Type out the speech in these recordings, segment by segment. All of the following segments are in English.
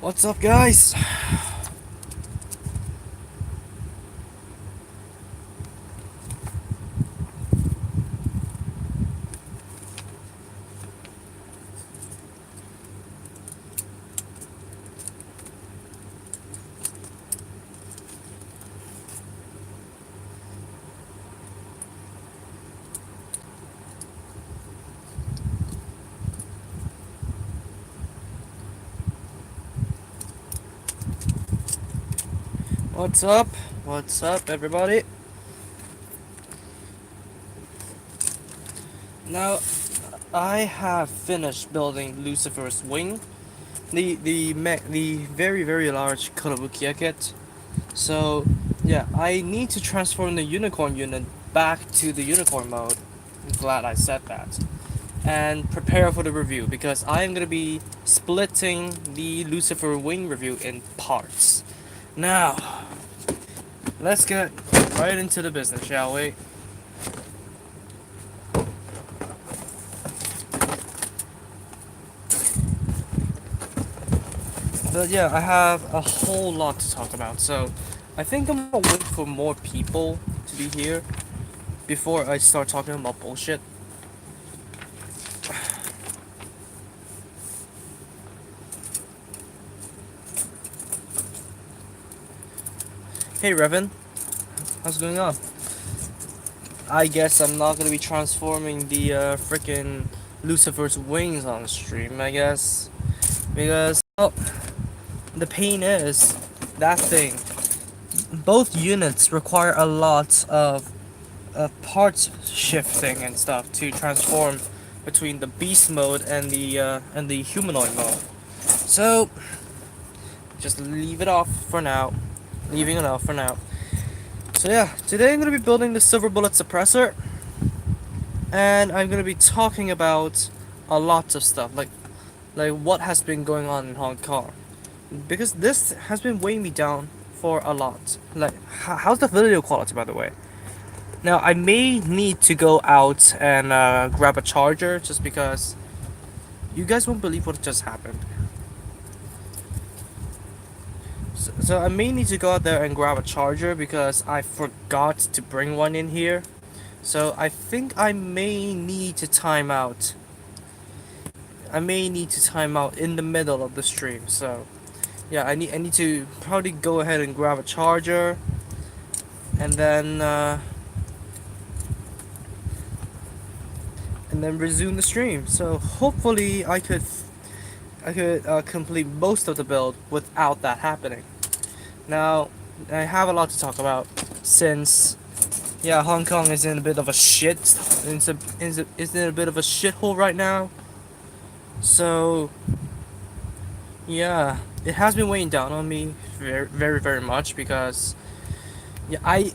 What's up, guys? What's up? What's up, everybody? Now, I have finished building Lucifer's wing, the very large Kurabukia kit. So, yeah, I need to transform the unicorn unit back to the unicorn mode. I'm glad I said that. And prepare for the review because I'm gonna be splitting the Lucifer wing review in parts. Now, let's get right into the business, shall we? But yeah, I have a whole lot to talk about, so I think I'm gonna wait for more people to be here before I start talking about bullshit. Hey Revan, how's it going on? I guess I'm not gonna be transforming the freaking Lucifer's wings on the stream, I guess. Because, oh, the pain is, that thing, both units require a lot of parts shifting and stuff to transform between the beast mode and the humanoid mode. So just leave it off for now. Leaving it off for now. So yeah, today I'm gonna be building the silver bullet suppressor, and I'm gonna be talking about a lot of stuff like what has been going on in Hong Kong, because this has been weighing me down for a lot. Like, how's the video quality, by the way? Now, I may need to go out and grab a charger just because you guys won't believe what just happened. So I may need to go out there and grab a charger because I forgot to bring one in here. So I think I may need to time out. I may need to time out in the middle of the stream. So yeah, I need to probably go ahead and grab a charger, and then resume the stream. So hopefully I could complete most of the build without that happening. Now, I have a lot to talk about since, yeah, Hong Kong is in a bit of a shit. Is in a bit of a shithole right now. So, yeah, it has been weighing down on me very much because, yeah,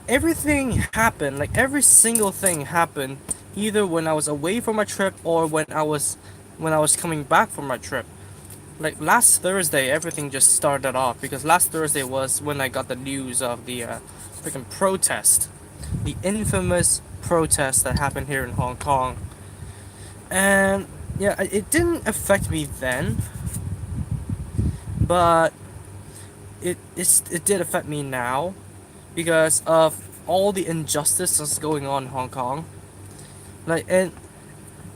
everything happened, like every single thing happened, either when I was away from my trip or when I was coming back from my trip. Like last Thursday, everything just started off because last Thursday was when I got the news of the freaking protest, the infamous protest that happened here in Hong Kong. And yeah, it didn't affect me then, but it did affect me now because of all the injustice that's going on in Hong Kong. Like, and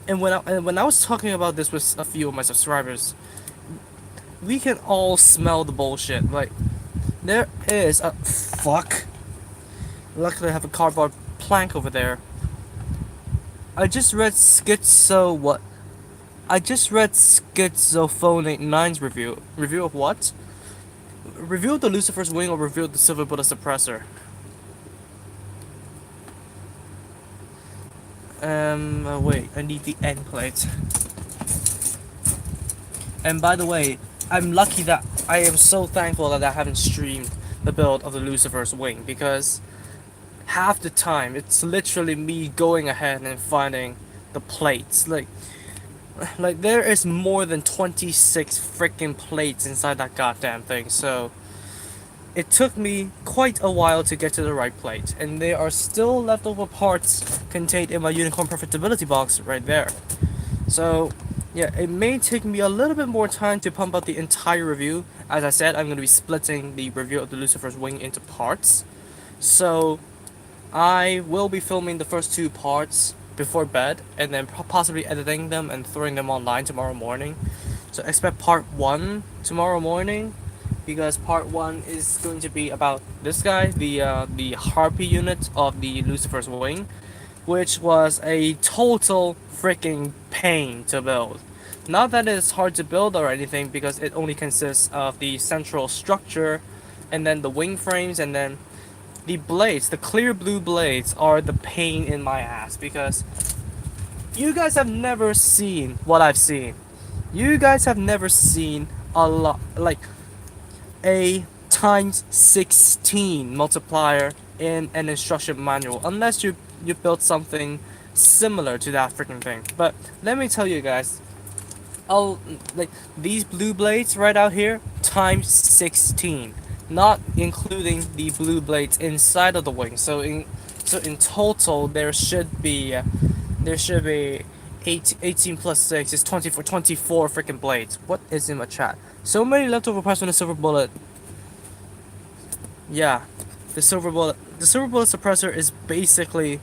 when I was talking about this with a few of my subscribers, we can all smell the bullshit. Like, there is a fuck. Luckily, I have a cardboard plank over there. I just read Schizo what? I just read Schizophonic Nine's review. Review of what? Review of the Lucifer's Wing or review of the Silver Bullet Suppressor? Wait, I need the end plate. And by the way, I'm lucky that I am so thankful that I haven't streamed the build of the Lucifer's Wing because half the time it's literally me going ahead and finding the plates. Like there is more than 26 freaking plates inside that goddamn thing. So it took me quite a while to get to the right plate, and there are still leftover parts contained in my unicorn profitability box right there. So Yeah, it may take me a little bit more time to pump out the entire review. As I said, I'm going to be splitting the review of the Lucifer's Wing into parts. So I will be filming the first two parts before bed and then possibly editing them and throwing them online tomorrow morning. So expect part 1 tomorrow morning because part 1 is going to be about this guy, the Harpy unit of the Lucifer's Wing, which was a total freaking pain to build. Not that it's hard to build or anything because it only consists of the central structure and then the wing frames and then the blades, the clear blue blades, are the pain in my ass because you guys have never seen what I've seen. You guys have never seen a lot, like a times 16 multiplier in an instruction manual, unless you built something similar to that freaking thing. But let me tell you guys, I'll like these blue blades right out here times 16, not including the blue blades inside of the wing. So in total there should be 18 plus 6 is 24 freaking blades. What is in my chat? So many leftover parts from the silver bullet. Yeah, the silver bullet suppressor is basically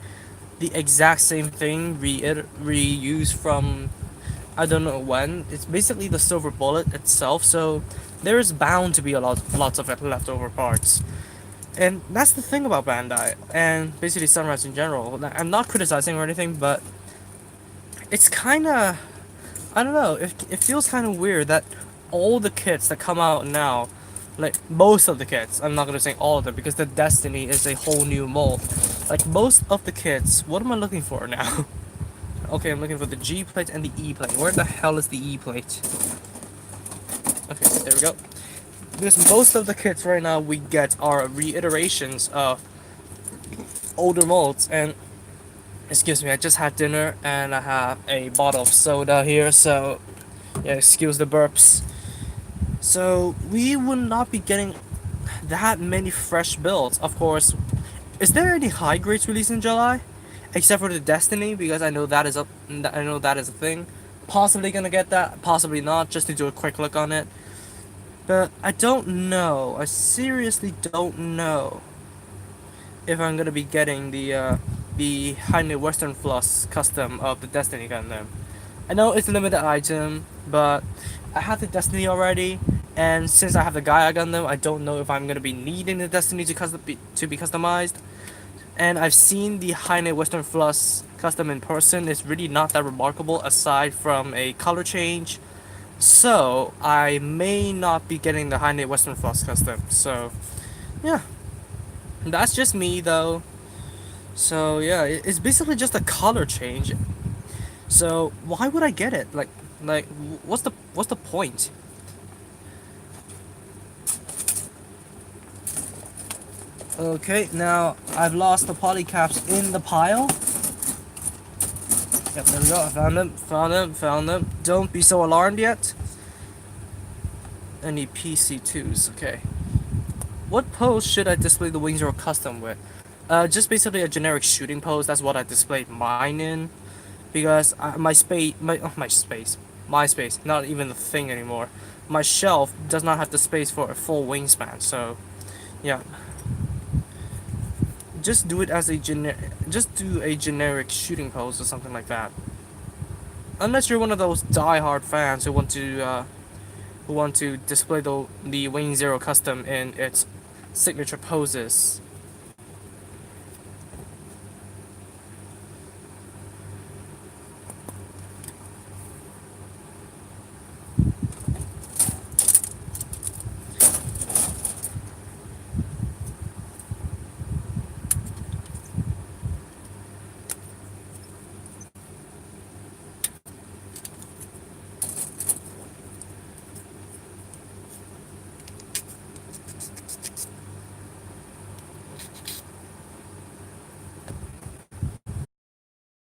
the exact same thing reused from I don't know when. It's basically the silver bullet itself, so there is bound to be lots of leftover parts. And that's the thing about Bandai and basically Sunrise in general. I'm not criticizing or anything, but it's kind of I don't know. It feels kind of weird that all the kits that come out now, like most of the kits, I'm not gonna say all of them because the Destiny is a whole new mold. Like most of the kits, what am I looking for now? Okay, I'm looking for the G plate and the E plate. Where the hell is the E plate? Okay, there we go. Because most of the kits right now we get are reiterations of older molds. And excuse me, I just had dinner and I have a bottle of soda here, so yeah, excuse the burps. So we will not be getting that many fresh builds. Of course, is there any high grades released in July? Except for the Destiny, because I know that is a thing. Possibly gonna get that, possibly not, just to do a quick look on it. But I don't know. I seriously don't know if I'm gonna be getting the Heine Western Floss custom of the Destiny Gundam. I know it's a limited item, but I have the Destiny already, and since I have the Gaia Gundam, I don't know if I'm gonna be needing the Destiny to be customized. And I've seen the Heine Western Floss custom in person. It's really not that remarkable aside from a color change. So I may not be getting the Heine Western Floss custom. So yeah, that's just me though. So yeah, it's basically just a color change. So why would I get it? Like what's the point? Okay, now I've lost the polycaps in the pile. Yep, there we go. I found them, found them, found them. Don't be so alarmed yet. Any PC2s, okay. What pose should I display the Wing Zero custom with? Just basically a generic shooting pose. That's what I displayed mine in. Because my space, not even a thing anymore. My shelf does not have the space for a full wingspan, so yeah. Just do it as just do a generic shooting pose or something like that. Unless you're one of those die-hard fans who want to display the Wing Zero custom in its signature poses.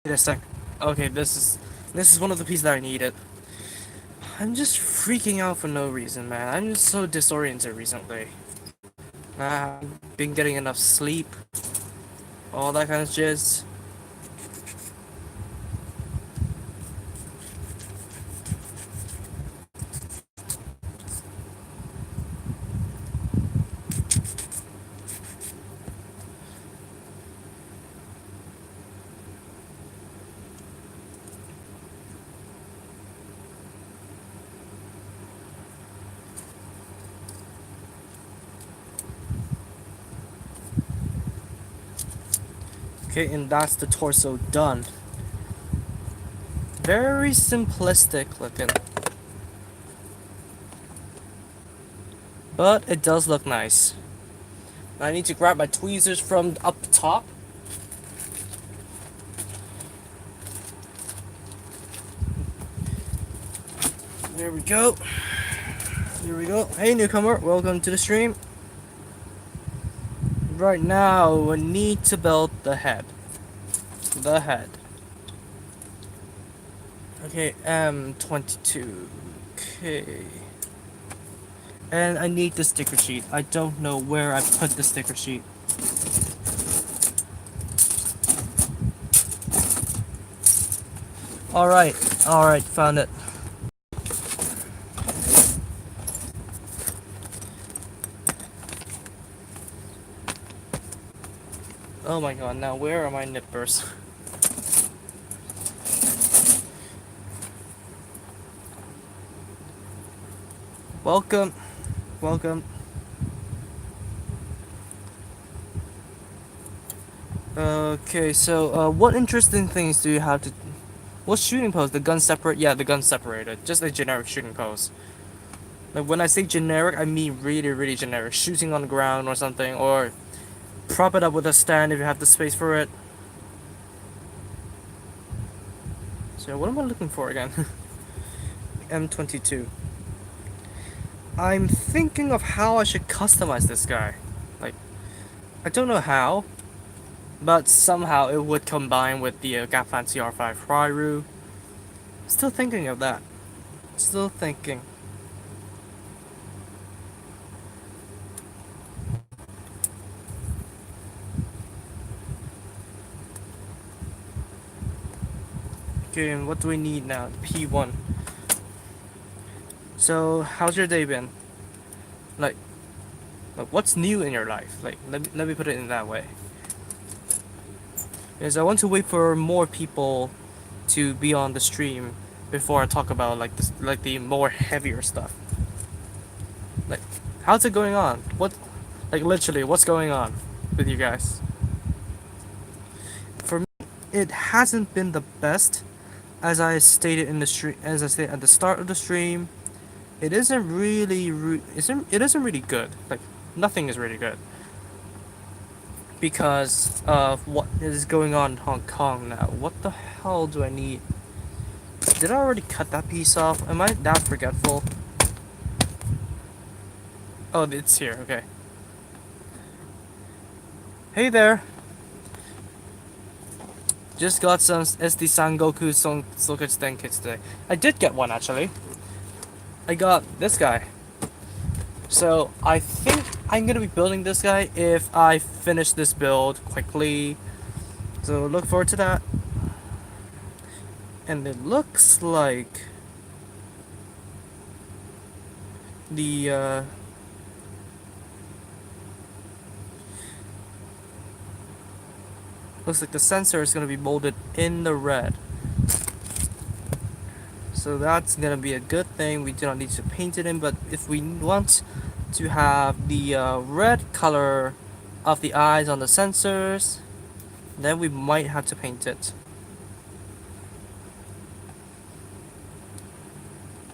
Wait a sec. Okay, this is one of the pieces that I needed. I'm just freaking out for no reason, man. I'm just so disoriented recently. I haven't been getting enough sleep, all that kind of jizz. Okay, and that's the torso done. Very simplistic looking. But it does look nice. I need to grab my tweezers from up top. There we go. Here we go. Hey newcomer, welcome to the stream. Right now, we need to build the head. The head. Okay, M22. Okay. And I need the sticker sheet. I don't know where I put the sticker sheet. Alright, found it. Oh my god, now where are my nippers? Welcome. Welcome. Okay, so what interesting things do you have to... What shooting pose? The gun separate? Yeah, the gun separated. Just a generic shooting pose. Like when I say generic, I mean really generic. Shooting on the ground or something, or prop it up with a stand if you have the space for it. So what am I looking for again? M22. I'm thinking of how I should customize this guy. Like, I don't know how, but somehow it would combine with the Gaplan CR5 Rairu. Still thinking of that. Still thinking. Okay, and what do we need now? P1. So, how's your day been? Like what's new in your life? Like, let me put it in that way. Because I want to wait for more people to be on the stream before I talk about like this, like the more heavier stuff. Like, how's it going on? What, like literally, what's going on with you guys? For me, it hasn't been the best, as I stated in the stream, as I stated at the start of the stream. It isn't really, it isn't really good. Like, nothing is really good because of what is going on in Hong Kong now. What the hell do I need? Did I already cut that piece off? Am I that forgetful? Oh, it's here, okay. Hey there! Just got some SD Sangoku Socket Sten kits today. I did get one actually. I got this guy. So I think I'm gonna be building this guy if I finish this build quickly. So look forward to that. And it looks like the looks like the sensor is gonna be molded in the red. So that's gonna be a good thing. We do not need to paint it in, but if we want to have the red color of the eyes on the sensors, then we might have to paint it.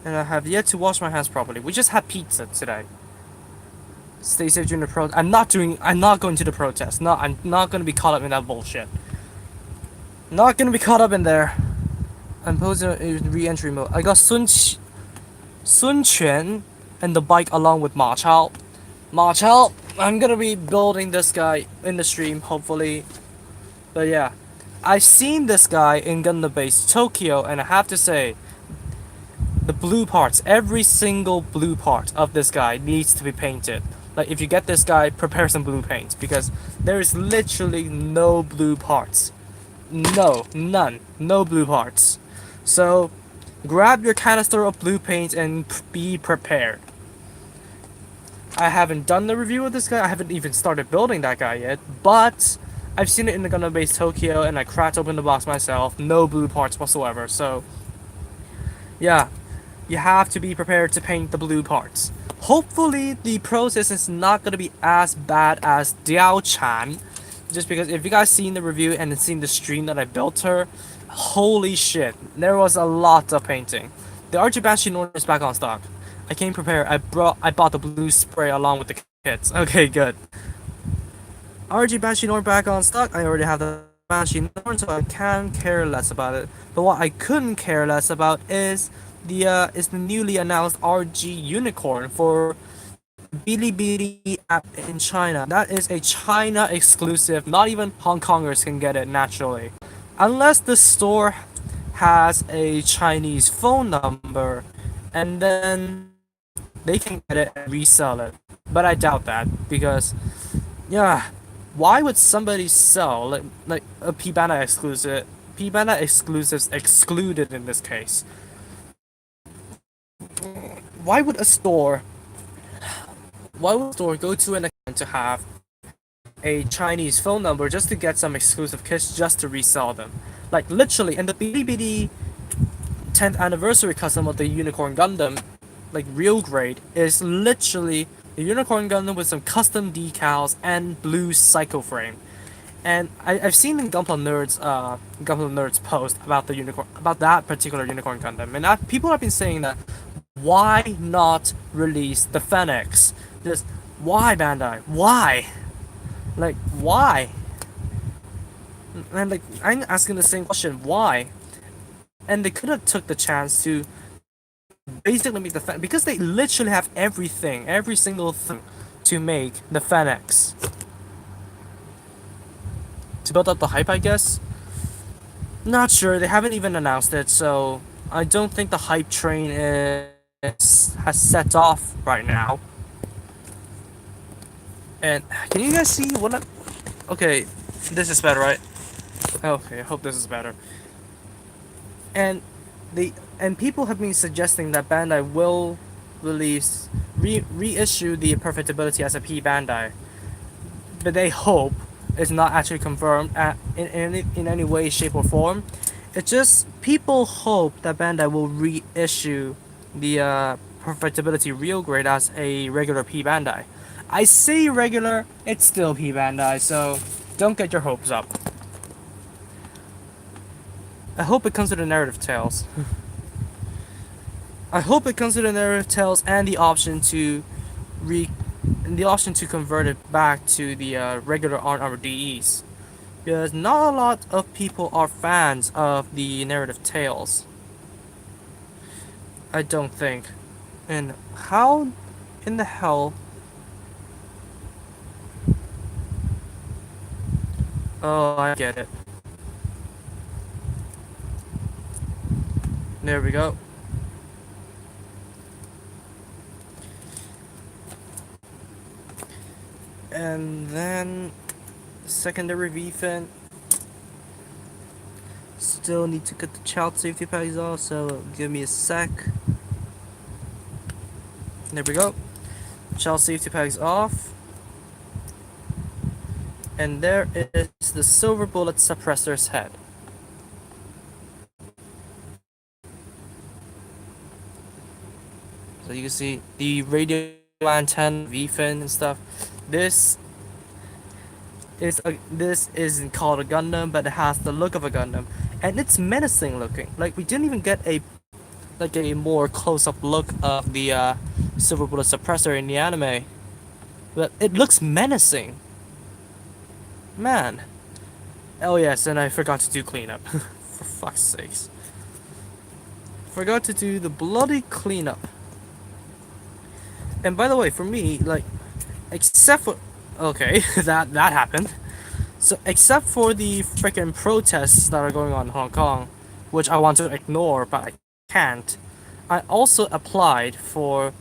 And I have yet to wash my hands properly. We just had pizza today. Stay safe during the protest. I'm not going to the protest. No, I'm not gonna be caught up in that bullshit. Not gonna be caught up in there. I'm posing in re-entry mode. I got Sun Quan and the bike along with Ma Chao. Ma Chao, I'm gonna be building this guy in the stream, hopefully. But yeah, I've seen this guy in Gundam Base Tokyo, and I have to say, the blue parts, every single blue part of this guy needs to be painted. Like, if you get this guy, prepare some blue paints, because there is literally no blue parts. No, none. No blue parts. So, grab your canister of blue paint and be prepared. I haven't done the review of this guy. I haven't even started building that guy yet. But I've seen it in the Gundam Base Tokyo, and I cracked open the box myself. No blue parts whatsoever. So, yeah, you have to be prepared to paint the blue parts. Hopefully, the process is not going to be as bad as Diao Chan, Just because if you guys seen the review and then seen the stream that I built her, holy shit, there was a lot of painting. The RG Banshee Norn is back on stock. I came prepared. I bought the blue spray along with the kits. Okay, good. RG Banshee Norn back on stock. I already have the Banshee Norn, so I can care less about it. But what I couldn't care less about is the newly announced RG Unicorn for Bilibili app in China. That is a China exclusive. Not even Hong Kongers can get it naturally. Unless the store has a Chinese phone number, and then they can get it and resell it. But I doubt that because, yeah, why would somebody sell like a P-Banda exclusive? P-Banda exclusives excluded in this case. Why would a store why would a store go to an account to have a Chinese phone number just to get some exclusive kits just to resell them? Like literally, and the Bilibili 10th anniversary custom of the Unicorn Gundam, like real grade, is literally the Unicorn Gundam with some custom decals and blue Psycho frame. And I've seen in Gunpla Nerds post about the unicorn, about that particular Unicorn Gundam, and people have been saying that why not release the Fenix? Just why Bandai? Why? Like why? And like I'm asking the same question, why? And they could have took the chance to basically make the because they literally have everything, every single thing to make the Fenix. To build up the hype, I guess. Not sure. They haven't even announced it, so I don't think the hype train has set off right now. And can you guys see what? Okay, this is better, right? Okay, I hope this is better. And the and people have been suggesting that Bandai will reissue the Perfectibility as a P Bandai, but they hope it's not actually confirmed in any way, shape, or form. It's just people hope that Bandai will reissue the Perfectibility Real Grade as a regular P Bandai. I say regular, it's still P Bandai, so don't get your hopes up. I hope it comes with the narrative tales. I hope it comes with the narrative tales and the option to convert it back to the regular on-armor DEs. Because not a lot of people are fans of the narrative tales. I don't think. And how in the hell? Oh, I get it. There we go. And then secondary VFin. Still need to get the child safety pads off, so give me a sec. There we go. Child safety pads off. And there is the silver bullet suppressor's head. So you can see the radio antenna, VFin and stuff. This isn't called a Gundam, but it has the look of a Gundam, and it's menacing looking. Like we didn't even get a more close-up look of the silver bullet suppressor in the anime, but it looks menacing. Man. Oh yes, and I forgot to do cleanup. For fuck's sakes. Forgot to do the bloody cleanup. And by the way, for me, like, except for okay, that happened. So except for the freaking protests that are going on in Hong Kong, which I want to ignore, but I can't. I also applied for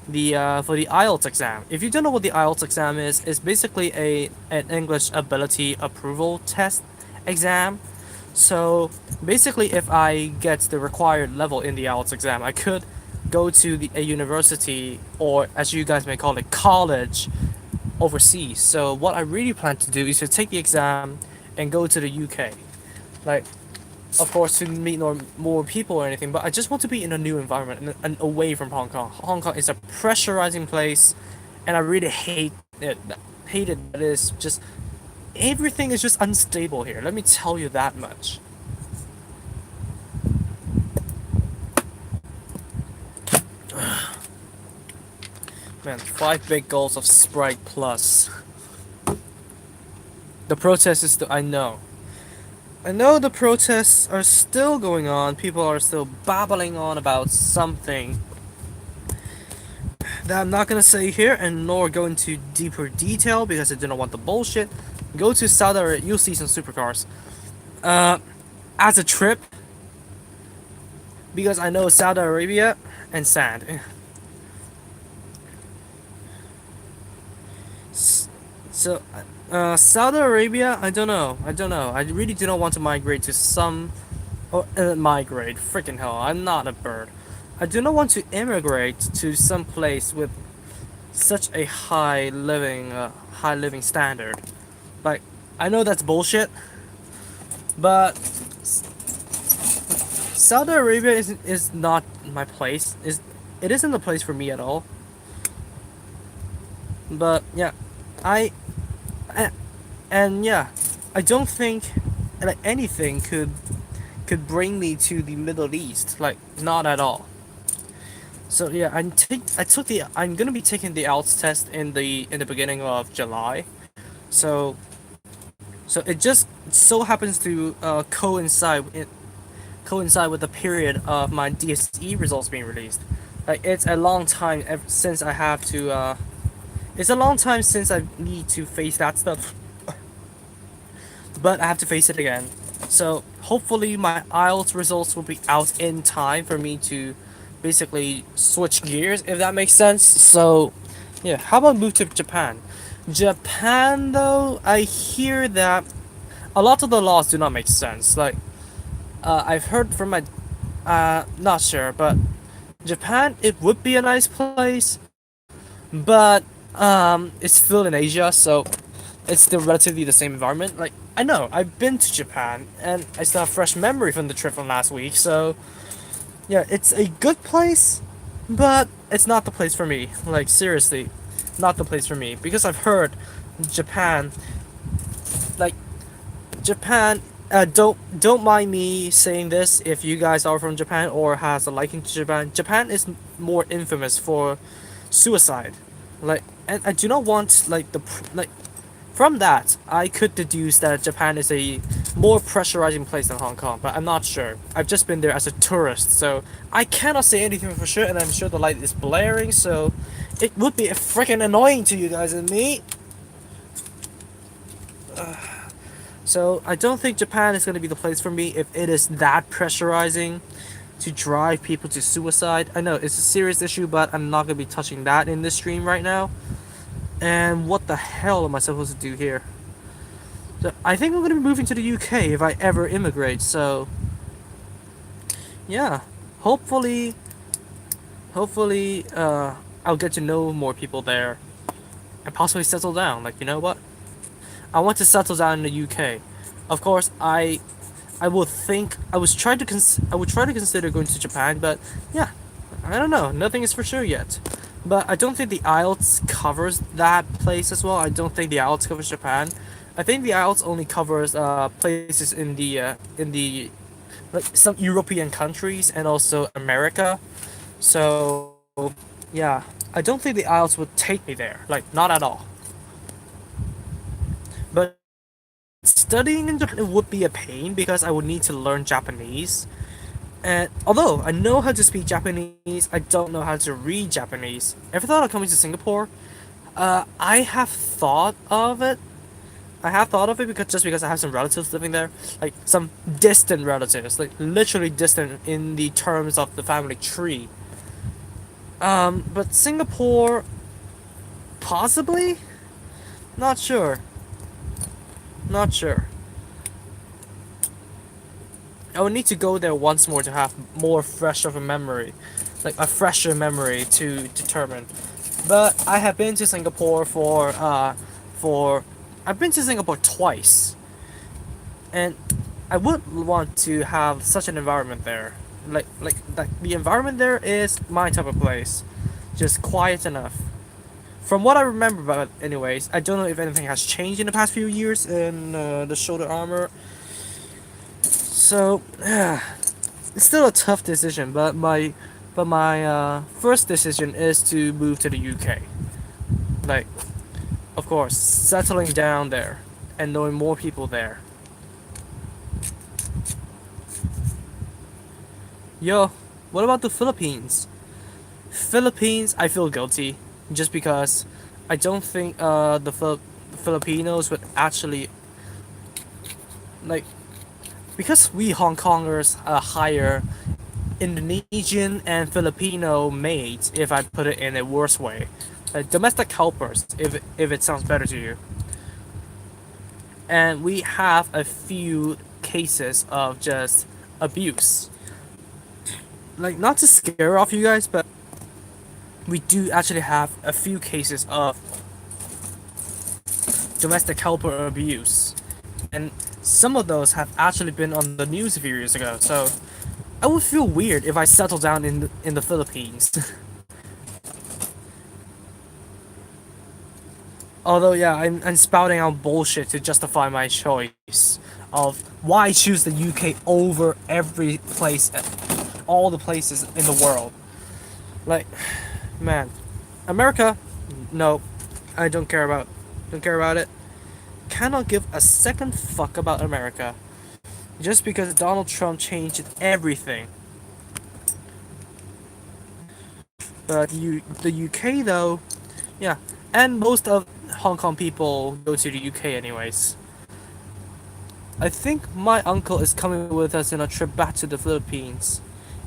the IELTS exam. If you don't know what the IELTS exam is, it's basically an English ability approval test exam. So basically, if I get the required level in the IELTS exam, I could go to a university, or as you guys may call it, college overseas. So what I really plan to do is to take the exam and go to the UK. Like, of course, to meet more people or anything, but I just want to be in a new environment and away from Hong Kong. Hong Kong is a pressurizing place, and I really hate it. Hate it. That is just everything is just unstable here. Let me tell you that much. Man, 5 big gulps of Sprite Plus. The protest is still. I know the protests are still going on. People are still babbling on about something that I'm not gonna say here, and nor go into deeper detail because I do not want the bullshit. Go to Saudi Arabia, you'll see some supercars. Uh, as a trip, because I know Saudi Arabia and sand. So, Saudi Arabia, I don't know. I don't know. I really do not want to migrate to some. Or migrate. Freaking hell, I'm not a bird. I do not want to immigrate to some place with such a high living standard. Like, I know that's bullshit, but Saudi Arabia is not my place. It isn't the place for me at all. But yeah, I, I and yeah, I don't think like anything could bring me to the Middle East. Like, not at all. So yeah, I'm gonna be taking the IELTS test in the beginning of July. So it just so happens to coincide with the period of my DSE results being released. Like, it's a long time since I have to. It's a long time since I need to face that stuff, but I have to face it again. So hopefully my IELTS results will be out in time for me to basically switch gears, if that makes sense. So yeah, how about move to Japan? Japan, though, I hear that a lot of the laws do not make sense. Like, I've heard from my, not sure, but Japan, it would be a nice place, but it's still in Asia, so it's still relatively the same environment. Like, I know I've been to Japan, and I still have fresh memory from the trip from last week. So yeah, it's a good place, but it's not the place for me. Like, seriously, not the place for me, because I've heard Japan, like Japan. Don't mind me saying this if you guys are from Japan or has a liking to Japan. Japan is more infamous for suicide. Like, and I do not want like like from that, I could deduce that Japan is a more pressurizing place than Hong Kong, but I'm not sure. I've just been there as a tourist, so I cannot say anything for sure, and I'm sure the light is blaring, so it would be freaking annoying to you guys and me. So I don't think Japan is going to be the place for me if it is that pressurizing to drive people to suicide. I know it's a serious issue, but I'm not going to be touching that in this stream right now. And what the hell am I supposed to do here? So I think I'm going to be moving to the UK if I ever immigrate. So yeah, hopefully, I'll get to know more people there and possibly settle down. Like, you know what? I want to settle down in the UK. Of course, I would think I would try to consider going to Japan, but yeah, I don't know. Nothing is for sure yet. But I don't think the IELTS covers that place as well. I don't think the IELTS covers Japan. I think the IELTS only covers places in the like some European countries and also America. So yeah, I don't think the IELTS would take me there. Like, not at all. But studying in Japan would be a pain because I would need to learn Japanese. And although I know how to speak Japanese, I don't know how to read Japanese. Ever thought of coming to Singapore? I have thought of it. I have thought of it because I have some relatives living there, like some distant relatives, like literally distant in the terms of the family tree. But Singapore, possibly, not sure. Not sure. I would need to go there once more to have more fresh of a memory, like a fresher memory to determine. But I have been to Singapore for I've been to Singapore twice, and I would want to have such an environment there. Like the environment there is my type of place, just quiet enough. From what I remember about it, anyways, I don't know if anything has changed in the past few years in the shoulder armor. So, it's still a tough decision, but my first decision is to move to the UK. Like, of course, settling down there and knowing more people there. Yo, what about the Philippines? Philippines, I feel guilty just because I don't think Filipinos would actually like, because we Hong Kongers hire Indonesian and Filipino maids, if I put it in a worse way, domestic helpers, if it sounds better to you. And we have a few cases of just abuse. Like, not to scare off you guys, but we do actually have a few cases of domestic helper abuse. And some of those have actually been on the news a few years ago, so I would feel weird if I settle down in the Philippines. Although, yeah, I'm spouting out bullshit to justify my choice of why choose the UK over every place, all the places in the world. Like, man, America, no, I don't care about it. Cannot give a second fuck about America just because Donald Trump changed everything. But the UK though, yeah, and most of Hong Kong people go to the UK anyways. I think my uncle is coming with us in a trip back to the Philippines,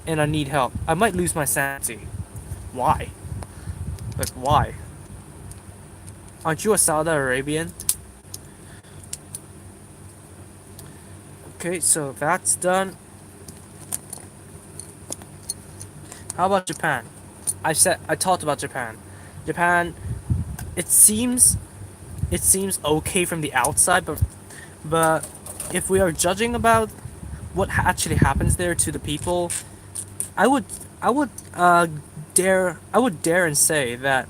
and I need help. I might lose my sanity. Why? Like, why? Aren't you a Saudi Arabian? Okay, so that's done. How about Japan? I talked about Japan. Japan, it seems okay from the outside, but if we are judging about what actually happens there to the people, I would I would dare and say that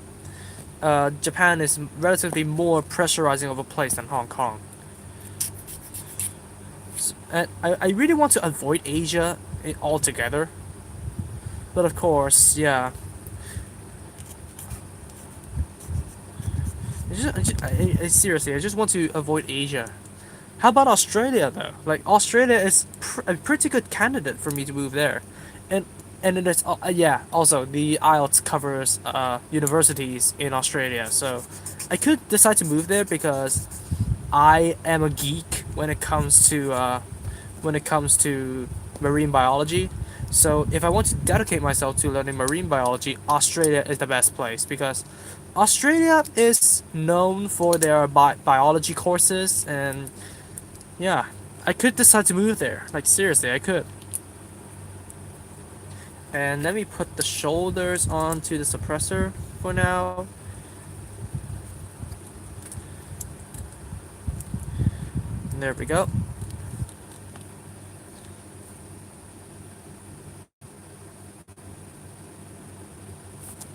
Japan is relatively more pressurizing of a place than Hong Kong. And I really want to avoid Asia altogether, but of course, yeah. Seriously, I just want to avoid Asia. How about Australia though? Like, Australia is a pretty good candidate for me to move there, and it is yeah. Also, the IELTS covers universities in Australia, so I could decide to move there because I am a geek when it comes to marine biology. So if I want to dedicate myself to learning marine biology, Australia is the best place because Australia is known for their biology courses, and yeah, I could decide to move there. Like, seriously, I could. And let me put the shoulders onto the suppressor for now. And there we go.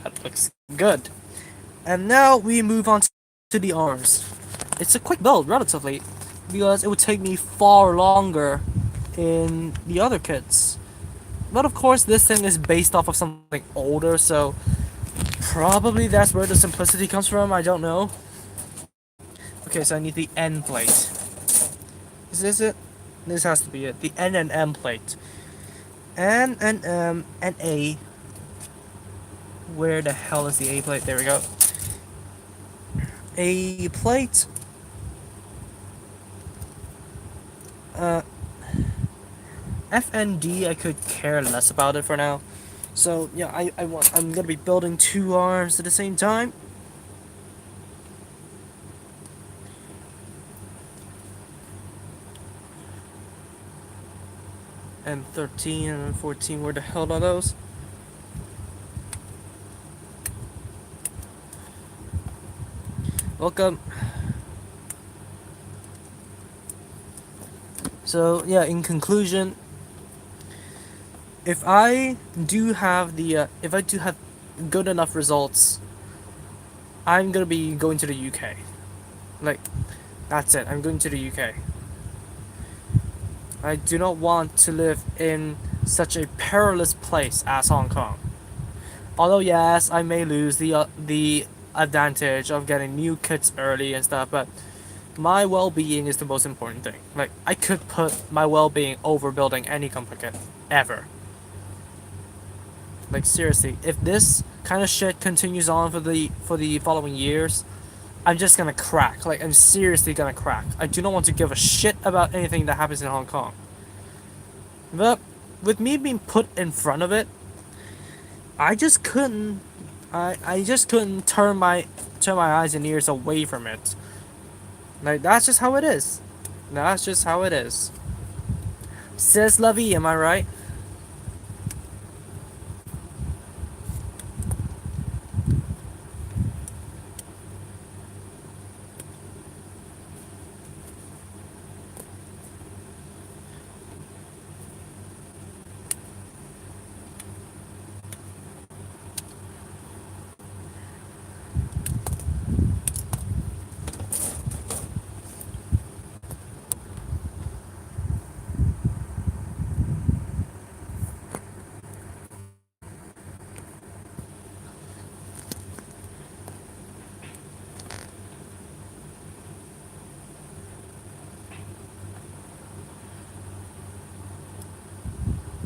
That looks good. And now we move on to the arms. It's a quick build, relatively, because it would take me far longer in the other kits. But of course, this thing is based off of something older, so probably that's where the simplicity comes from. I don't know. Okay, so I need the N plate. Is this it? This has to be it. The N and M plate. N and M and A. Where the hell is the A plate? There we go. A plate. Uh, F and D, I could care less about it for now. So yeah, I'm gonna be building two arms at the same time. M13 and M14, where the hell are those? Welcome. So yeah, in conclusion, if I do have good enough results I'm gonna be going to the UK. Like, that's it. I'm going to the UK. I do not want to live in such a perilous place as Hong Kong. Although yes, I may lose the advantage of getting new kits early and stuff, but my well-being is the most important thing. Like, I could put my well-being over building any company ever. Like, seriously, if this kind of shit continues on for the following years, I'm just gonna crack. Like, I'm seriously gonna crack. I do not want to give a shit about anything that happens in Hong Kong. But with me being put in front of it, I just couldn't. I just couldn't turn my eyes and ears away from it. Like, that's just how it is. That's just how it is. Says la vie, am I right?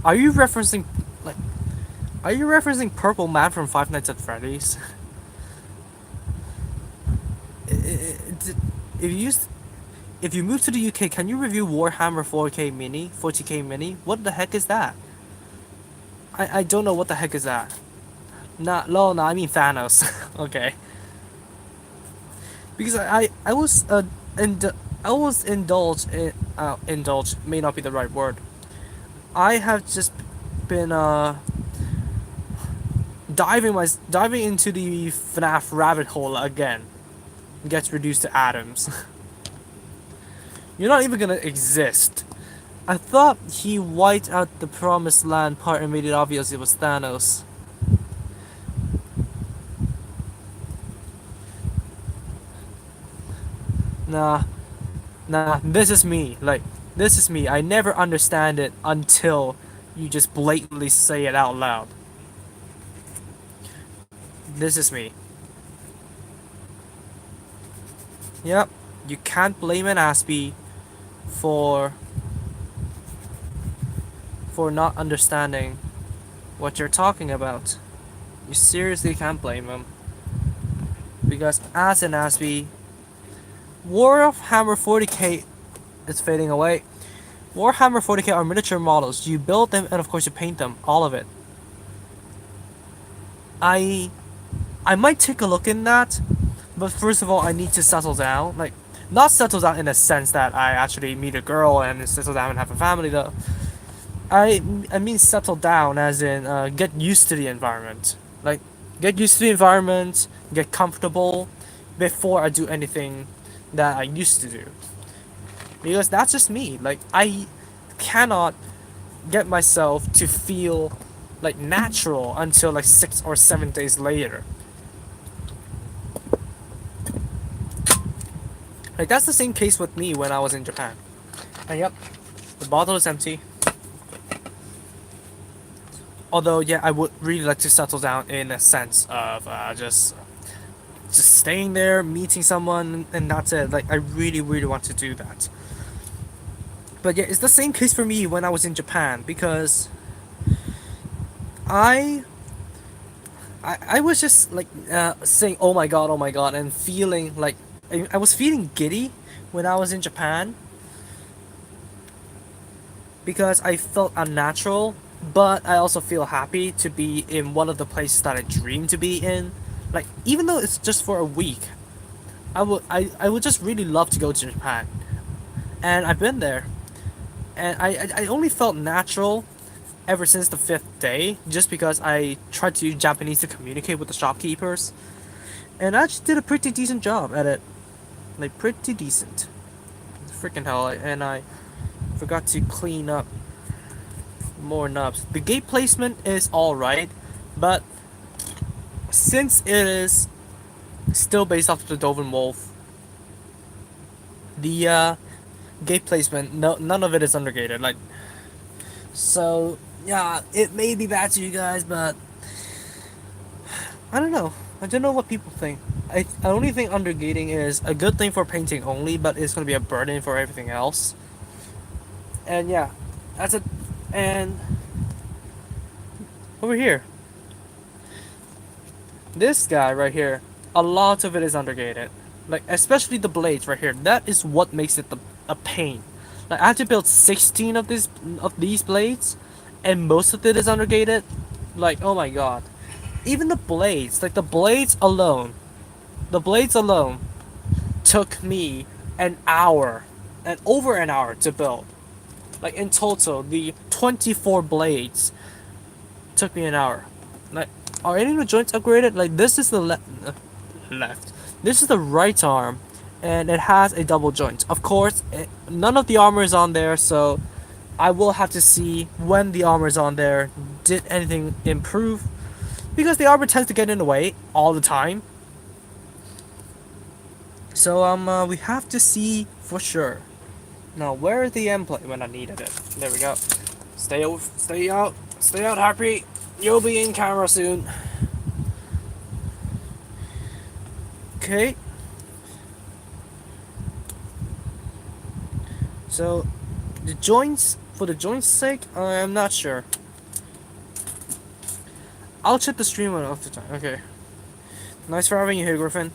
Are you referencing like? Are you referencing Purple Man from Five Nights at Freddy's? If you if you move to the UK, can you review Warhammer 4K Mini, 40K Mini? What the heck is that? I don't know what the heck is that. Nah, no, I mean Thanos. Okay. Because I was and I was indulged in indulged may not be the right word. I have just been diving into the FNAF rabbit hole again. Gets reduced to atoms. You're not even gonna exist. I thought he wiped out the promised land part and made it obvious it was Thanos. Nah, this is me. Like, this is me. I never understand it until you just blatantly say it out loud. This is me. Yep, you can't blame an Aspie for not understanding what you're talking about. You seriously can't blame him. Because as an Aspie, Warhammer 40k is fading away. Warhammer 40k are miniature models. You build them and of course you paint them. All of it. I might take a look in that, but first of all I need to settle down. Like, not settle down in the sense that I actually meet a girl and settle down and have a family though. I mean settle down as in get used to the environment. Like, get used to the environment, get comfortable before I do anything that I used to do. Because that's just me. Like, I cannot get myself to feel like natural until like 6 or 7 days later. Like, that's the same case with me when I was in Japan. And yep, the bottle is empty. Although, yeah, I would really like to settle down in a sense of just staying there, meeting someone, and that's it. Like, I really, really want to do that. But yeah, it's the same case for me when I was in Japan because I I was just like saying oh my god, and feeling like I was feeling giddy when I was in Japan because I felt unnatural, but I also feel happy to be in one of the places that I dream to be in. Like, even though it's just for a week, I would just really love to go to Japan, and I've been there, and I only felt natural ever since the fifth day, just because I tried to use Japanese to communicate with the shopkeepers, and I actually did a pretty decent job at it, like pretty decent. Freaking hell! And I forgot to clean up more knobs. The gate placement is all right, but since it is Still based off the Dovin Wolf. The gate placement, no, none of it is undergated. Like, so yeah, it may be bad to you guys, but I don't know. I don't know what people think. I only think undergating is a good thing for painting only, but it's gonna be a burden for everything else. And yeah, that's it. And over here, this guy right here, a lot of it is undergated. Like, especially the blades right here. That is what makes it a pain. Like, I had to build 16 of these blades, and most of it is undergated. Like, oh my god. Even the blades, like the blades alone took me an hour, and over an hour to build. Like, in total, the 24 blades took me an hour. Like, are any of the joints upgraded? Like, this is the left. This is the right arm, and it has a double joint. Of course, none of the armor is on there, so I will have to see when the armor is on there. Did anything improve? Because the armor tends to get in the way all the time. So we have to see for sure. Now, where is the end plate when I needed it? There we go. Stay out, Happy. You'll be in camera soon. Okay. So, the joints, for the joints' sake, I'm not sure. I'll check the stream one off the time. Okay. Nice for having you here, Griffin.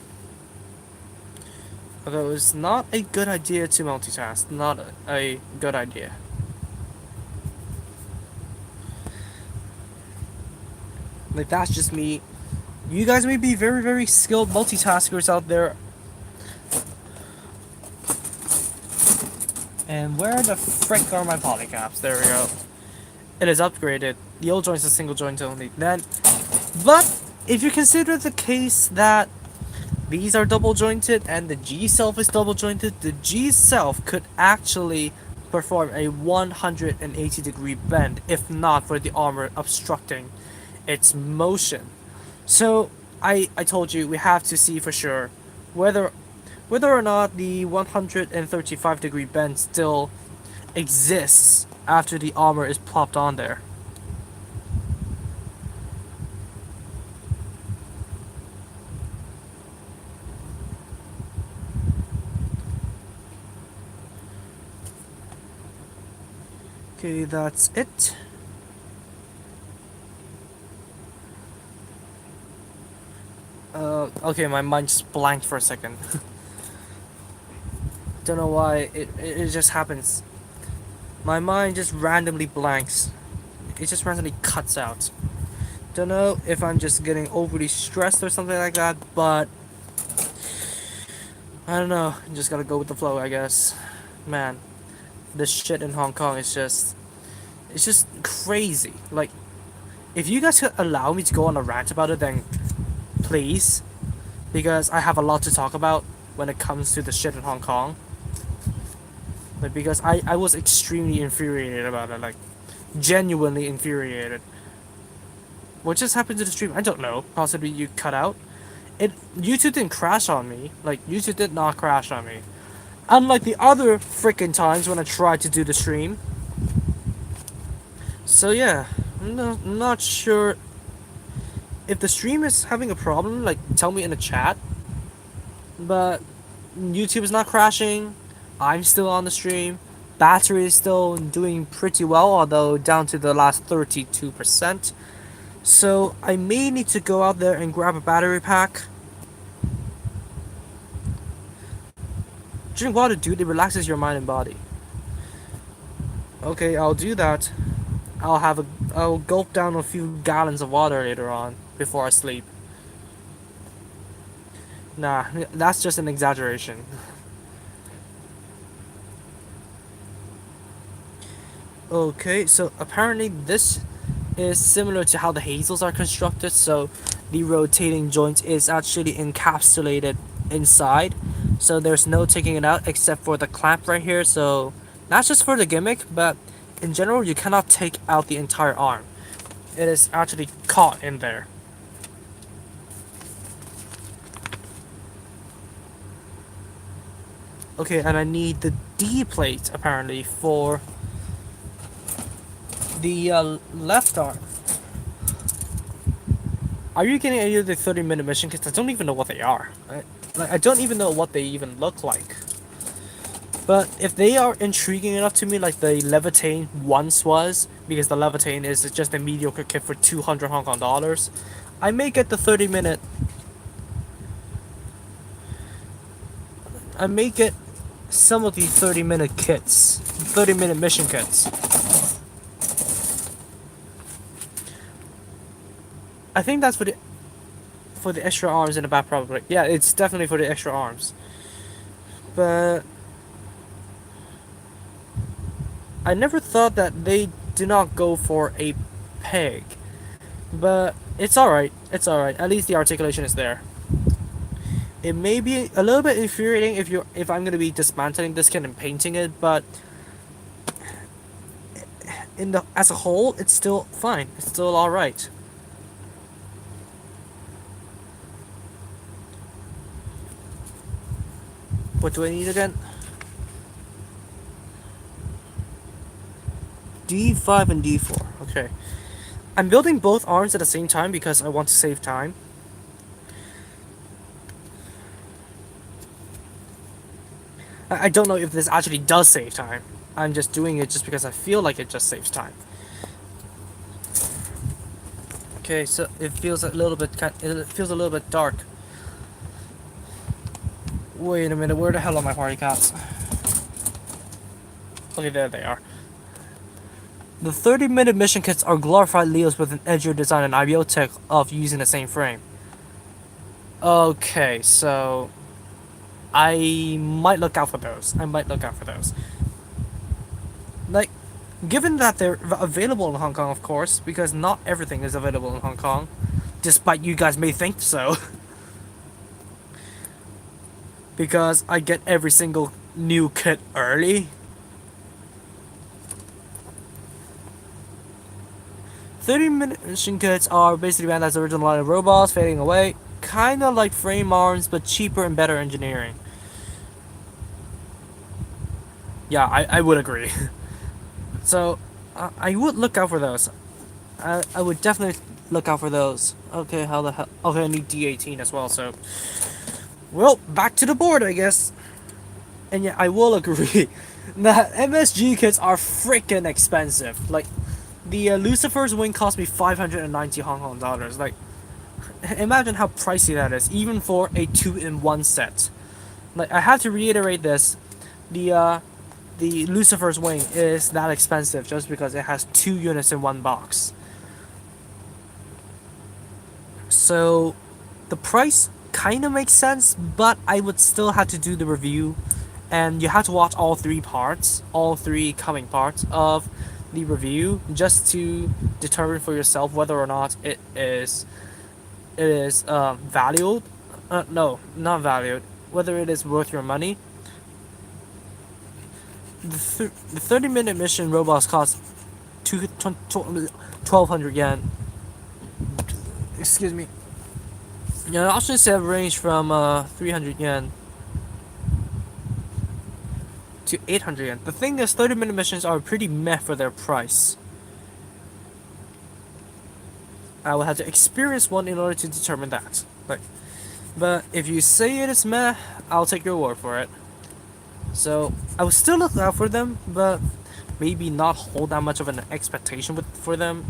Although it's not a good idea to multitask. Not a good idea. Like, that's just me. You guys may be very, very skilled multitaskers out there. And where the frick are my polycaps? There we go. It is upgraded. The old joint's a single joint only. Then, but if you consider the case that these are double jointed and the G self is double jointed, the G self could actually perform a 180-degree bend if not for the armor obstructing its motion. So I told you we have to see for sure whether or not the 135-degree bend still exists after the armor is plopped on there. Okay, that's it. Okay, my mind just blanked for a second. Don't know why, it just happens. My mind just randomly blanks. It just randomly cuts out. Don't know if I'm just getting overly stressed or something like that, but I don't know. Just gotta go with the flow, I guess. Man, this shit in Hong Kong is it's just crazy. Like, if you guys could allow me to go on a rant about it, then please, because I have a lot to talk about when it comes to the shit in Hong Kong. Like, because I was extremely infuriated about it, like, genuinely infuriated. What just happened to the stream? I don't know. Possibly you cut out. YouTube didn't crash on me. Like, YouTube did not crash on me. Unlike the other freaking times when I tried to do the stream. So yeah, I'm not sure if the stream is having a problem. Like, tell me in the chat. But YouTube is not crashing. I'm still on the stream. Battery is still doing pretty well, although down to the last 32%. So I may need to go out there and grab a battery pack. Drink water, dude. It relaxes your mind and body. Okay, I'll do that. I'll gulp down a few gallons of water later on before I sleep. Nah, that's just an exaggeration. Okay, so apparently this is similar to how the hazels are constructed, so the rotating joint is actually encapsulated inside, so there's no taking it out except for the clamp right here. So not just for the gimmick, but in general you cannot take out the entire arm. It is actually caught in there. Okay, and I need the D plate apparently for the left arm. Are you getting any of the 30-minute mission kits? I don't even know what they are. I don't even know what they even look like. But if they are intriguing enough to me, like the Levitain once was, because the Levitain is just a mediocre kit for 200 Hong Kong dollars, I may get the 30-minute. I may get some of the 30-minute kits, 30-minute mission kits. I think that's for the extra arms in the back, probably. Yeah, it's definitely for the extra arms. But I never thought that they do not go for a peg. But it's alright. It's alright. At least the articulation is there. It may be a little bit infuriating if I'm gonna be dismantling this kit and painting it, but as a whole, it's still fine. It's still alright. What do I need again? D5 and D4. Okay. I'm building both arms at the same time because I want to save time. I don't know if this actually does save time. I'm just doing it just because I feel like it just saves time. Okay, so it feels a little bit dark. Wait a minute, where the hell are my party cats? Okay, there they are. The 30-minute mission kits are glorified Leos with an edgier design and IBO tech of using the same frame. Okay, so I might look out for those. Like, given that they're available in Hong Kong, of course, because not everything is available in Hong Kong, despite you guys may think so. Because I get every single new kit early. 30-minute mission kits are basically Bandai's original line of robots fading away, kinda like frame arms, but cheaper and better engineering. Yeah, I would agree. So, I would look out for those. I would definitely look out for those. Okay, how the hell? Okay, I need D18 as well, so. Well, back to the board, I guess. And yeah, I will agree that MSG kits are freaking expensive. Like, the Lucifer's wing cost me 590 Hong Kong dollars. Like, imagine how pricey that is, even for a 2-in-1 set. Like, I have to reiterate this. The Lucifer's wing is that expensive just because it has 2 units in one box. So, the price kind of makes sense, but I would still have to do the review, and you have to watch all 3 parts, all 3 coming parts of the review, just to determine for yourself whether or not it is valued. No, not valued. Whether it is worth your money. The 30-minute mission robots cost 1,200 yen. Excuse me. Yeah, the options have range from 300 yen to 800 yen. The thing is, 30-minute missions are pretty meh for their price. I will have to experience one in order to determine that. But if you say it is meh, I'll take your word for it. So I will still look out for them, but maybe not hold that much of an expectation for them.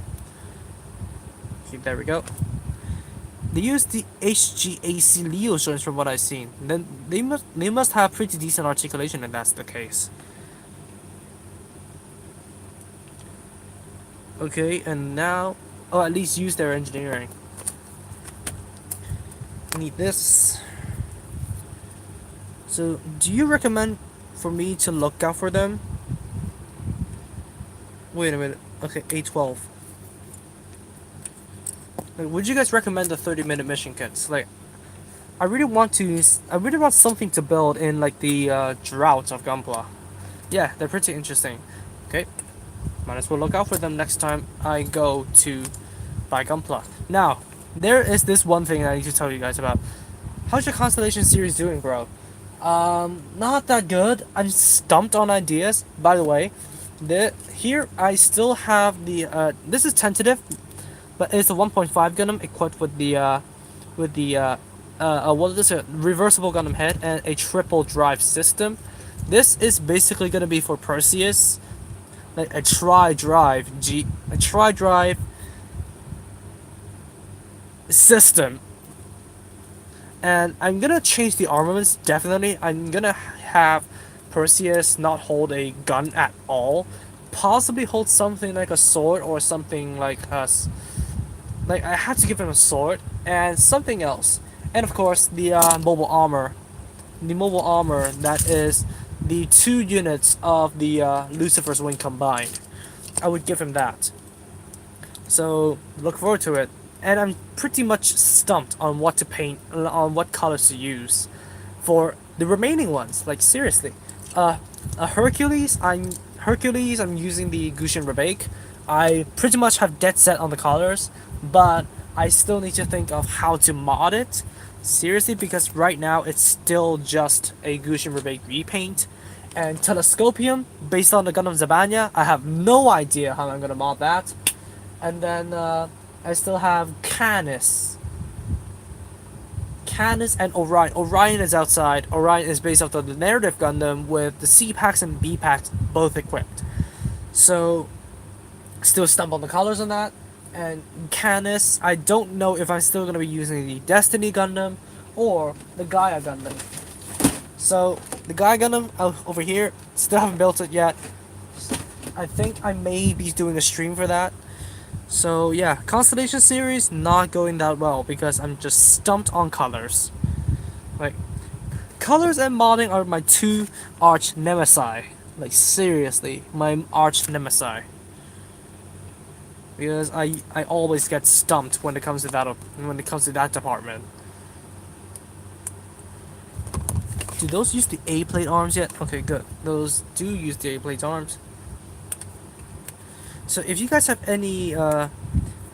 Okay, there we go. They use the HGAC Leo joints from what I've seen. Then they must have pretty decent articulation if that's the case. Okay, and now, oh, at least use their engineering. I need this. So, do you recommend for me to look out for them? Wait a minute. Okay, A12. Like, would you guys recommend the 30-minute mission kits? Like, I really want something to build in like the drought of Gunpla. Yeah, they're pretty interesting. Okay, might as well look out for them next time I go to buy Gunpla. Now, there is this one thing that I need to tell you guys about. How's your Constellation series doing, bro? Not that good. I'm stumped on ideas. By the way, here I still have the this is tentative, but it's a 1.5 Gundam equipped with the what is this, a reversible Gundam head and a triple drive system. This is basically gonna be for Perseus, like a tri drive system. And I'm gonna change the armaments, definitely. I'm gonna have Perseus not hold a gun at all. Possibly hold something like a sword or something like us. Like, I had to give him a sword and something else. And of course, the mobile armor. The mobile armor that is the two units of the Lucifer's wing combined. I would give him that. So look forward to it. And I'm pretty much stumped on what to paint, on what colors to use for the remaining ones. Like, seriously, uh, Hercules. I'm using the Gushin Rebake. I pretty much have dead set on the colors, but I still need to think of how to mod it. Seriously, because right now it's still just a Gushin Rebake repaint. And Telescopium, based on the Gundam Zabanya, I have no idea how I'm gonna mod that. And then I still have Canis and Orion. Orion is outside. Orion is based off of the narrative Gundam with the C packs and B packs both equipped. So still stump on the colors on that. And Canis, I don't know if I'm still gonna be using the Destiny Gundam or the Gaia Gundam. So the Gaia Gundam over here, still haven't built it yet. I think I may be doing a stream for that. So yeah, Constellation series not going that well because I'm just stumped on colors. Like, colors and modding are my two arch nemesis. Like, seriously, my arch nemesis. Because I always get stumped when it comes to that department. Do those use the A plate arms yet? Okay, good. Those do use the A plate arms. So if you guys have any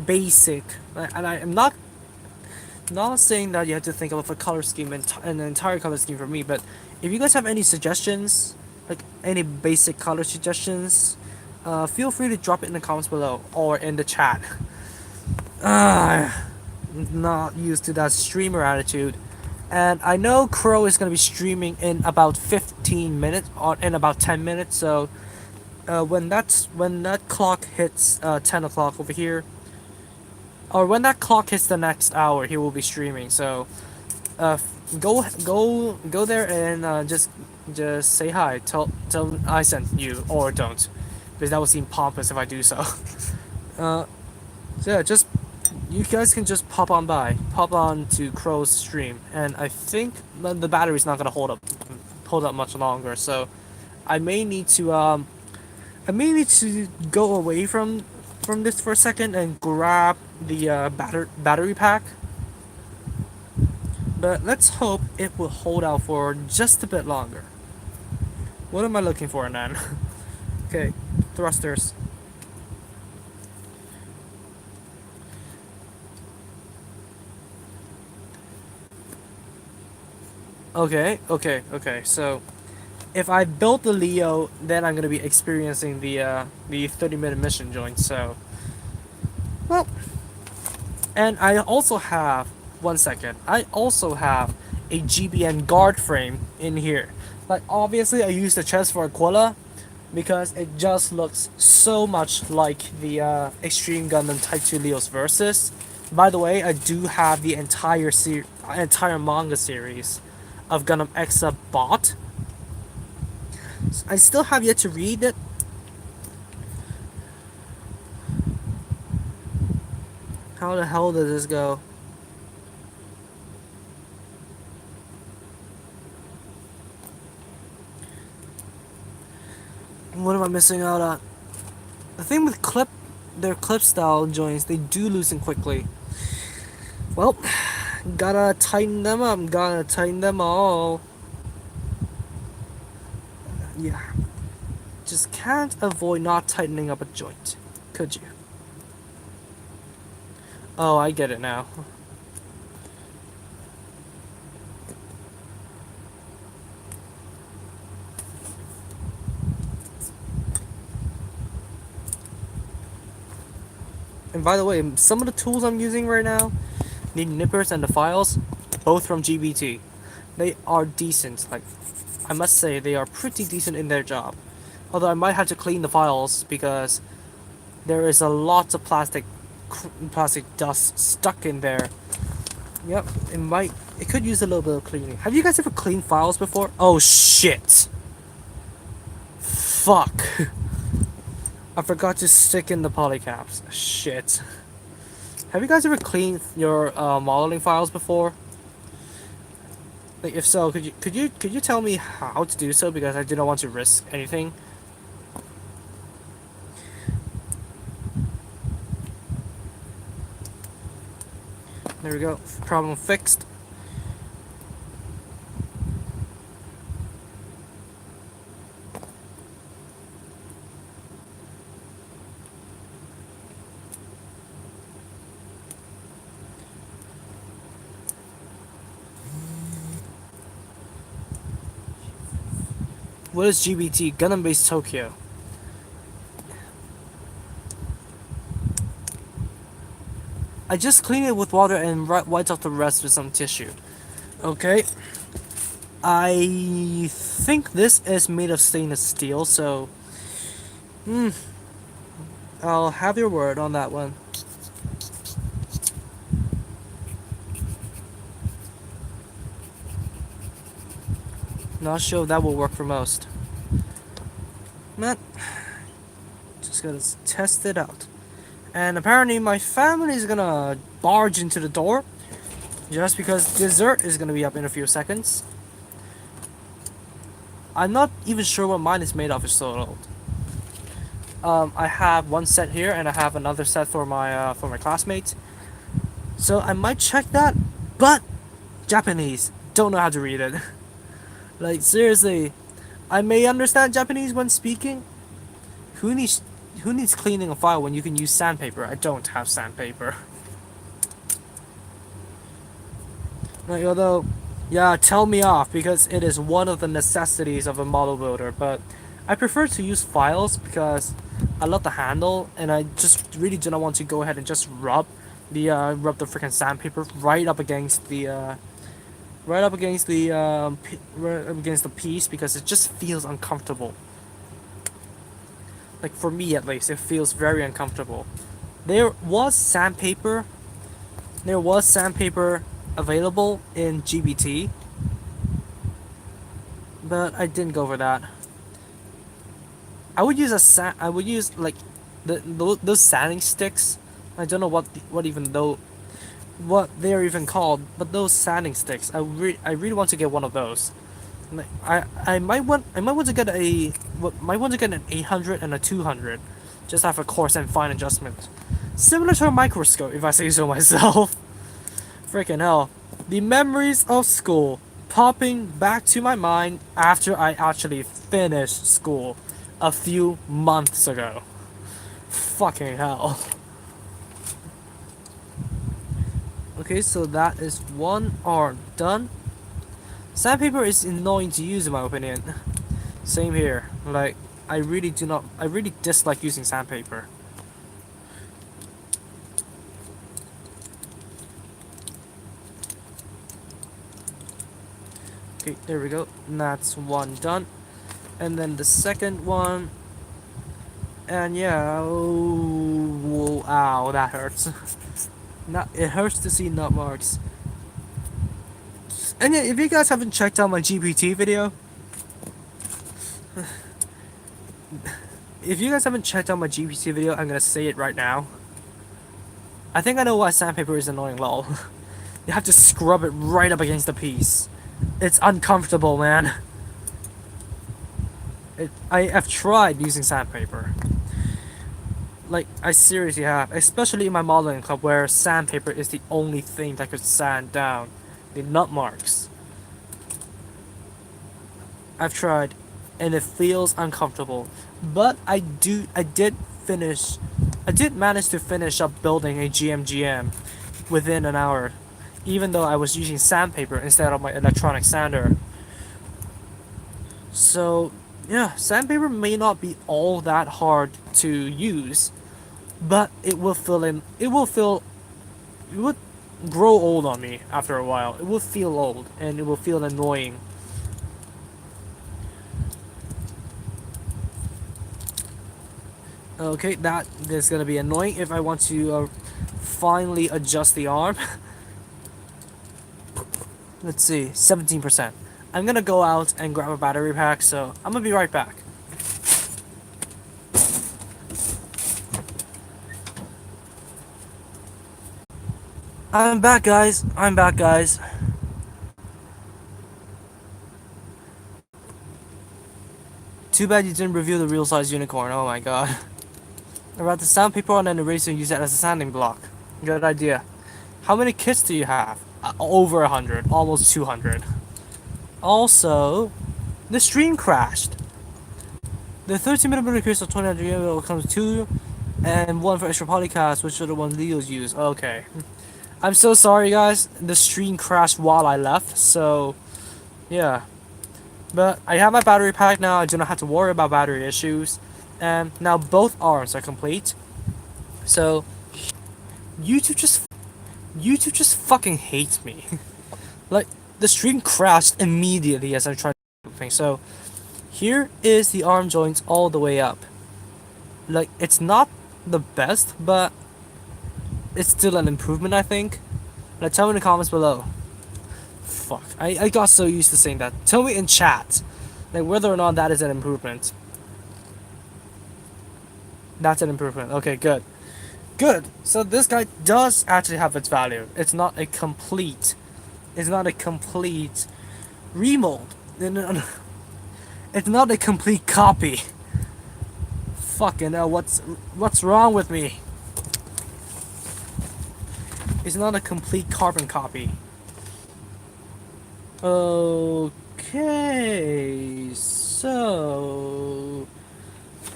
basic, and I am not saying that you have to think of a color scheme and an entire color scheme for me, but if you guys have any suggestions, like any basic color suggestions, feel free to drop it in the comments below or in the chat. Not used to that streamer attitude. And I know Crow is going to be streaming in about 15 minutes or in about 10 minutes, so when that clock hits 10 o'clock over here, or when that clock hits the next hour, he will be streaming. So uh, go there and just say hi. Tell him I sent you, or don't, because that would seem pompous if I do so. uh, so yeah, just you guys can just pop on to Crow's stream, and I think the battery's not gonna hold up much longer. So I may need to go away from this for a second and grab the battery pack. But let's hope it will hold out for just a bit longer. What am I looking for, Nan? Okay, thrusters. Okay. So if I build the Leo, then I'm gonna be experiencing the 30-minute mission joint. So, well, and I also have 1 second. I also have a GBN guard frame in here. Like, obviously, I use the chest for Aquila because it just looks so much like the Extreme Gundam Type 2 Leo's Versus. By the way, I do have the entire manga series of Gundam Exa bought. I still have yet to read it. How the hell does this go? What am I missing out on? The thing with their clip style joints, they do loosen quickly. Well, gotta tighten them up, gotta tighten them all. Yeah. Just can't avoid not tightening up a joint, could you? Oh, I get it now. 。 . 。 。 . 。 . 。 . 。 . 。 . 。 . 。 . 。 . 。 . 。 . 。 . 。 . 。 . 。 . 。 . 。 . 。 。 . 。 . 。 . 。 . 。 . 。 . 。 . 。 . 。 . 。 . And by the way, some of the tools I'm using right now, the nippers and the files, both from GBT. They are decent. Like, I must say, they are pretty decent in their job. Although I might have to clean the files because there is a lot of plastic dust stuck in there. Yep, it could use a little bit of cleaning. Have you guys ever cleaned files before? Oh shit! Fuck! I forgot to stick in the polycaps. Shit. Have you guys ever cleaned your modeling files before? Like, if so, could you tell me how to do so, because I do not want to risk anything. There we go. Problem fixed. What is GBT? Gundam Base Tokyo. I just clean it with water and wiped off the rest with some tissue. Okay. I think this is made of stainless steel, so I'll have your word on that one. Not sure if that will work for most. But just gotta test it out. And apparently my family is gonna barge into the door just because dessert is gonna be up in a few seconds. I'm not even sure what mine is made of, it's so old. I have one set here and I have another set for my classmates. So I might check that, but Japanese, don't know how to read it. Like, seriously, I may understand Japanese when speaking. Who needs cleaning a file when you can use sandpaper? I don't have sandpaper. Like, although, yeah, tell me off, because it is one of the necessities of a model builder, but I prefer to use files because I love the handle, and I just really do not want to go ahead and just rub the freaking sandpaper right up against the piece, because it just feels uncomfortable. Like, for me at least, it feels very uncomfortable. There was sandpaper available in GBT, but I didn't go for that. I would use like those sanding sticks. I don't know what they're even called, but those sanding sticks. I really want to get one of those. Like, I might want to get an 800 and a 200, just have a coarse and fine adjustment, similar to a microscope, if I say so myself. Freaking hell, the memories of school popping back to my mind after I actually finished school a few months ago. Fucking hell. Okay, so that is one arm done. Sandpaper is annoying to use in my opinion. Same here. Like, I really dislike using sandpaper. Okay, there we go. And that's one done. And then the second one. And yeah, oh, ow, that hurts. It hurts to see nut marks. And yeah, if you guys haven't checked out my GPT video, I'm gonna say it right now. I think I know why sandpaper is annoying, lol. You have to scrub it right up against the piece. It's uncomfortable, man. I have tried using sandpaper. Like, I seriously have. Especially in my modeling club, where sandpaper is the only thing that could sand down the nut marks. I've tried, and it feels uncomfortable. But I did manage to finish up building a GMGM within an hour, even though I was using sandpaper instead of my electronic sander. So, yeah, sandpaper may not be all that hard to use, but it will feel it would grow old on me after a while. It will feel old and it will feel annoying. Okay, that is gonna be annoying if I want to finally adjust the arm. Let's see, 17%. I'm gonna go out and grab a battery pack, so I'm gonna be right back. I'm back, guys. I'm back, guys. Too bad you didn't review the real size unicorn. Oh my god. About the sandpaper on an eraser and use it as a sanding block. Good idea. How many kits do you have? Over 100, almost 200. Also, the stream crashed. The 13mm crystal 2000 comes 2 and 1 for extra polycast, which are the ones Leo's use. Okay. I'm so sorry, guys. The stream crashed while I left, so yeah. But I have my battery pack now. I do not have to worry about battery issues. And now both arms are complete. So YouTube just YouTube just fucking hates me. Like the stream crashed immediately as I tried to do things. So here is the arm joints all the way up. Like it's not the best, but it's still an improvement, I think. Like tell me in the comments below. Fuck. I got so used to saying that. Tell me in chat. Like whether or not that is an improvement. That's an improvement. Okay, good. Good. So this guy does actually have its value. It's not a complete remold. It's not a complete copy. Fucking hell, what's wrong with me? It's not a complete carbon copy. Okay, so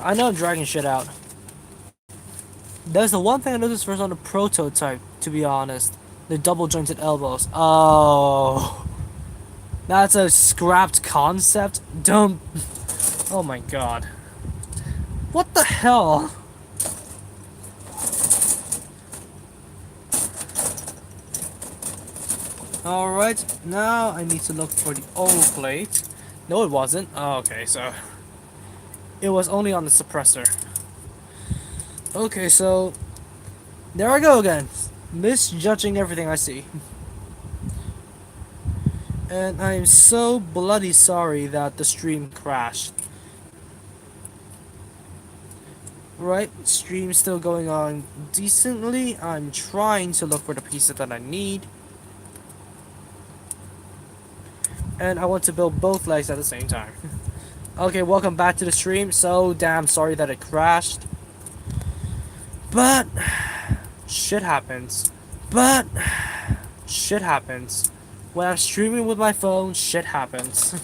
I know I'm dragging shit out. There's the one thing I noticed first on the prototype, to be honest. The double jointed elbows. Oh, that's a scrapped concept? Don't. Oh my god. What the hell? Alright, now I need to look for the old plate. No, it wasn't. Oh, okay, so it was only on the suppressor. Okay, so there I go again. Misjudging everything I see. And I'm so bloody sorry that the stream crashed. Right, stream's still going on decently. I'm trying to look for the pieces that I need. And I want to build both legs at the same time. Okay, welcome back to the stream. So damn sorry that it crashed. But shit happens. But shit happens. When I'm streaming with my phone, shit happens.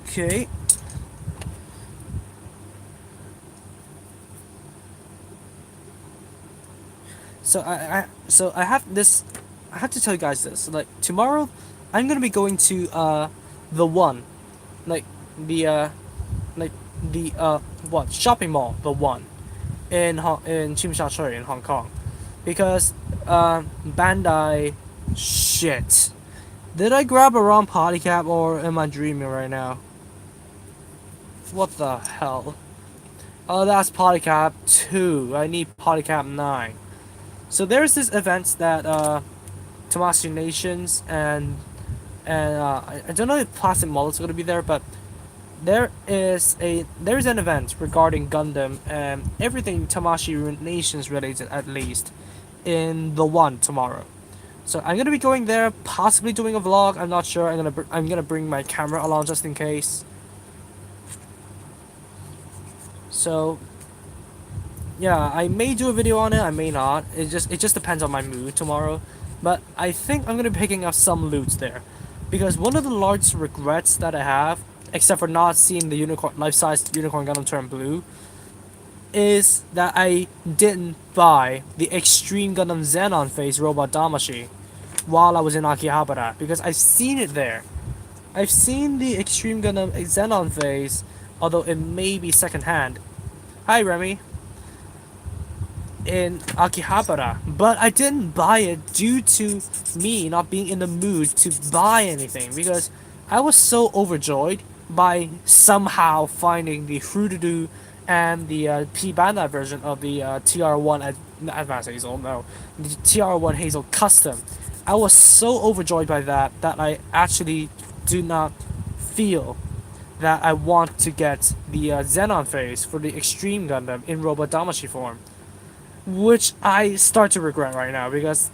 Okay. So I have this. I have to tell you guys this. Like tomorrow, I'm gonna be going to the one, like the like the what shopping mall, the one in Tsim Sha Tsui in Hong Kong, because Bandai shit. Did I grab a wrong potty cap or am I dreaming right now? What the hell? Oh, that's potty cap 2. I need potty cap 9. So there's this event that Tamashii Nations and I don't know if Plastic Mullet's gonna be there, but there's an event regarding Gundam and everything Tamashii Nations related, at least in the one tomorrow. So I'm gonna be going there, possibly doing a vlog. I'm not sure. I'm gonna bring my camera along just in case. So yeah, I may do a video on it. I may not. It just depends on my mood tomorrow. But I think I'm gonna be picking up some loots there, because one of the largest regrets that I have, except for not seeing the unicorn life-size unicorn Gundam turn blue, is that I didn't buy the Extreme Gundam Xenon Phase Robot Damashi while I was in Akihabara because I've seen it there. I've seen the Extreme Gundam Xenon Phase, although it may be secondhand. Hi Remy, in Akihabara, but I didn't buy it due to me not being in the mood to buy anything because I was so overjoyed by somehow finding the Frududu and the P Bandai version of the TR1 Advanced Hazel, no, the TR1 Hazel Custom. I was so overjoyed by that that I actually do not feel that I want to get the Xenon phase for the Extreme Gundam in Robot Damashi form, which I start to regret right now because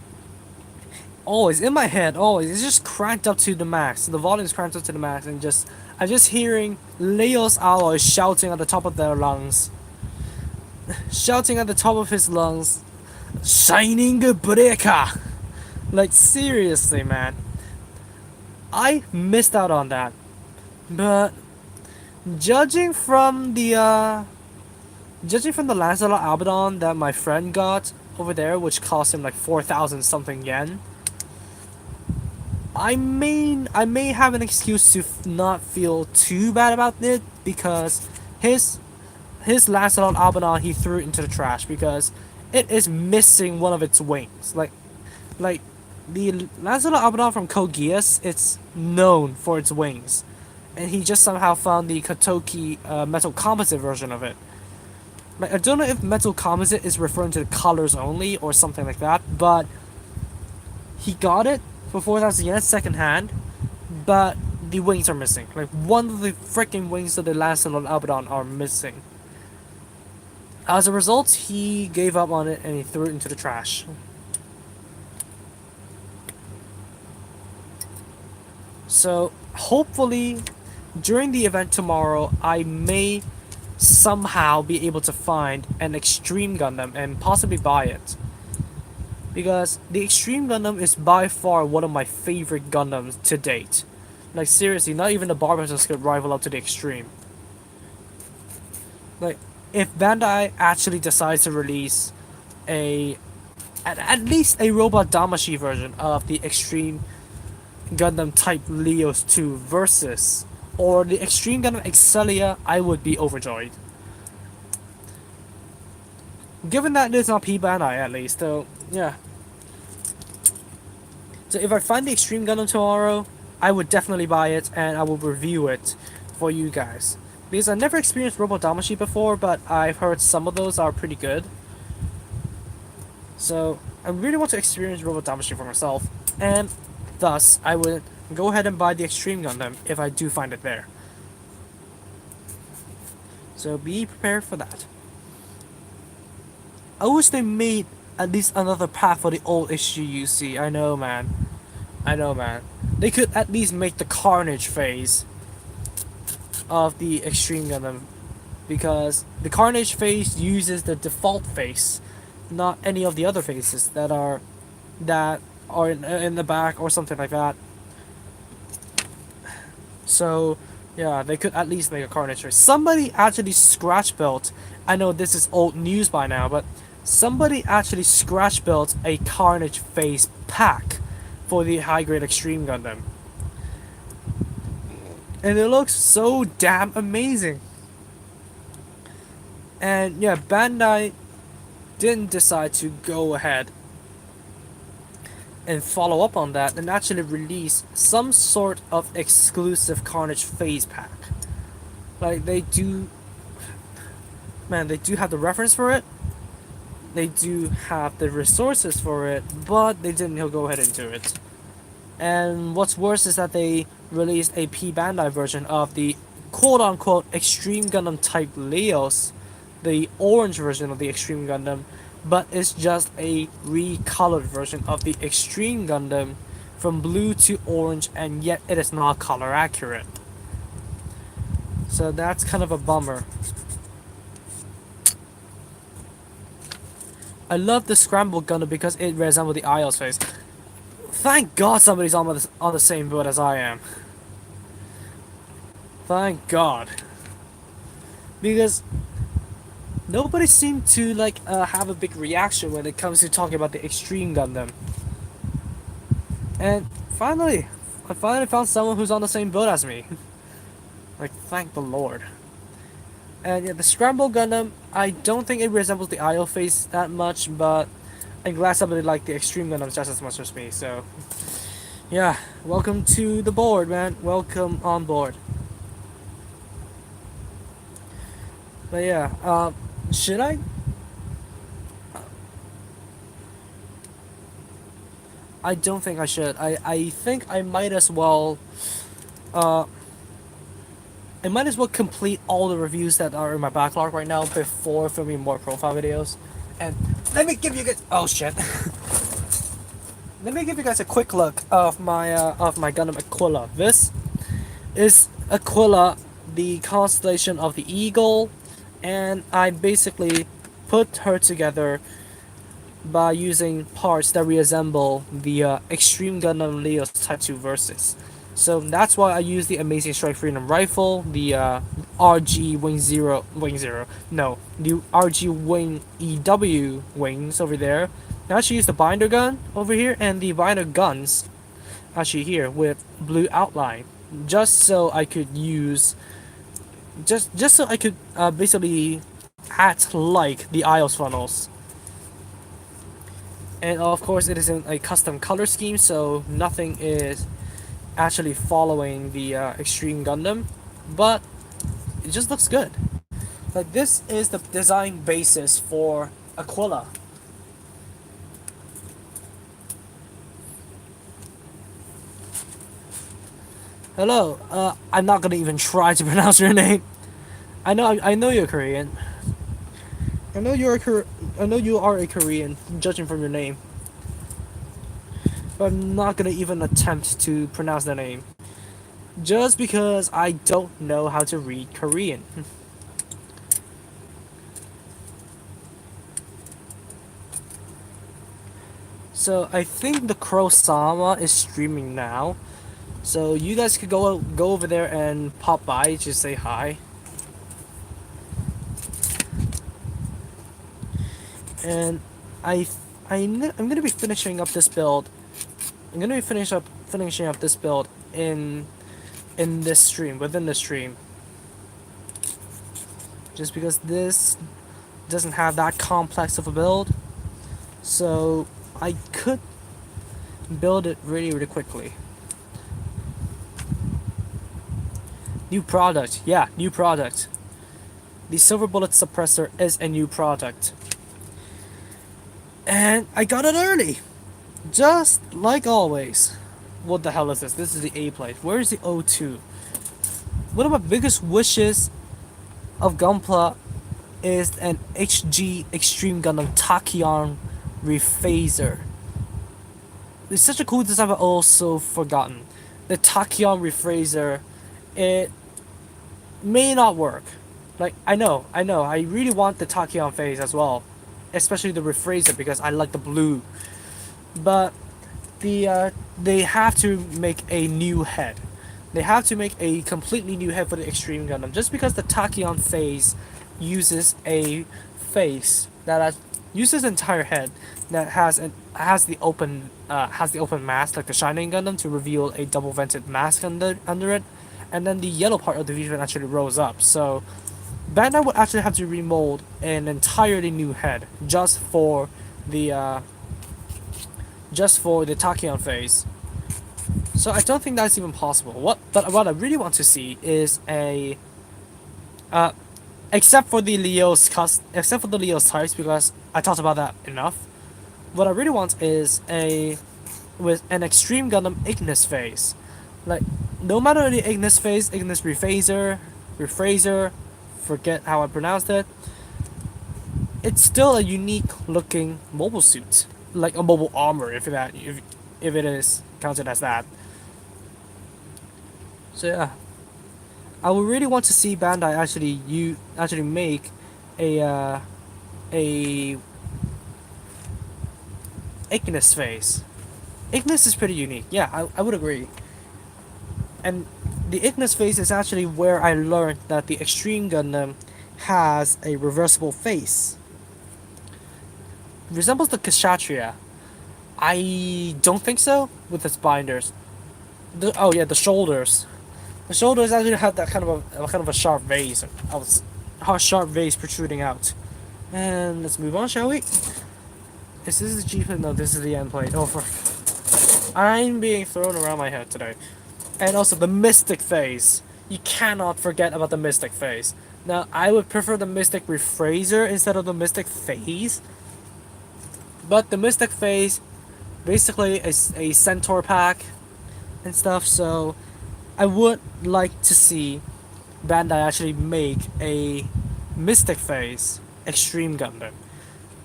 always in my head, always it's just cranked up to the max. The volume's cranked up to the max, and just I'm just hearing Leo's alloy shouting at the top of their lungs, shouting at the top of his lungs, "Shining Breaker!" Like seriously, man, I missed out on that. But judging from the Lancelot Abaddon that my friend got over there, which cost him like 4,000 something yen, I may have an excuse to not feel too bad about it because his his Lancelot Abaddon he threw it into the trash because it is missing one of its wings. Like the Lancelot Abaddon from Code Geass, it's known for its wings, and he just somehow found the Kotoki metal composite version of it. Like I don't know if metal composite is referring to the colors only or something like that, but he got it for 4,000 yen second hand, but the wings are missing. Like one of the freaking wings of the Lancelot Abaddon are missing. As a result, he gave up on it and he threw it into the trash. So hopefully, during the event tomorrow, I may somehow be able to find an Extreme Gundam and possibly buy it. Because the Extreme Gundam is by far one of my favorite Gundams to date. Like seriously, not even the Barbarians could rival up to the Extreme. Like, if Bandai actually decides to release at least a Robot Damashi version of the Extreme Gundam Type Leos 2 Versus, or the Extreme Gundam Excelia, I would be overjoyed. Given that it's not P Bandai at least, though, yeah. So if I find the Extreme Gundam tomorrow, I would definitely buy it and I will review it for you guys. Because I've never experienced Robot Damashi before, but I've heard some of those are pretty good. So I really want to experience Robot Damashi for myself, and thus I would go ahead and buy the Extreme Gundam if I do find it there. So be prepared for that. I wish they made at least another path for the old issue UC. I know, man. I know, man. They could at least make the Carnage phase of the Extreme Gundam, because the Carnage phase uses the default face, not any of the other faces that are in the back or something like that. So yeah, they could at least make a Carnage face. Somebody actually scratch built. I know this is old news by now, but somebody actually scratch built a Carnage face pack for the high grade Extreme Gundam, and it looks so damn amazing. And yeah, Bandai didn't decide to go ahead and follow up on that and actually release some sort of exclusive Carnage phase pack. Like they do, man, they do have the reference for it. They do have the resources for it, but they didn't go ahead and do it. And what's worse is that they released a P Bandai version of the quote-unquote Extreme Gundam Type Leos, the orange version of the Extreme Gundam, but it's just a recolored version of the Extreme Gundam from blue to orange, and yet it is not color accurate. So that's kind of a bummer. I love the Scramble Gundam because it resembles the Isles face. Thank God somebody's on the same boat as I am. Thank God. Because nobody seemed to like have a big reaction when it comes to talking about the Extreme Gundam. And finally, I finally found someone who's on the same boat as me. Like, thank the Lord. And yeah, the Scramble Gundam, I don't think it resembles the IO phase that much, but I'm glad somebody liked the Extreme Gundam just as much as me. So yeah, welcome to the board, man. Welcome on board. But yeah, should I? I don't think I should. I think uh, I might as well complete all the reviews that are in my backlog right now before filming more profile videos. And let me give you guys. Oh shit. Let me give you guys a quick look of my Gundam Aquila. This is Aquila, the constellation of the eagle, and I basically put her together by using parts that resemble the Extreme Gundam Leo's Type 2 Versus. So that's why I use the Amazing Strike Freedom Rifle, the RG Wing Zero, no, the RG Wing EW wings over there. I actually use the binder gun over here and the binder guns actually here with blue outline, just so I could use, just so I could basically act like the IOS funnels. And of course, it isn't a custom color scheme, so nothing is actually following the Extreme Gundam, but it just looks good. Like, this is the design basis for Aquila. Hello, I'm not gonna even try to pronounce your name. I know you're Korean. I know you are a Korean, judging from your name. But I'm not gonna even attempt to pronounce the name, just because I don't know how to read Korean. So I think the Crow Sama is streaming now. So you guys could go over there and pop by, just say hi. And I'm gonna be finishing up this build. I'm gonna be finishing up this build in this stream, within the stream. Just because this doesn't have that complex of a build, so I could build it really quickly. New product, yeah, new product. The Silver Bullet Suppressor is a new product. And I got it early! Just like always. What the hell is this? This is the A plate. Where is the O2? One of my biggest wishes of Gunpla is an HG Extreme Gundam Tachyon Rephaser. It's such a cool design, but also forgotten. The Tachyon Rephaser, it may not work. Like, I know, I really want the Tachyon phase as well. Especially the Rephaser, because I like the blue. But they have to make a new head. They have to make a completely new head for the Extreme Gundam. Just because the Tachyon phase uses a face that uses an entire head that has the open mask like the Shining Gundam to reveal a double vented mask under it, and then the yellow part of the V-fin actually rose up. So Bandai would actually have to remold an entirely new head the just for the Tachyon phase. So I don't think that's even possible. What I really want to see is a except for the Leo's types, because I talked about that enough. What I really want is with an Extreme Gundam Ignis phase. Like, no matter the Ignis phase, Ignis Rephaser, forget how I pronounced it. It's still a unique looking mobile suit, like a mobile armor, if it is counted as that. So yeah, I would really want to see Bandai actually make a Ignis phase. Ignis is pretty unique. Yeah, I would agree. And the Ignis phase is actually where I learned that the Extreme Gundam has a reversible face. Resembles the Kshatriya. I don't think so with its binders. Oh yeah, the shoulders. The shoulders actually have that kind of a sharp vase, a sharp vase protruding out. And let's move on, shall we? Is this the G plate? No, this is the end plate. Oh, for I'm being thrown around my head today. And also the Mystic phase. You cannot forget about the Mystic phase. Now, I would prefer the Mystic Rephraser instead of the Mystic phase. But the Mystic phase basically is a Centaur pack and stuff, so I would like to see Bandai actually make a Mystic phase Extreme Gundam.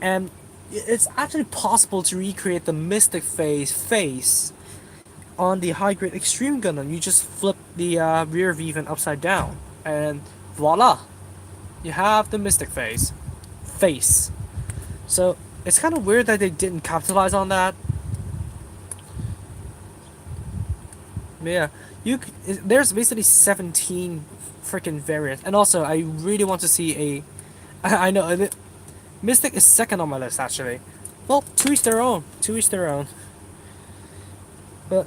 And it's actually possible to recreate the Mystic phase face on the high grade Extreme Gundam. You just flip the rear even upside down, and voila, you have the Mystic phase face. So it's kind of weird that they didn't capitalize on that. But yeah, there's basically 17 freaking variants, and also I really want to see a. I know Mystic is second on my list actually. Well, to each their own. To each their own. But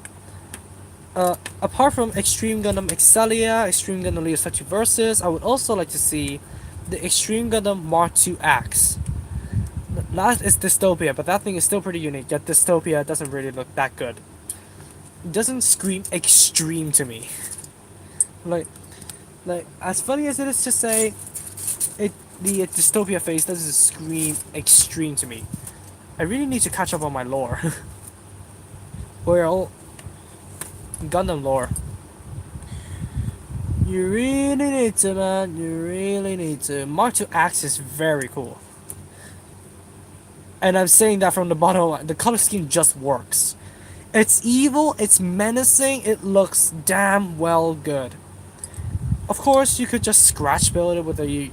apart from Extreme Gundam Excelia, Extreme Gundam Leo Statue Versus, I would also like to see the Extreme Gundam Mark II Axe. Last is Dystopia, but that thing is still pretty unique. Yet Dystopia doesn't really look that good. It doesn't scream extreme to me. Like, like as funny as it is to say, it the Dystopia face doesn't scream extreme to me. I really need to catch up on my lore. Well, Gundam lore. You really need to, man. You really need to. Mark II Axe is very cool. And I'm saying that from the bottom. The color scheme just works. It's evil, it's menacing, it looks damn well good. Of course, you could just scratch build it with the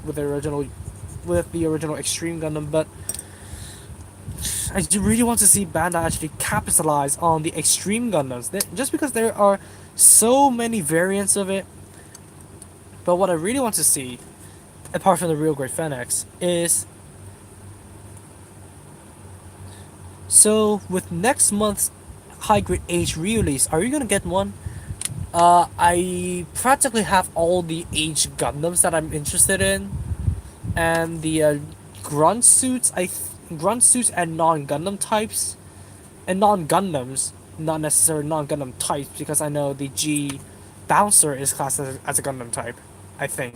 original Extreme Gundam, but I really want to see Bandai actually capitalize on the Extreme Gundams. Just because there are so many variants of it, but what I really want to see, apart from the real Great Fenix, is so with next month's High Grade Age re-release, are you gonna get one? I practically have all the Age Gundams that I'm interested in, and the grunt suits. Grunt suits and non-Gundam types, and non-Gundams, not necessarily non-Gundam types, because I know the G Bouncer is classed as a Gundam type. I think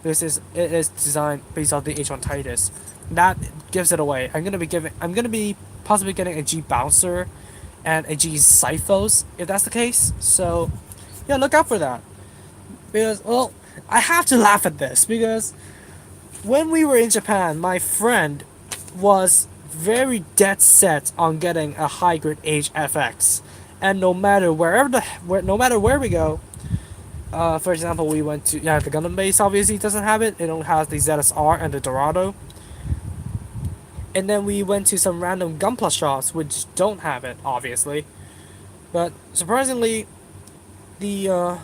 it is designed based on the H1 Titus. That gives it away. I'm gonna be possibly getting a G Bouncer and a G Cyphos if that's the case. So yeah, look out for that. Because, well, I have to laugh at this because when we were in Japan, my friend was very dead set on getting a high grade Age FX, and no matter no matter where we go, for example, we went to the Gundam base. Obviously, doesn't have it. It only has the ZSR and the Dorado. And then we went to some random Gunpla shops which don't have it, obviously. But surprisingly, the uh,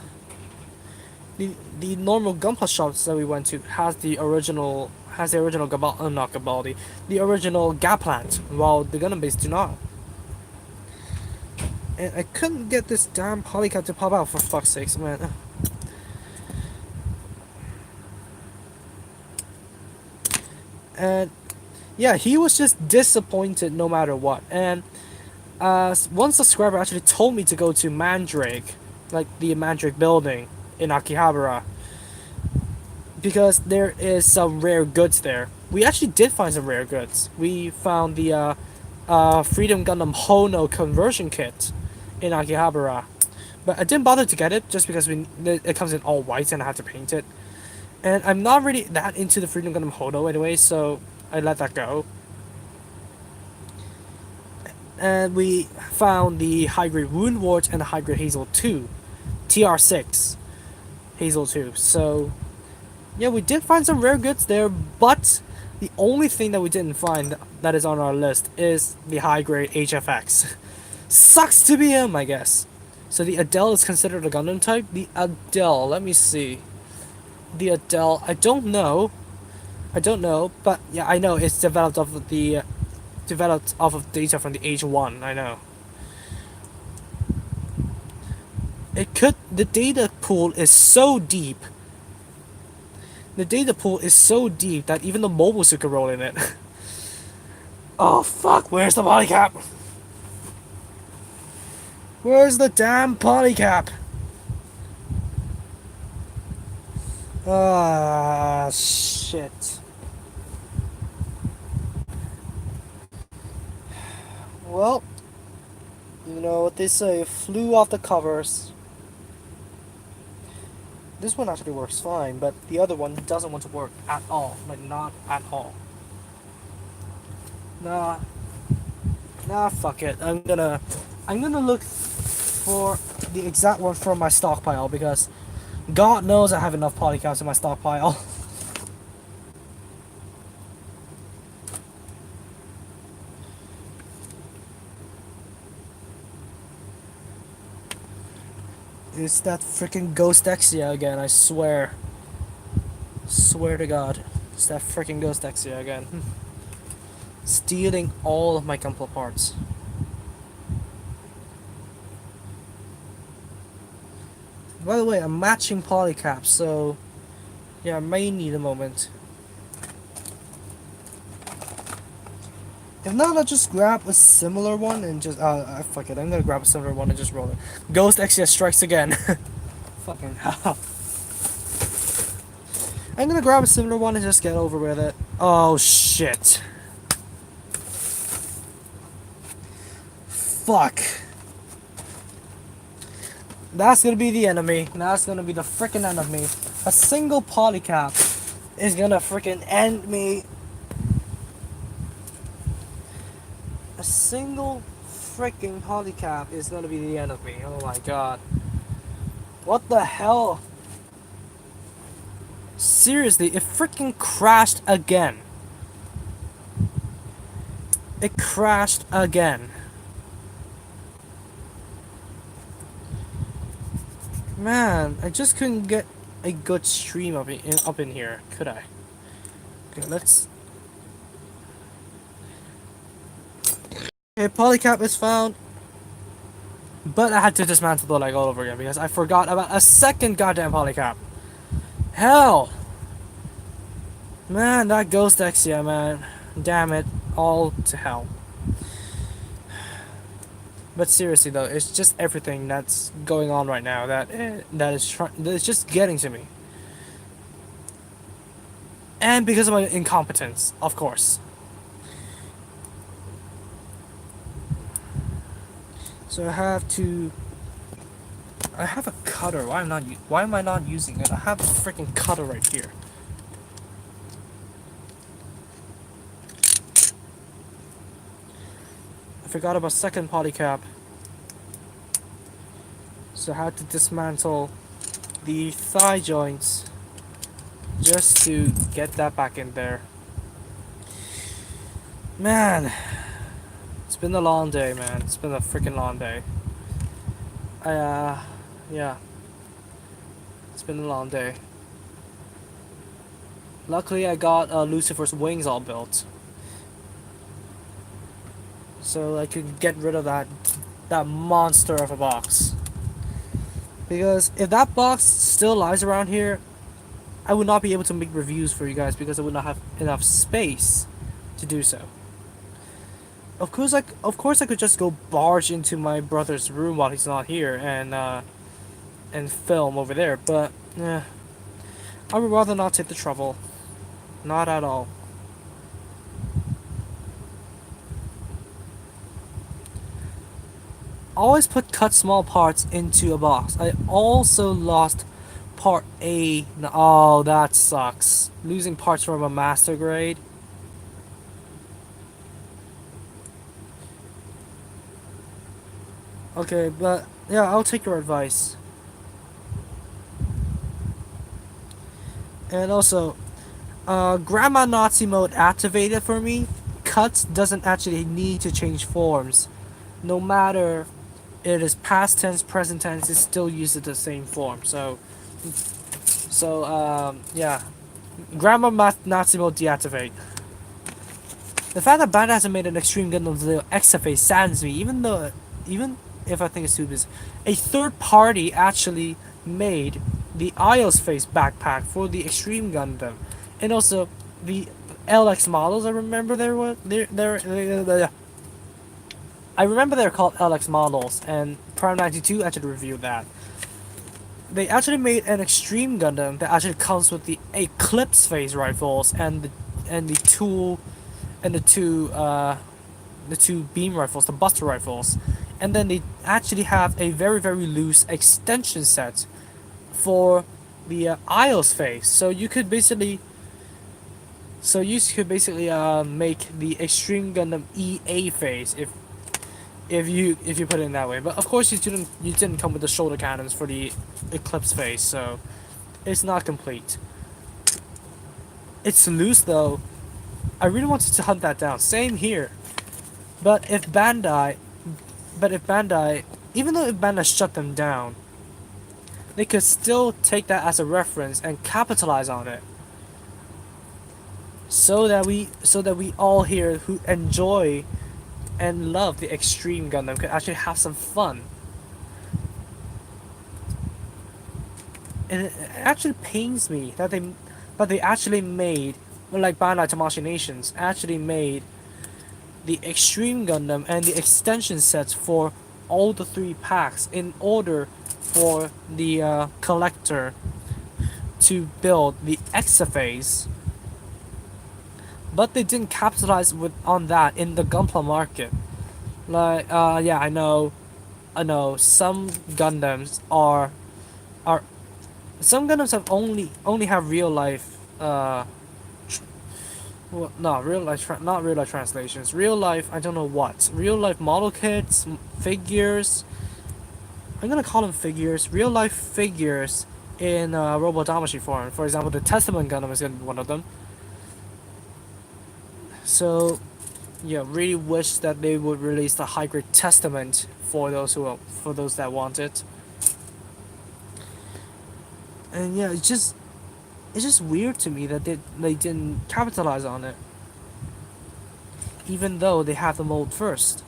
the normal Gunpla shops that we went to has the original not Gabaldi, the original Gaplant, while the Gundam base do not. And I couldn't get this damn polycat to pop out for fuck's sakes, man. And yeah, he was just disappointed no matter what. And one subscriber actually told me to go to Mandrake, like the Mandrake building in Akihabara, because there is some rare goods there. We actually did find some rare goods. We found the Freedom Gundam Hono conversion kit in Akihabara, but I didn't bother to get it just because it comes in all white and I had to paint it. And I'm not really that into the Freedom Gundam Hono anyway, so I let that go. And we found the high grade Wound Wart and the high grade Hazel 2, TR6 Hazel 2. So yeah, we did find some rare goods there, but the only thing that we didn't find that is on our list is the high grade HFX. Sucks to be him, I guess. So the Adele is considered a Gundam type. The Adele, let me see. The Adele, I don't know. I don't know, but yeah, I know it's developed off of data from the H1. I know. It could. The data pool is so deep. The data pool is so deep that even the mobile suit could roll in it. Oh fuck! Where's the polycap? Where's the damn polycap? Ah, shit. Well, you know what they say, it flew off the covers. This one actually works fine, but the other one doesn't want to work at all. Like, not at all. Nah, nah, fuck it. I'm gonna look for the exact one from my stockpile because God knows I have enough polycaps in my stockpile. It's that freaking Ghost Exia again, I swear. Swear to God. It's that freaking Ghost Exia again. Stealing all of my Gunpla parts. By the way, I'm matching polycaps, so yeah, I may need a moment. If not, I'll just grab a similar one and just fuck it. I'm gonna grab a similar one and just roll it. Ghost Exia strikes again. Fucking hell. I'm gonna grab a similar one and just get over with it. Oh shit. Fuck. That's gonna be the enemy. That's gonna be the freaking enemy. A single polycap is gonna freaking end me. A single freaking polycap is gonna be the end of me. Oh my god. What the hell? Seriously, it freaking crashed again. It crashed again. Man, I just couldn't get a good stream up in here, could I? Okay, let's. Okay, polycap is found, but I had to dismantle the leg all over again because I forgot about a second goddamn polycap. Hell, man, that ghost Exia, man, damn it, all to hell. But seriously though, it's just everything that's going on right now that is just getting to me. And because of my incompetence, of course. So I have a cutter. Why am I not using it? I have a freaking cutter right here. I forgot about second polycap. So I had to dismantle the thigh joints just to get that back in there. Man, it's been a long day, man. It's been a freaking long day. Yeah, it's been a long day. Luckily, I got Lucifer's wings all built, so I could get rid of that monster of a box. Because if that box still lies around here, I would not be able to make reviews for you guys because I would not have enough space to do so. Of course, I could just go barge into my brother's room while he's not here and film over there. But I would rather not take the trouble. Not at all. Always put cut small parts into a box. I also lost part A. Oh, that sucks. Losing parts from a master grade. Okay, but yeah, I'll take your advice. And also, Grandma Nazi mode activated for me. Cuts doesn't actually need to change forms. No matter it is past tense, present tense, it still uses the same form. So yeah. Grammar Math Nazi mode deactivate. The fact that Bandai hasn't made an Extreme Gundam Zero XFA saddens me, even if I think it's stupid. A third party actually made the Isles Face backpack for the Extreme Gundam, and also the LX models. I remember I remember they're called LX models, and Prime 92 actually reviewed that. They actually made an Extreme Gundam that actually comes with the Eclipse Phase rifles and the two and the two beam rifles, the Buster rifles, and then they actually have a very loose extension set for the Isles Phase. So you could basically make the Extreme Gundam EA phase if you put it in that way. But of course you didn't come with the shoulder cannons for the Eclipse phase, so it's not complete. It's loose though. I really wanted to hunt that down. Same here. But if Bandai, even though if Bandai shut them down, they could still take that as a reference and capitalize on it. So that we all here who enjoy and love the Extreme Gundam could actually have some fun. And it actually pains me that they actually made, like Bandai Tamashii Nations actually made the Extreme Gundam and the extension sets for all the three packs in order for the collector to build the Exaphase, but they didn't capitalize on that in the Gunpla market. Like, yeah, I know. Are some Gundams have only have real life, well, not real life translations. Real life, I don't know what. Real life model kits, figures. I'm gonna call them figures. Real life figures in Robodamashi form. For example, the Testament Gundam is gonna be one of them. So, yeah, really wish that they would release the high grade Testament for those that want it. And yeah, it's just weird to me that they didn't capitalize on it, even though they have the mold first.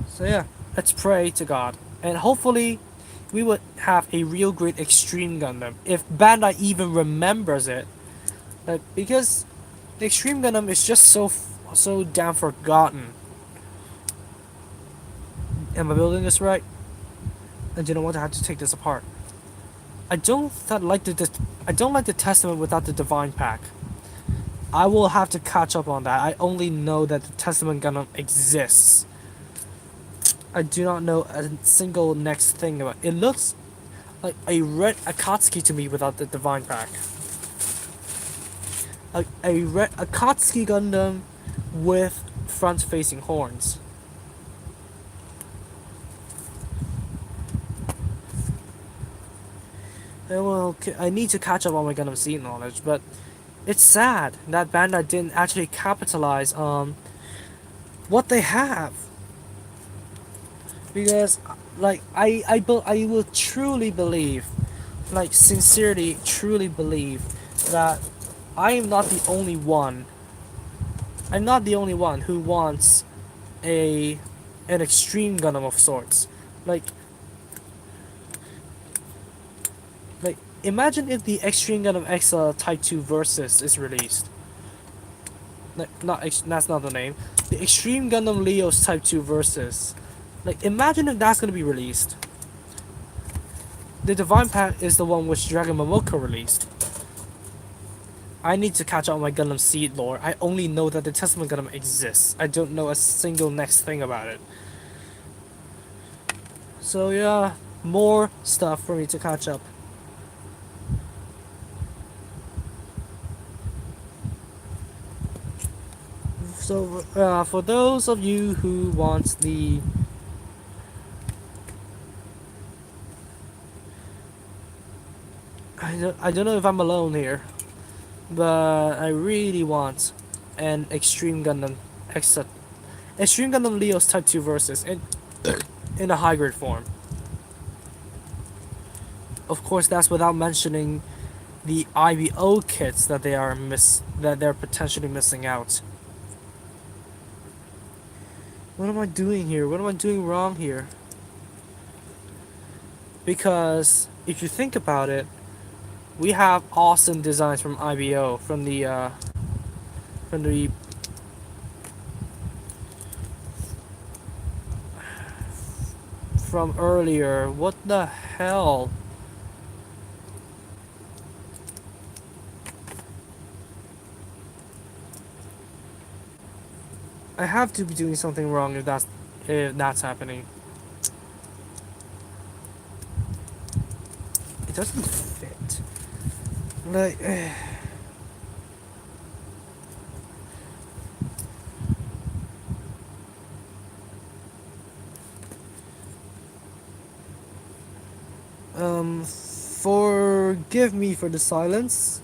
So yeah, let's pray to God, and hopefully, we would have a real great Extreme Gundam if Bandai even remembers it. Like, because the Extreme Gundam is just so damn forgotten. Am I building this right? I didn't want to have to take this apart. I don't like the Testament without the Divine Pack. I will have to catch up on that. I only know that the Testament Gundam exists. I do not know a single next thing about it. It looks like a red Akatsuki to me without the Divine Pack. Like a red Akatsuki Gundam with front-facing horns. Well, I need to catch up on my Gundam Seed knowledge, but it's sad that Bandai didn't actually capitalize on what they have. Because, like, I will truly believe, like, sincerely, truly believe that I am not the only one. I'm not the only one who wants an Extreme Gundam of sorts. Like, imagine if the Extreme Gundam X Type 2 Versus is released. That's not the name. The Extreme Gundam Leos Type 2 Versus. Like, imagine if that's gonna be released. The Divine Pack is the one which Dragon Momoko released. I need to catch up on my Gundam Seed lore. I only know that the Testament Gundam exists. I don't know a single next thing about it. So yeah, more stuff for me to catch up. So for those of you who want the I don't know if I'm alone here, but I really want an Extreme Gundam Extreme Gundam Leos Type 2 Versus in a high grade form. Of course, that's without mentioning the IBO kits that they're potentially missing out. What am I doing here? What am I doing wrong here? Because if you think about it, we have awesome designs from IBO from the from earlier. What the hell? I have to be doing something wrong if that's happening. It doesn't fit. Like forgive me for the silence.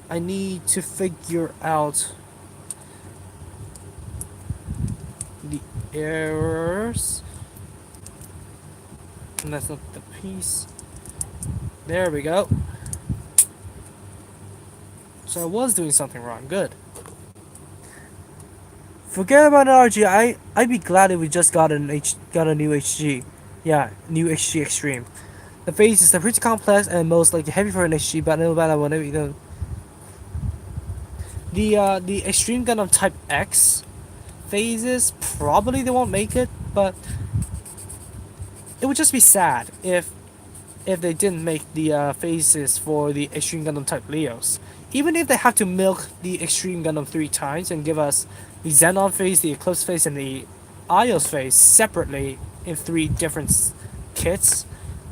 I need to figure out the errors. And that's not the piece. There we go. So I was doing something wrong. Good. Forget about an RG. I'd be glad if we just got a new HG. Yeah, new HG Extreme. The phases are pretty complex and most likely heavy for an HG, but no matter what you know. The Extreme Gundam Type X phases probably they won't make it, but it would just be sad if they didn't make the phases for the Extreme Gundam Type Leos. Even if they have to milk the Extreme Gundam 3 times and give us the Xenon phase, the Eclipse phase, and the Ios phase separately in 3 different kits,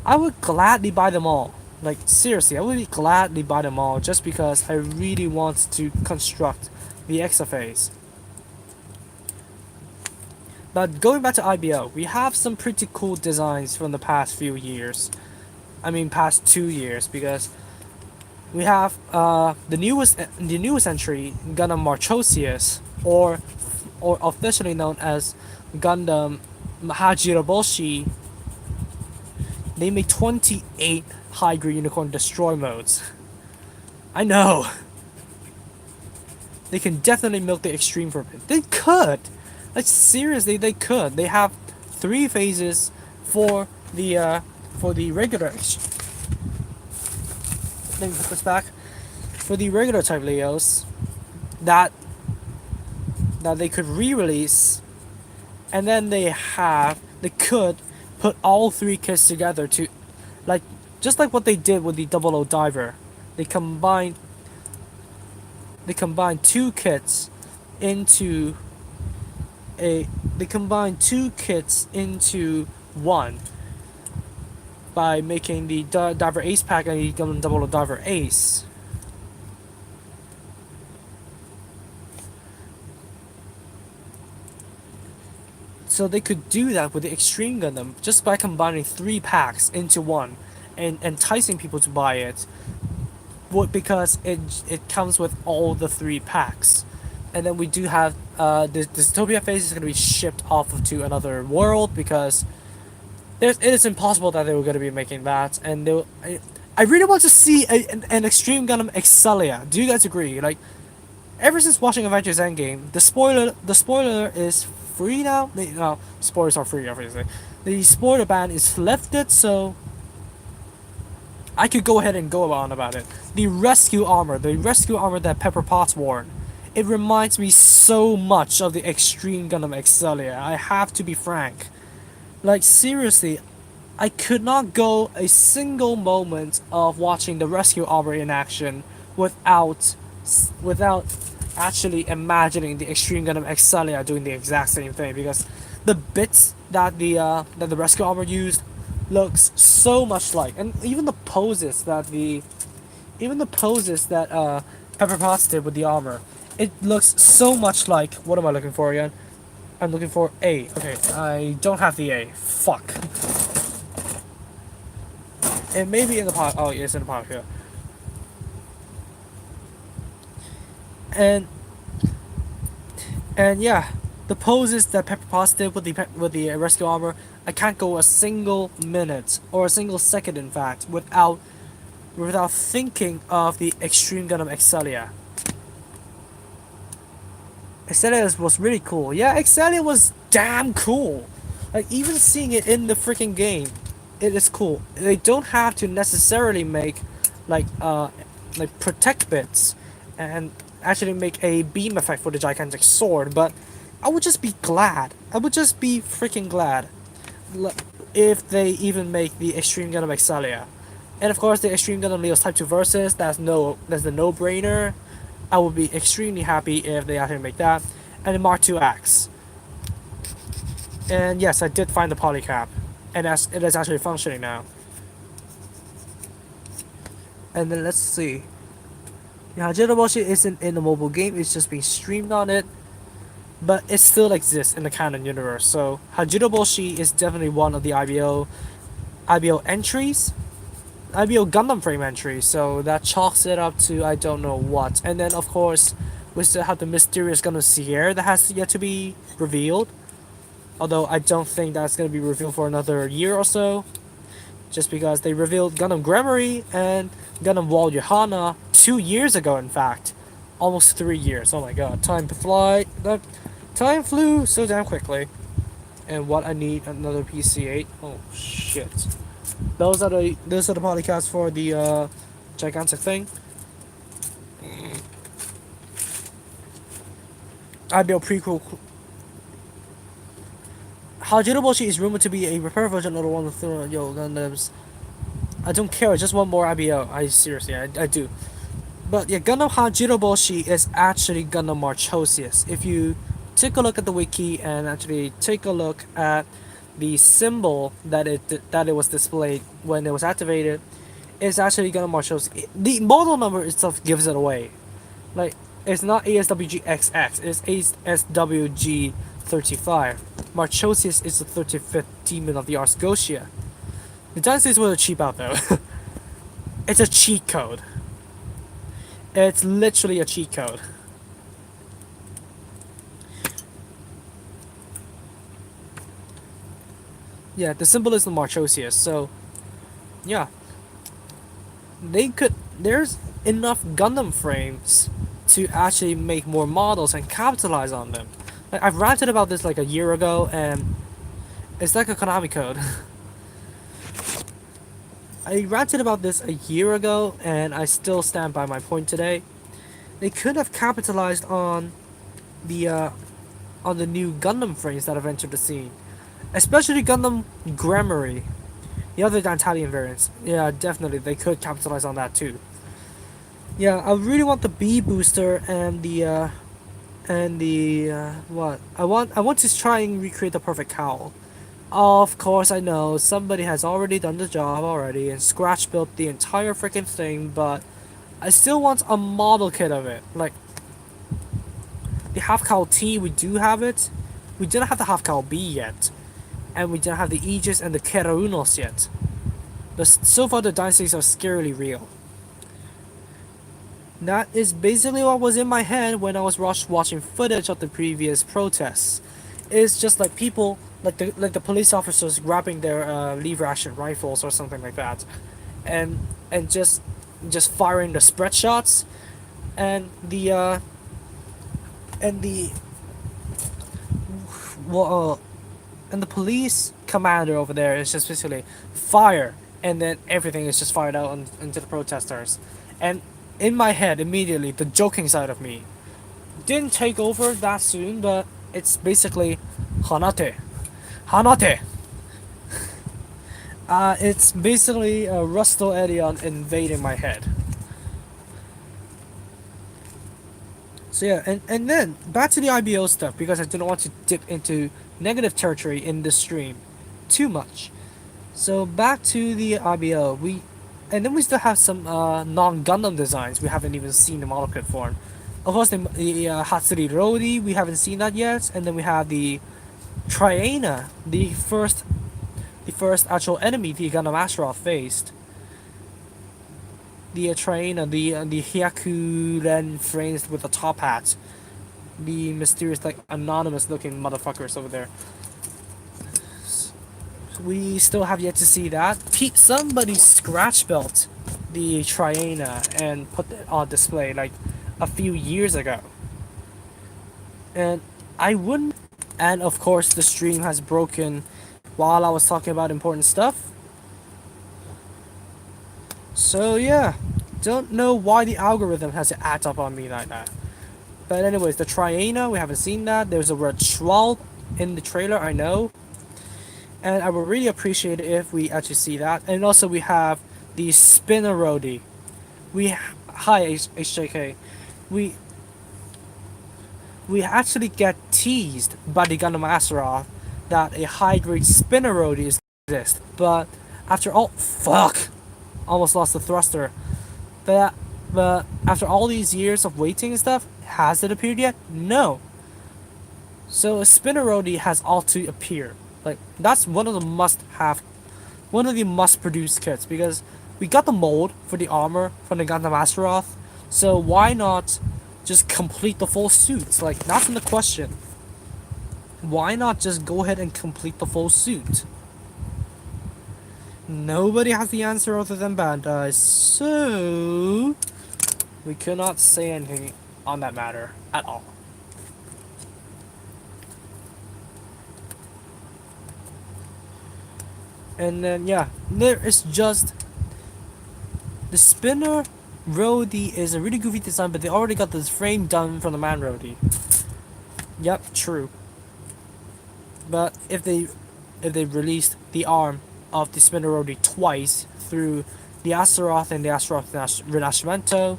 I would gladly buy them all. Like, seriously, I would gladly buy them all just because I really want to construct the Exa phase. But going back to IBO, we have some pretty cool designs from the past few years. I mean, past 2 years, because we have the newest entry, Gundam Marchosius, or officially known as Gundam Hajiraboshi. They made 28 high grade unicorn destroy modes. I know. They can definitely milk the extreme for a bit. They could. Like, seriously, they could. They have 3 phases for the regular. Let me put this back. For the regular type Leos, that they could re-release, and then they could put all 3 kits together to, like, just like what they did with the Double O Diver. They combined 2 kits into they combined 2 kits into one by making the Diver Ace pack and the Double O Diver Ace. So they could do that with the Extreme Gundam just by combining 3 packs into one and enticing people to buy it. Because it comes with all the 3 packs. And then we do have the Dystopia phase is going to be shipped off to another world because it is impossible that they were going to be making that. And I really want to see an Extreme Gundam Excelia. Do you guys agree? Like, ever since watching Avengers Endgame, the spoiler is free now. No, spoilers are free, obviously. The spoiler ban is lifted, so I could go ahead and go on about it. The rescue armor that Pepper Potts wore, it reminds me so much of the Extreme Gundam Excelia. I have to be frank. Like, seriously, I could not go a single moment of watching the rescue armor in action without actually imagining the Extreme Gundam Excelia doing the exact same thing, because the bits that the rescue armor used looks so much like, and even the poses that Pepper Potts did with the armor, it looks so much like. What am I looking for again? I'm looking for A. Okay, I don't have the A. Fuck. It may be in the pocket. Oh, it's in the pocket here. And yeah, the poses that Pepper Potts did with the rescue armor, I can't go a single minute or a single second, in fact, without without thinking of the Extreme Gundam Excelia. Excelia was really cool. Yeah, Excelia was damn cool. Like even seeing it in the freaking game, it is cool. They don't have to necessarily make like uh like protect bits and actually make a beam effect for the gigantic sword, but I would just be glad. I would just be freaking glad if they even make the Extreme Gundam Excelia. And of course the Extreme Gundam Leos Type 2 Versus, that's the no brainer. I would be extremely happy if they actually make that. And the Mark II X. And yes, I did find the polycap. And it is actually functioning now. And then let's see. Yeah, Jiroboshi isn't in the mobile game, it's just being streamed on it. But it still exists in the canon universe. So Hajiroboshi is definitely one of the IBO entries. IBO Gundam frame entries. So that chalks it up to I don't know what. And then of course we still have the mysterious Gundam Sierra that has yet to be revealed. Although I don't think that's gonna be revealed for another year or so. Just because they revealed Gundam Gremory and Gundam Wall Johanna 2 years ago, in fact. Almost 3 years. Oh my god, time flew so damn quickly. And what I need another PC8. Oh shit. Those are the polycasts for the gigantic thing. IBO prequel. Hajiroboshi is rumored to be a repair version of the one with Yo Gundams. I don't care, I just want more IBO. I do. But yeah, Gundam Hajiroboshi is actually Gundam Marchosius. If you take a look at the wiki and actually take a look at the symbol that it was displayed when it was activated, it's actually Gundam Marchosius. The model number itself gives it away. Like, it's not ASWG-XX, it's ASWG-35. Marchosius is the 35th demon of the Ars Gotia. The dynasties were cheap out though. It's a cheat code. It's literally a cheat code. Yeah, the symbol is the Marchosius, so yeah. There's enough Gundam frames to actually make more models and capitalize on them. Like, I've ranted about this like a year ago, and it's like a Konami code. I ranted about this a year ago, and I still stand by my point today. They could have capitalized the uh, on the new Gundam frames that have entered the scene, especially Gundam Gremory, the other Dantalian variants. Yeah, definitely they could capitalize on that too. Yeah, I really want the B booster and the what? I want to try and recreate the perfect cowl. Of course, I know somebody has already done the job already and scratch built the entire freaking thing, but I still want a model kit of it. Like the half cowl T, we do have it. We didn't have the half cowl B yet, and we didn't have the Aegis and the Keraunos yet. But so far, the dynasties are scarily real. That is basically what was in my head when I was watching footage of the previous protests. It's just like people, like the police officers grabbing their lever action rifles or something like that, and just firing the spread shots, and and the well, and the police commander over there is just basically fire, and then everything is just fired out into the protesters, and in my head immediately the joking side of me didn't take over that soon, but it's basically Hanate. Hanate! It's basically Rusto Edion invading my head. So yeah, and then back to the IBO stuff because I didn't want to dip into negative territory in this stream too much. So back to the IBO, and then we still have some non-Gundam designs we haven't even seen the model kit form. Of course, the Hatsuri Rodi, we haven't seen that yet, and then we have the Triana, the first actual enemy the Gundam Astaroth faced. The Triana, the Hyakuren frames with the top hat, the mysterious like anonymous looking motherfuckers over there. We still have yet to see that. Somebody scratch built the Triana and put it on display like a few years ago. And I wouldn't. And of course, the stream has broken while I was talking about important stuff. So yeah, don't know why the algorithm has to act up on me like that. But anyways, the Triana, we haven't seen that. There's a word Schwalb in the trailer, I know. And I would really appreciate it if we actually see that. And also we have the Spinnerody. Hi HJK. We we actually get teased by the Gundam Astaroth that a high grade Spinnerody is exist. But after all, fuck, almost lost the thruster. But but after all these years of waiting and stuff, has it appeared yet? No. So a Spinnerody has all to appear. Like that's one of the must produce kits because we got the mold for the armor from the Gundam Astaroth. So why not just complete the full suits? Like that's in the question. Why not just go ahead and complete the full suit? Nobody has the answer other than Bandai, so we cannot say anything on that matter at all. And then yeah, there is just the spinner Rhodey is a really goofy design, but they already got this frame done from the man Rhodey. Yep, true. But if they released the arm of the spinner Rhodey twice through the Astaroth and the Astaroth Renascimento,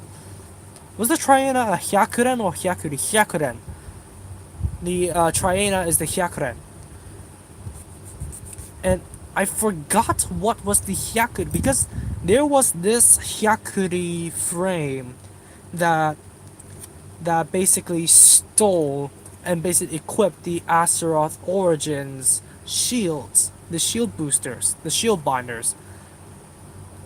was the Triana a Hyakuren or Hyakuri? Hyakuren. The Triana is the Hyakuren. And I forgot what was the Hyakuri because there was this Hyakuri frame that basically stole and basically equipped the Astaroth Origins shields, the shield boosters, the shield binders.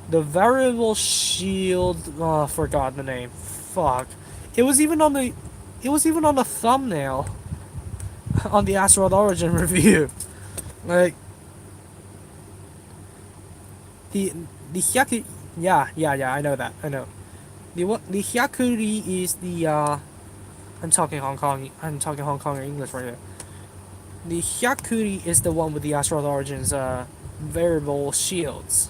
The variable shield, oh, I forgot the name. Fuck. It was even on the thumbnail on the Astaroth Origin review. Like the Hyakuri, yeah, I know that. I know. The Hyakuri is the I'm talking Hong Kong English right here. The Hyakuri is the one with the Astaroth Origins variable shields.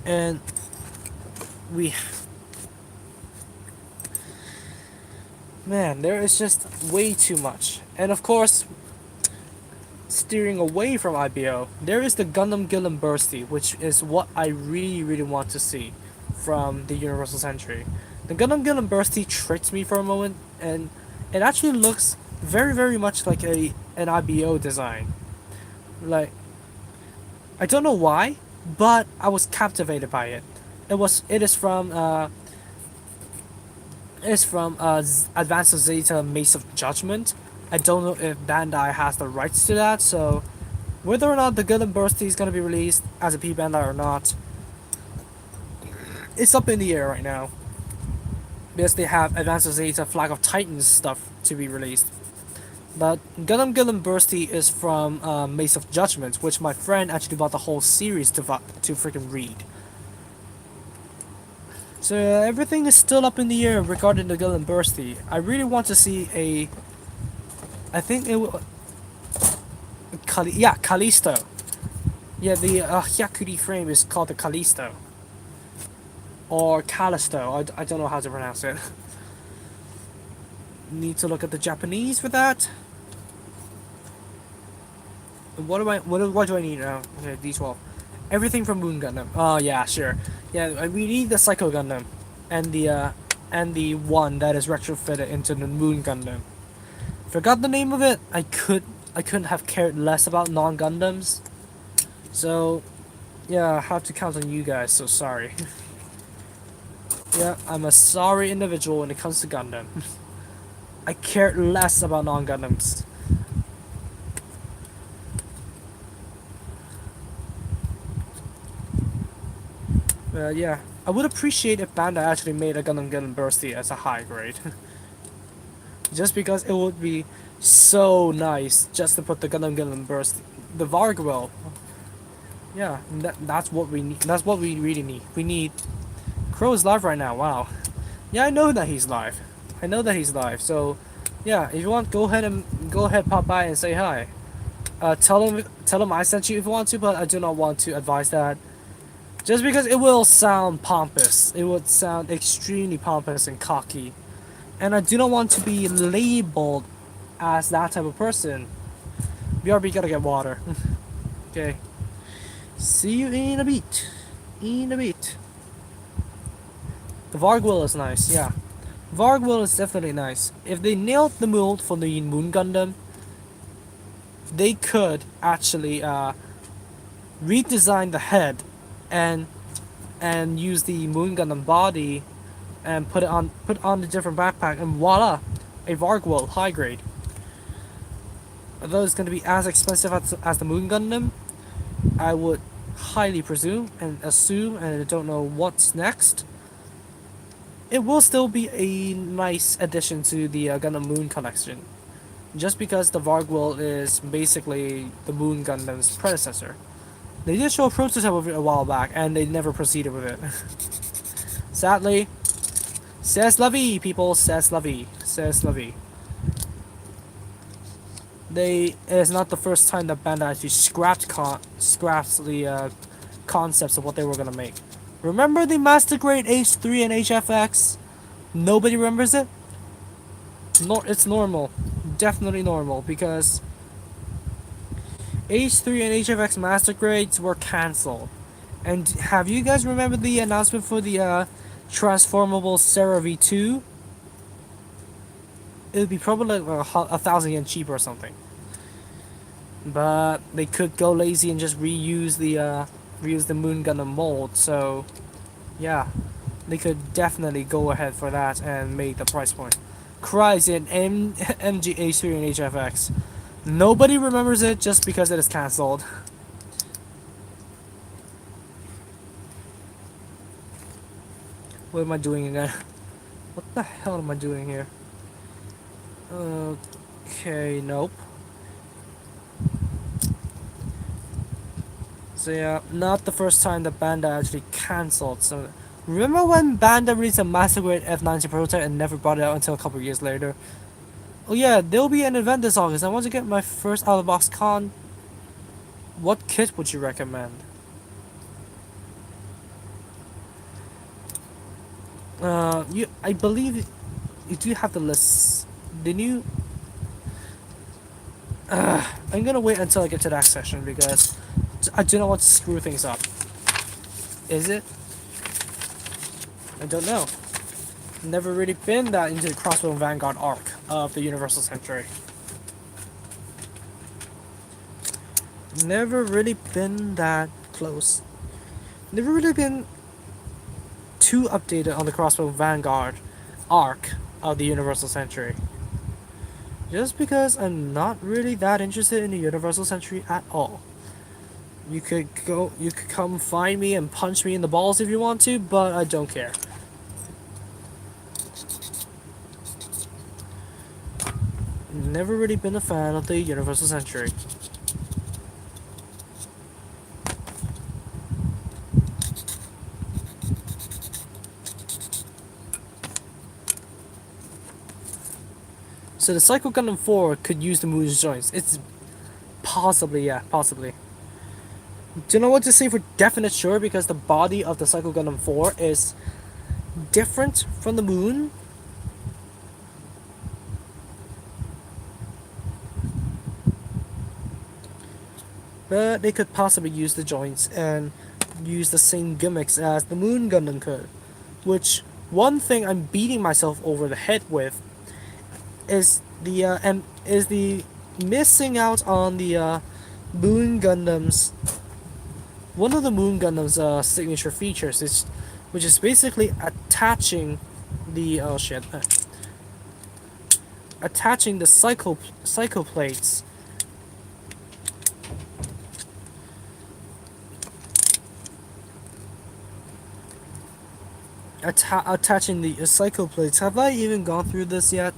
And we man, there is just way too much. And of course, steering away from IBO, there is the Gundam Gillen Bursty, which is what I really want to see from the Universal Century. The Gundam Gillen Bursty tricked me for a moment, and it actually looks very much like an IBO design. Like I don't know why, but I was captivated by it. It is from Advance of Zeta Mace of Judgment. I don't know if Bandai has the rights to that, so whether or not the Gundam Bursty is going to be released as a P Bandai or not, it's up in the air right now. Because they have Advance of Zeta Flag of Titans stuff to be released. But Gundam Bursty is from Mace of Judgment, which my friend actually bought the whole series to freaking read. So everything is still up in the air regarding the Gundam Bursty. I really want to see a. I think it will. Callisto. Yeah, the Hyakuri frame is called the Callisto. Or Callisto. I don't know how to pronounce it. Need to look at the Japanese for that. What do I need now? Okay, D12. Everything from Moon Gundam. Oh yeah, sure. Yeah, we need the Psycho Gundam, and the one that is retrofitted into the Moon Gundam. Forgot the name of it. I couldn't have cared less about non-Gundams. So, yeah, I have to count on you guys. So sorry. Yeah, I'm a sorry individual when it comes to Gundam. I cared less about non-Gundams. Yeah, I would appreciate if Bandai actually made a Gundam Bursty as a high grade. Just because it would be so nice just to put the Gundam Bursty, the Vargwell. Yeah, that's what we need. That's what we really need. We need Crow is live right now. Wow. Yeah, I know that he's live. I know that he's live. So, yeah, if you want, go ahead, pop by and say hi. Tell him I sent you if you want to, but I do not want to advise that. Just because it will sound pompous, it would sound extremely pompous and cocky, and I do not want to be labeled as that type of person. BRB, gotta get water. Okay. See you in a bit. In a bit. The Vargwill is nice, yeah. Vargwill is definitely nice. If they nailed the mold for the Moon Gundam, they could actually redesign the head and use the Moon Gundam body and put on the different backpack, and voila, a Vargwill high grade. Although it's going to be as expensive as the Moon Gundam, I would highly presume and assume, and I don't know what's next. It will still be a nice addition to the Gundam Moon collection, just because the Vargwill is basically the Moon Gundam's predecessor. They did show a prototype of it a while back, and they never proceeded with it. Sadly, says la vie, people, says la vie, says la vie. It's not the first time that Bandai actually scrapped the concepts of what they were gonna make. Remember the Master Grade H3 and HFX? Nobody remembers it? No, it's normal. Definitely normal, because H3 and HFX Master Grades were cancelled. And have you guys remembered the announcement for the transformable Sarah V2? It would be probably like 1,000 yen cheaper or something. But they could go lazy and just reuse the Moon Gundam mold. So yeah, they could definitely go ahead for that and make the price point. Cryzen MGH3 and HFX. Nobody remembers it just because it is cancelled. What am I doing again? What the hell am I doing here? Okay, nope. So yeah, not the first time that Bandai actually cancelled. So remember when Bandai released a Master Grade F90 prototype and never brought it out until a couple of years later? Oh yeah, there'll be an event this August. I want to get my first out of the box con. What kit would you recommend? I believe you do have the list. The new. I'm gonna wait until I get to that session because I do not want to screw things up. Is it? I don't know. Never really been that into the Crossbow Vanguard arc of the Universal Century. Never really been that close. Never really been too updated on the Crossbow Vanguard arc of the Universal Century. Just because I'm not really that interested in the Universal Century at all. You could come find me and punch me in the balls if you want to, but I don't care. Never really been a fan of the Universal Century. So the Psycho Gundam 4 could use the Moon's joints. It's possibly, yeah, possibly. Do you know what to say for definite sure? Because the body of the Psycho Gundam 4 is different from the Moon. But they could possibly use the joints and use the same gimmicks as the Moon Gundam could. Which, one thing I'm beating myself over the head with is the missing out on the Moon Gundam's one of the Moon Gundam's signature features is, which is basically attaching the attaching the cycle plates. Attaching the cycle plates. Have I even gone through this yet?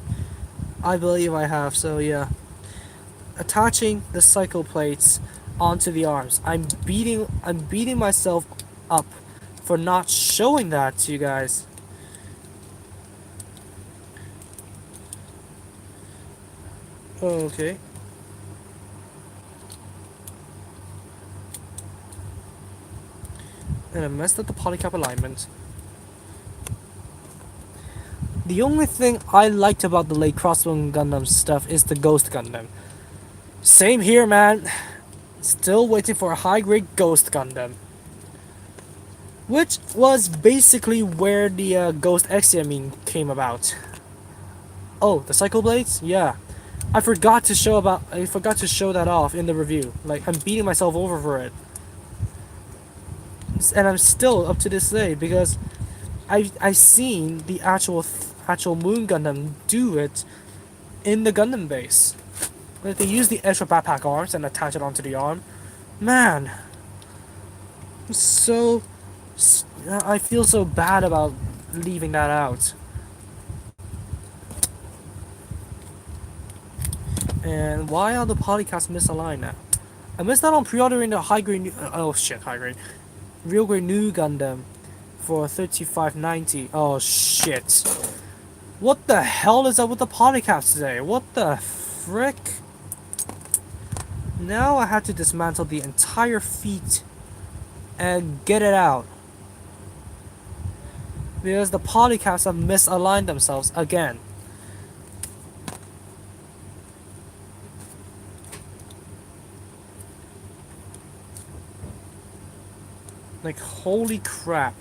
I believe I have. So yeah, attaching the cycle plates onto the arms. I'm beating myself up for not showing that to you guys. Okay. And I messed up the polycap alignment. The only thing I liked about the late Crossbone Gundam stuff is the Ghost Gundam. Same here, man. Still waiting for a high grade Ghost Gundam. Which was basically where the Ghost Exiamine came about. Oh, the Cycle Blades? Yeah. I forgot to show that off in the review. Like, I'm beating myself over for it. And I'm still up to this day because I seen the actual Moon Gundam do it in the Gundam base. Like, they use the extra backpack arms and attach it onto the arm. Man, so I feel so bad about leaving that out. And why are the polycasts misaligned now? I missed out on pre-ordering the high grade. Oh shit, high grade, real grade new Gundam for 3590. Oh shit! What the hell is up with the polycaps today? What the frick? Now I have to dismantle the entire feet and get it out because the polycaps have misaligned themselves again. Like, holy crap.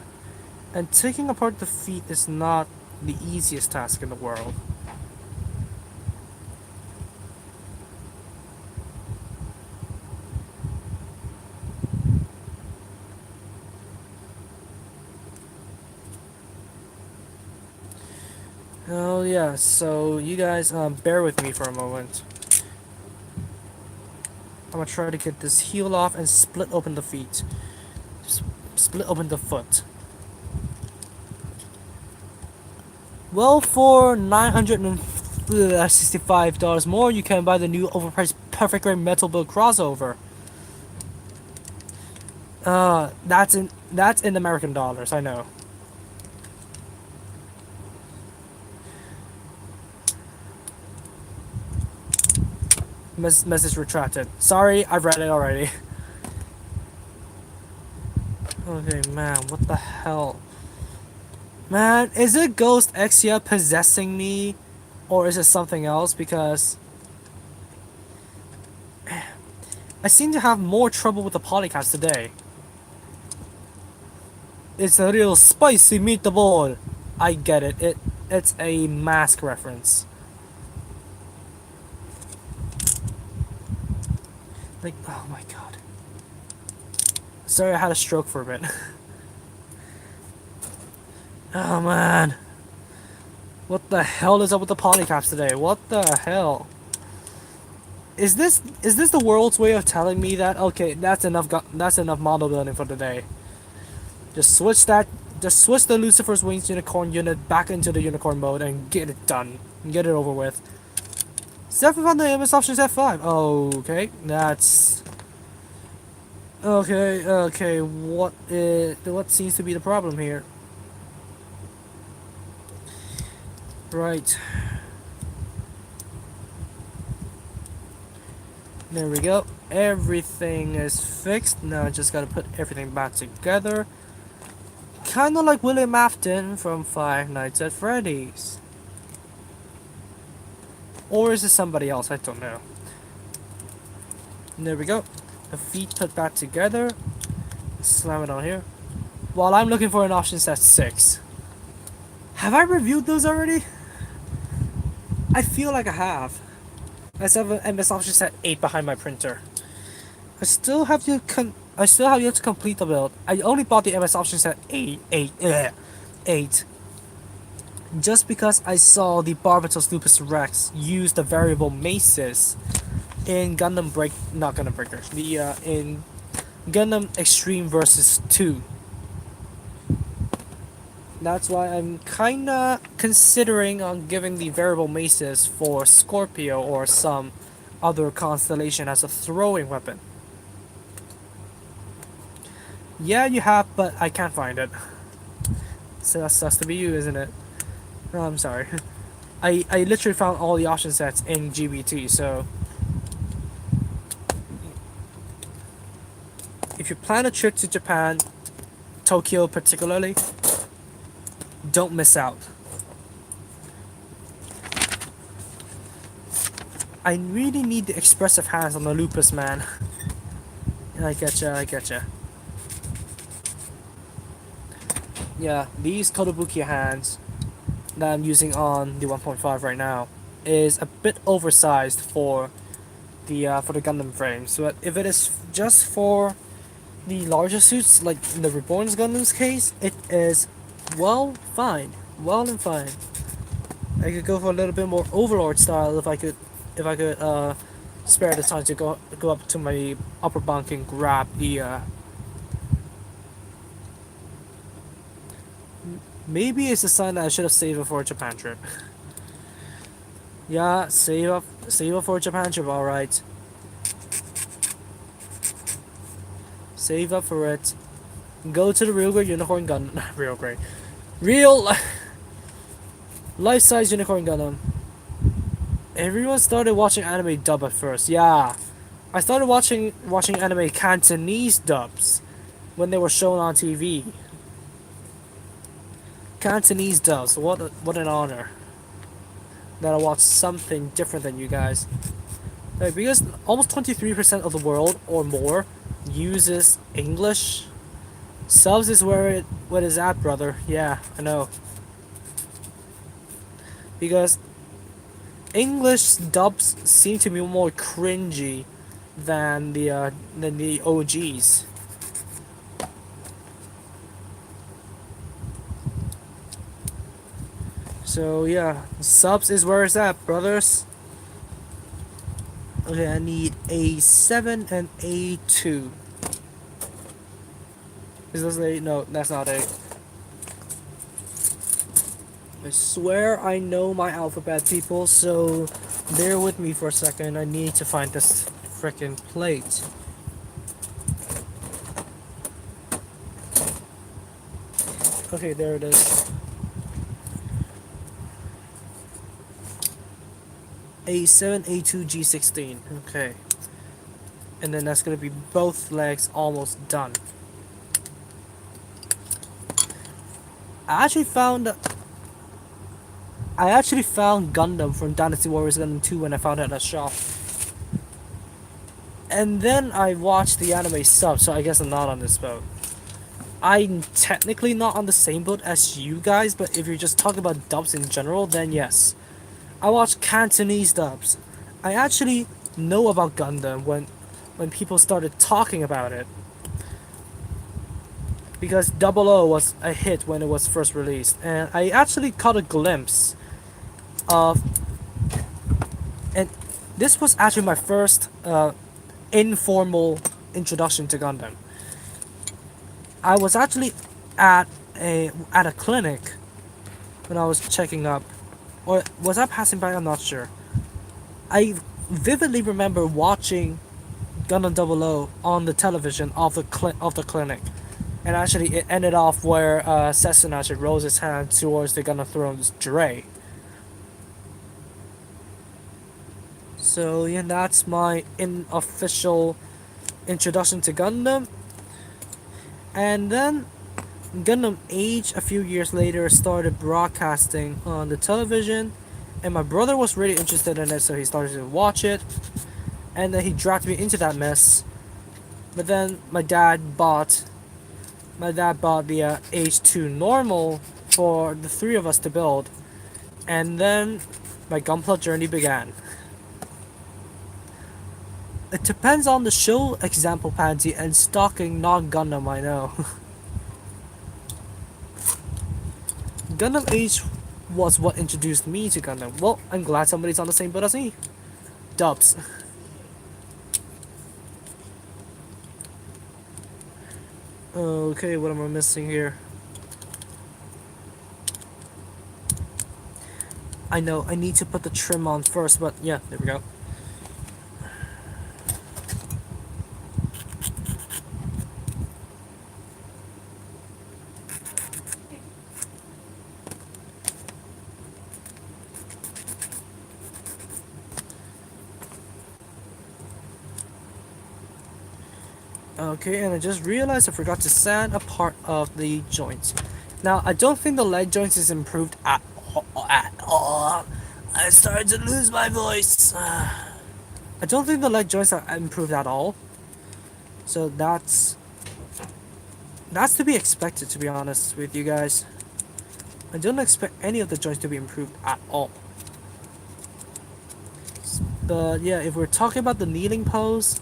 And taking apart the feet is not the easiest task in the world. Oh yeah, so you guys bear with me for a moment. I'm gonna try to get this heel off and split open the feet. Split open the foot. Well, for $965 more, you can buy the new overpriced Perfect Grade Metal Build crossover. That's in American dollars, I know. Message retracted. Sorry, I've read it already. Okay, man, what the hell? Man, is it Ghost Exia possessing me? Or is it something else? Because I seem to have more trouble with the polycats today. It's a real spicy meatball. I get it. It's a mask reference. Like, oh my god. Sorry, I had a stroke for a bit. Oh man. What the hell is up with the polycaps today? What the hell? Is this the world's way of telling me that okay, that's enough model building for today. Just switch the Lucifer's Wings Unicorn unit back into the Unicorn mode and get it done. And get it over with. 7 on the MS options F5. Okay, that's okay, what seems to be the problem here? Right. There we go. Everything is fixed. Now I just gotta put everything back together. Kinda like William Afton from Five Nights at Freddy's. Or is it somebody else? I don't know. There we go. The feet put back together. Slam it on here. While I'm looking for an option set 6. Have I reviewed those already? I feel like I have. I still have an MS option set 8 behind my printer. I still have yet to complete the build. I only bought the MS option set 8 just because I saw the Barbatos Lupus Rex use the variable maces in not Gundam Breaker, in Gundam Extreme Versus 2. That's why I'm kinda considering on giving the variable maces for Scorpio or some other constellation as a throwing weapon. Yeah, you have, but I can't find it. So that sucks to be you, isn't it? No, I'm sorry. I literally found all the option sets in GBT, so if you plan a trip to Japan, Tokyo particularly, don't miss out. I really need the expressive hands on the lupus, man. I getcha, I getcha. Yeah, these Kotobuki hands that I'm using on the 1.5 right now is a bit oversized for the Gundam frame. So if it is just for the larger suits, like in the Reborn's Gundam's case, it is well fine, well and fine. I could go for a little bit more Overlord style if I could spare the time to go up to my upper bunk and grab the maybe it's a sign that I should have saved it for a Japan trip. Yeah, save up for a Japan trip, alright. Save up for it. Go to the real grade unicorn gun not real grade. Real life size unicorn Gundam. Everyone started watching anime dub at first, yeah. I started watching anime Cantonese dubs when they were shown on TV. Cantonese dubs, what an honor that I watched something different than you guys. Like, because almost 23% of the world or more uses English. Subs is what is at, brother. Yeah, I know. Because English dubs seem to be more cringy than the OGs. So yeah, subs is where it's at, brothers. Okay, I need A7 and A2. Is this A? No, that's not A. I swear I know my alphabet, people, so bear with me for a second. I need to find this frickin' plate. Okay, there it is. A7, A2, G16. Okay. And then that's gonna be both legs almost done. I actually found I actually found Gundam from Dynasty Warriors Gundam 2 when I found it at a shop. And then I watched the anime sub, so I guess I'm not on this boat. I'm technically not on the same boat as you guys, but if you're just talking about dubs in general, then yes. I watch Cantonese dubs. I actually know about Gundam when people started talking about it. Because Double O was a hit when it was first released, and I actually caught a glimpse of, and this was actually my first informal introduction to Gundam. I was actually at a clinic when I was checking up, or was I passing by? I'm not sure. I vividly remember watching Gundam Double O on the television of the clinic, and actually it ended off where Sesson actually rolls his hand towards the Gundam Throne's Dre. So yeah, that's my unofficial introduction to Gundam. And then Gundam Age a few years later started broadcasting on the television, and my brother was really interested in it, so he started to watch it, and then he dragged me into that mess. But then my dad bought the Age 2 normal for the three of us to build, and then my Gunpla journey began. It depends on the show, example Pansy, and stalking non-Gundam, I know. Gundam Age was what introduced me to Gundam. Well, I'm glad somebody's on the same boat as me. Dubs. Okay, what am I missing here? I know, I need to put the trim on first, but yeah, there we go. Okay, and I just realized I forgot to sand a part of the joint. Now, I don't think the leg joints is improved at all. At all. I started to lose my voice. I don't think the leg joints are improved at all. So that's to be expected, to be honest with you guys. I don't expect any of the joints to be improved at all. But yeah, if we're talking about the kneeling pose,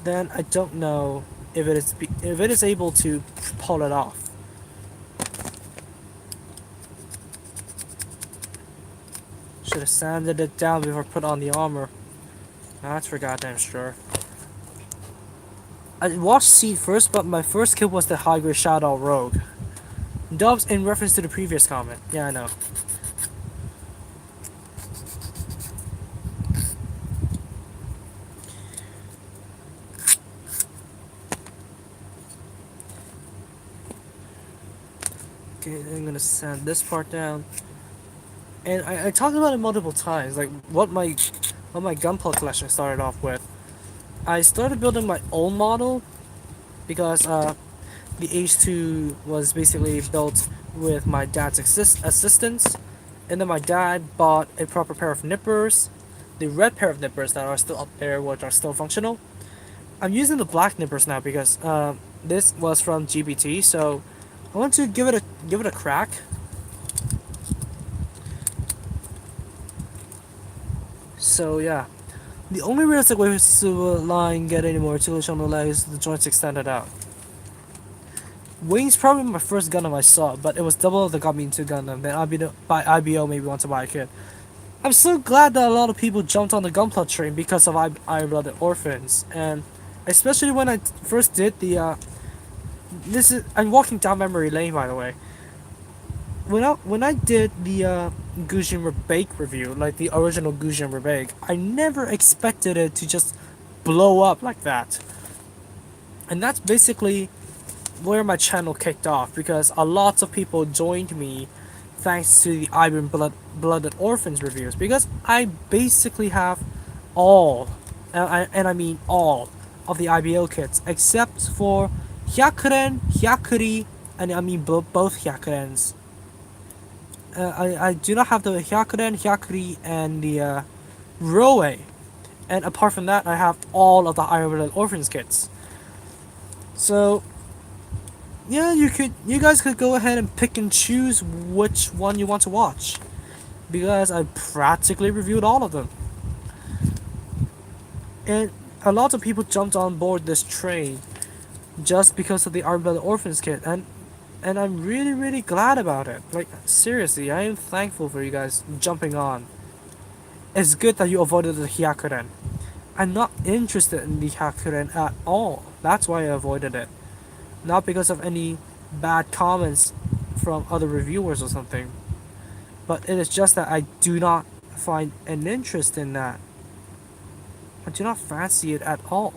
then I don't know if it is able to pull it off. Should have sanded it down before I put on the armor. That's for goddamn sure. I watched Seed first, but my first kill was the high grade Shadow Rogue. Dubs in reference to the previous comment. Yeah, I know. Okay, I'm gonna sand this part down. And I talked about it multiple times, like what my gunpowder collection started off with. I started building my own model because the H2 was basically built with my dad's assistance, and then my dad bought a proper pair of nippers, the red pair of nippers that are still up there, which are still functional. I'm using the black nippers now because this was from GBT, so I want to give it a crack. So yeah, the only realistic way to line get any more articulation on the leg is the joints extended out. Wings probably my first Gundam I saw, but it was double that got me into Gundam. Then by IBO maybe once to buy a kid. I'm so glad that a lot of people jumped on the Gunpla train because of Iron Blooded Orphans, and especially when I first did the this is I'm walking down memory lane by the way. When I did the Gujin Rebake review, like the original Gujin Rebake, I never expected it to just blow up like that. And that's basically where my channel kicked off because a lot of people joined me thanks to the Blooded Orphans reviews because I basically have all, and I mean all, of the IBO kits except for Hyakuren, Hyakuri, and I mean both Hyakurens. I do not have the Hyakuren, Hyakuri, and the Roe. And apart from that, I have all of the Iron Blooded Orphans kits. So yeah, you guys could go ahead and pick and choose which one you want to watch because I practically reviewed all of them. And a lot of people jumped on board this train just because of the Iron Blooded Orphans kit, and I'm really glad about it. Like seriously, I am thankful for you guys jumping on. It's good that you avoided the Hyakuren. I'm not interested in the Hyakuren at all. That's why I avoided it. Not because of any bad comments from other reviewers or something, but it is just that I do not find an interest in that. I do not fancy it at all.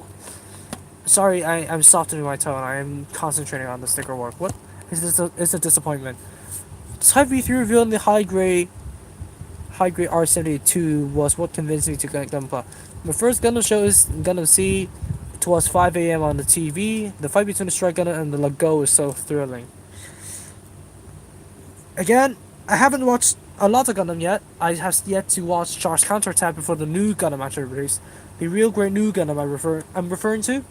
Sorry, I'm softening my tone. I am concentrating on the sticker work. What is this? It's a disappointment. Type V3 reveal in the high grade R72 was what convinced me to get Gunpla. My first Gundam show is Gundam C. It was 5 a.m. on the TV. The fight between the Strike Gundam and the Lago is so thrilling. Again, I haven't watched a lot of Gundam yet. I have yet to watch Charge Counterattack before the new Gundam actually released. The real great new Gundam I'm referring to.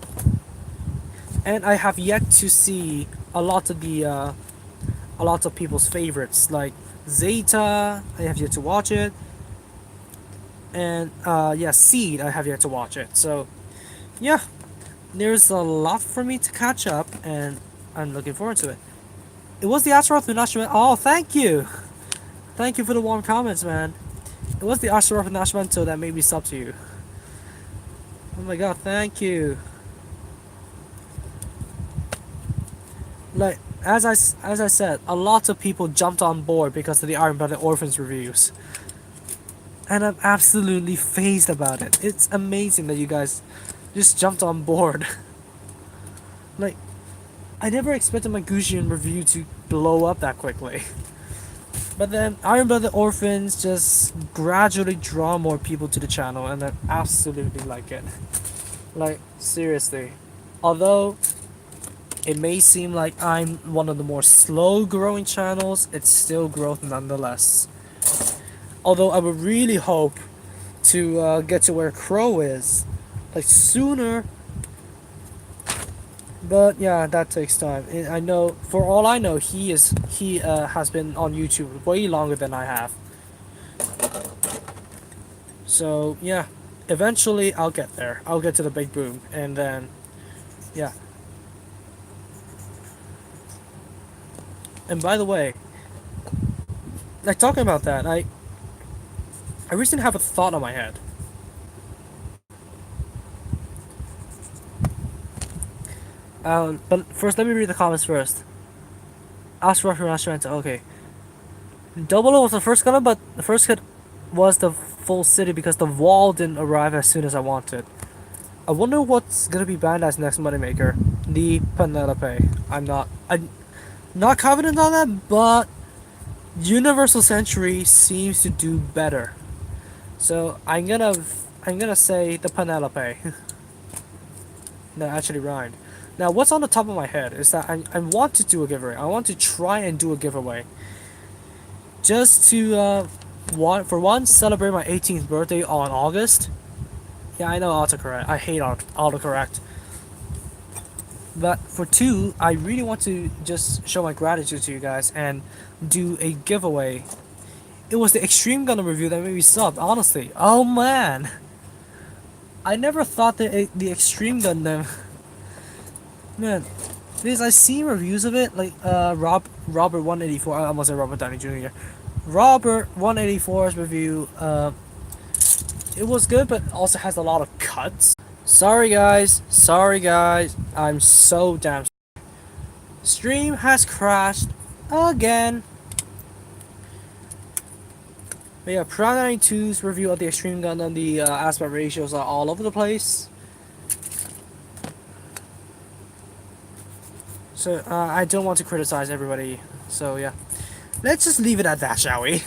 And I have yet to see a lot of people's favorites like Zeta. I have yet to watch it, and yeah, Seed. I have yet to watch it. So yeah, there's a lot for me to catch up, and I'm looking forward to it. It was the Astaroth with Nashman. Oh, thank you for the warm comments, man. It was the Astaroth with Nashmanto that made me sub to you. Oh my god, thank you. Like as I said, a lot of people jumped on board because of the Iron Blooded Orphans reviews, and I'm absolutely phased about it. It's amazing that you guys just jumped on board. Like, I never expected my Gujian review to blow up that quickly. But then Iron Blooded Orphans just gradually draw more people to the channel, and I absolutely like it. Like, seriously. Although it may seem like I'm one of the more slow growing channels, it's still growth nonetheless. Although I would really hope to get to where Crow is, like sooner. But yeah, that takes time. And I know, for all I know, he has been on YouTube way longer than I have. So yeah, eventually I'll get there. I'll get to the big boom, and then yeah. And by the way, like talking about that, I recently have a thought on my head. But first, let me read the comments first. Ask Russian restaurant. Okay, Double O was the first gun, but the first hit was the full city because the wall didn't arrive as soon as I wanted. I wonder what's gonna be banned as next moneymaker. The Penelope. I'm not confident on that, but Universal Century seems to do better. So I'm gonna say the Penelope. That actually rhymed. Now, what's on the top of my head is that I want to do a giveaway. I want to try and do a giveaway, just to for one, celebrate my 18th birthday on August. Yeah, I know autocorrect. I hate autocorrect. But for two, I really want to just show my gratitude to you guys and do a giveaway. It was the Extreme Gundam review that made me sub, honestly. Oh man, I never thought that the Extreme Gundam, man, because I see reviews of it, like Robert 184. I almost said Robert Downey Jr. Robert 184's review. It was good, but also has a lot of cuts. Sorry guys, sorry guys. I'm so damn. Stream has crashed again. But yeah, Prime 92's review of the Extreme Gundam, the aspect ratios are all over the place. So I don't want to criticize everybody. So yeah, let's just leave it at that, shall we?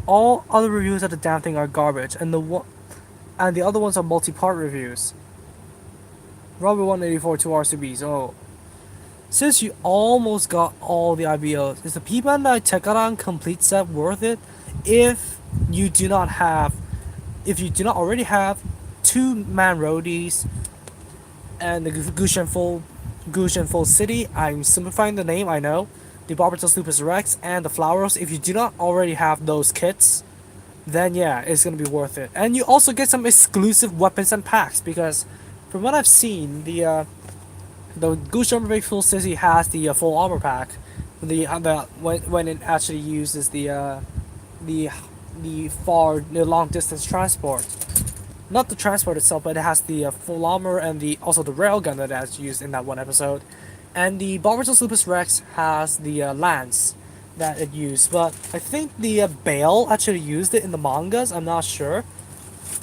All other reviews of the damn thing are garbage, and the other ones are multi-part reviews. Robert 184 2 RCBs. Oh, since you almost got all the IBOs, is the P-Bandai Tekaran complete set worth it? If you do not have, if you do not already have two-man roadies and the Gushen Full City, I'm simplifying the name, I know. The Barbatos Lupus Rex and the Flowers. If you do not already have those kits, then yeah, it's gonna be worth it. And you also get some exclusive weapons and packs because, from what I've seen, the Goose Jumper Big Full City has the full armor pack. The when it actually uses the the long distance transport, not the transport itself, but it has the full armor and the also the railgun that's used in that one episode. And the Barbatos Lupus Rex has the lance that it used, but I think the Bale actually used it in the mangas. I'm not sure.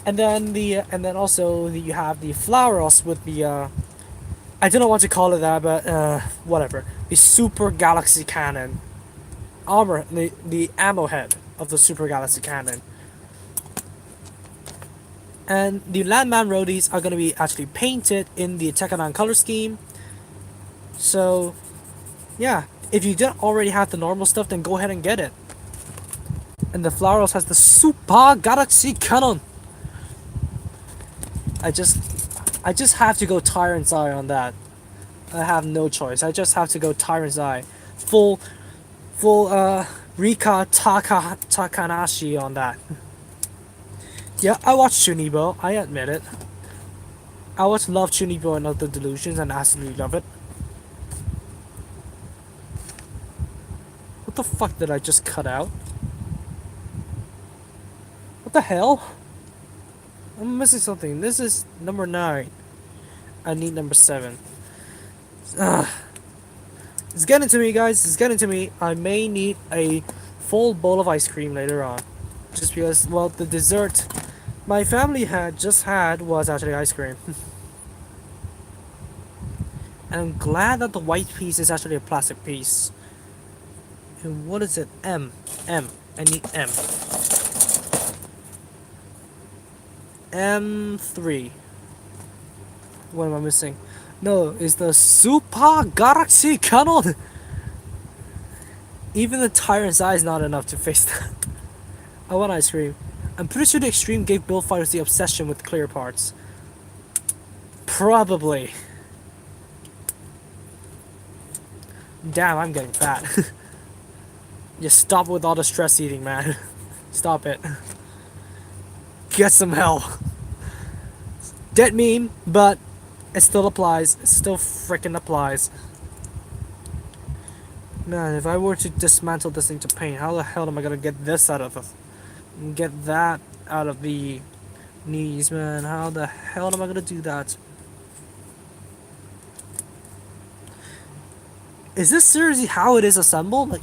And then also you have the Flauros with the I don't know what to call it that, but whatever. The Super Galaxy Cannon armor, the ammo head of the Super Galaxy Cannon. And the Landman roadies are going to be actually painted in the Tekkadan color scheme. So, yeah, if you don't already have the normal stuff, then go ahead and get it. And the Flauros has the Super Galaxy Cannon. I just have to go Tyrant's Eye on that. I have no choice. I just have to go Tyrant's Eye. Full Rika Takanashi on that. Yeah, I watched Chunibo, I admit it. I always loved Chunibo and Other Delusions and absolutely love it. What the fuck did I just cut out? What the hell? I'm missing something. This is number 9. I need number 7. Ugh. It's getting to me, guys. It's getting to me. I may need a full bowl of ice cream later on. Just because, well, the dessert my family had just had was actually ice cream. And I'm glad that the white piece is actually a plastic piece. And what is it? M. I need M. M3. What am I missing? No, it's the Super Galaxy Cannon! Even the Tyrant's Eye is not enough to face that. I want ice cream. I'm pretty sure the Extreme gave build fighters the obsession with clear parts. Probably. Damn, I'm getting fat. Just stop with all the stress eating, man. Stop it. Get some help. Dead meme, but it still applies. It still freaking applies. Man, if I were to dismantle this thing to paint, how the hell am I gonna get this out of the... Get that out of the knees, man? How the hell am I gonna do that? Is this seriously how it is assembled? Like...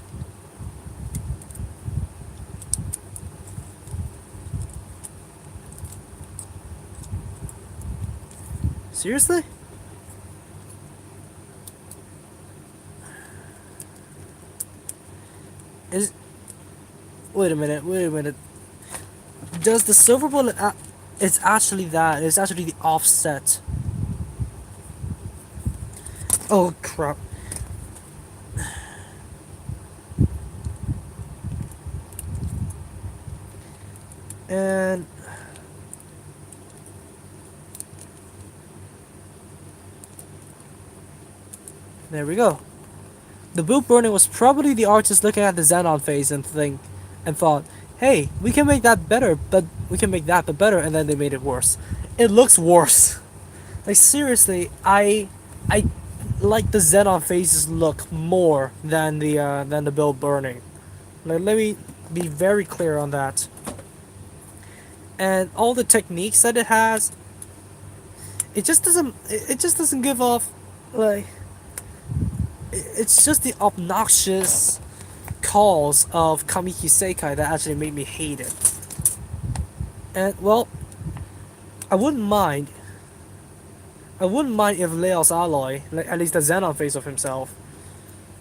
Seriously? Is... Wait a minute, wait a minute. Does the silver bullet... it's actually that. It's actually the offset. Oh, crap. And... There we go. The boot burning was probably the artist looking at the Xenon face and thought, hey, we can make that better, but we can make that but better, and then they made it worse. It looks worse. Like seriously, I like the Xenon faces look more than the build burning. Like let me be very clear on that. And all the techniques that it has, it just doesn't give off like it's just the obnoxious calls of Kamiki Sekai that actually made me hate it. And well, I wouldn't mind. I wouldn't mind if Leo's alloy, like at least the Xenon face of himself.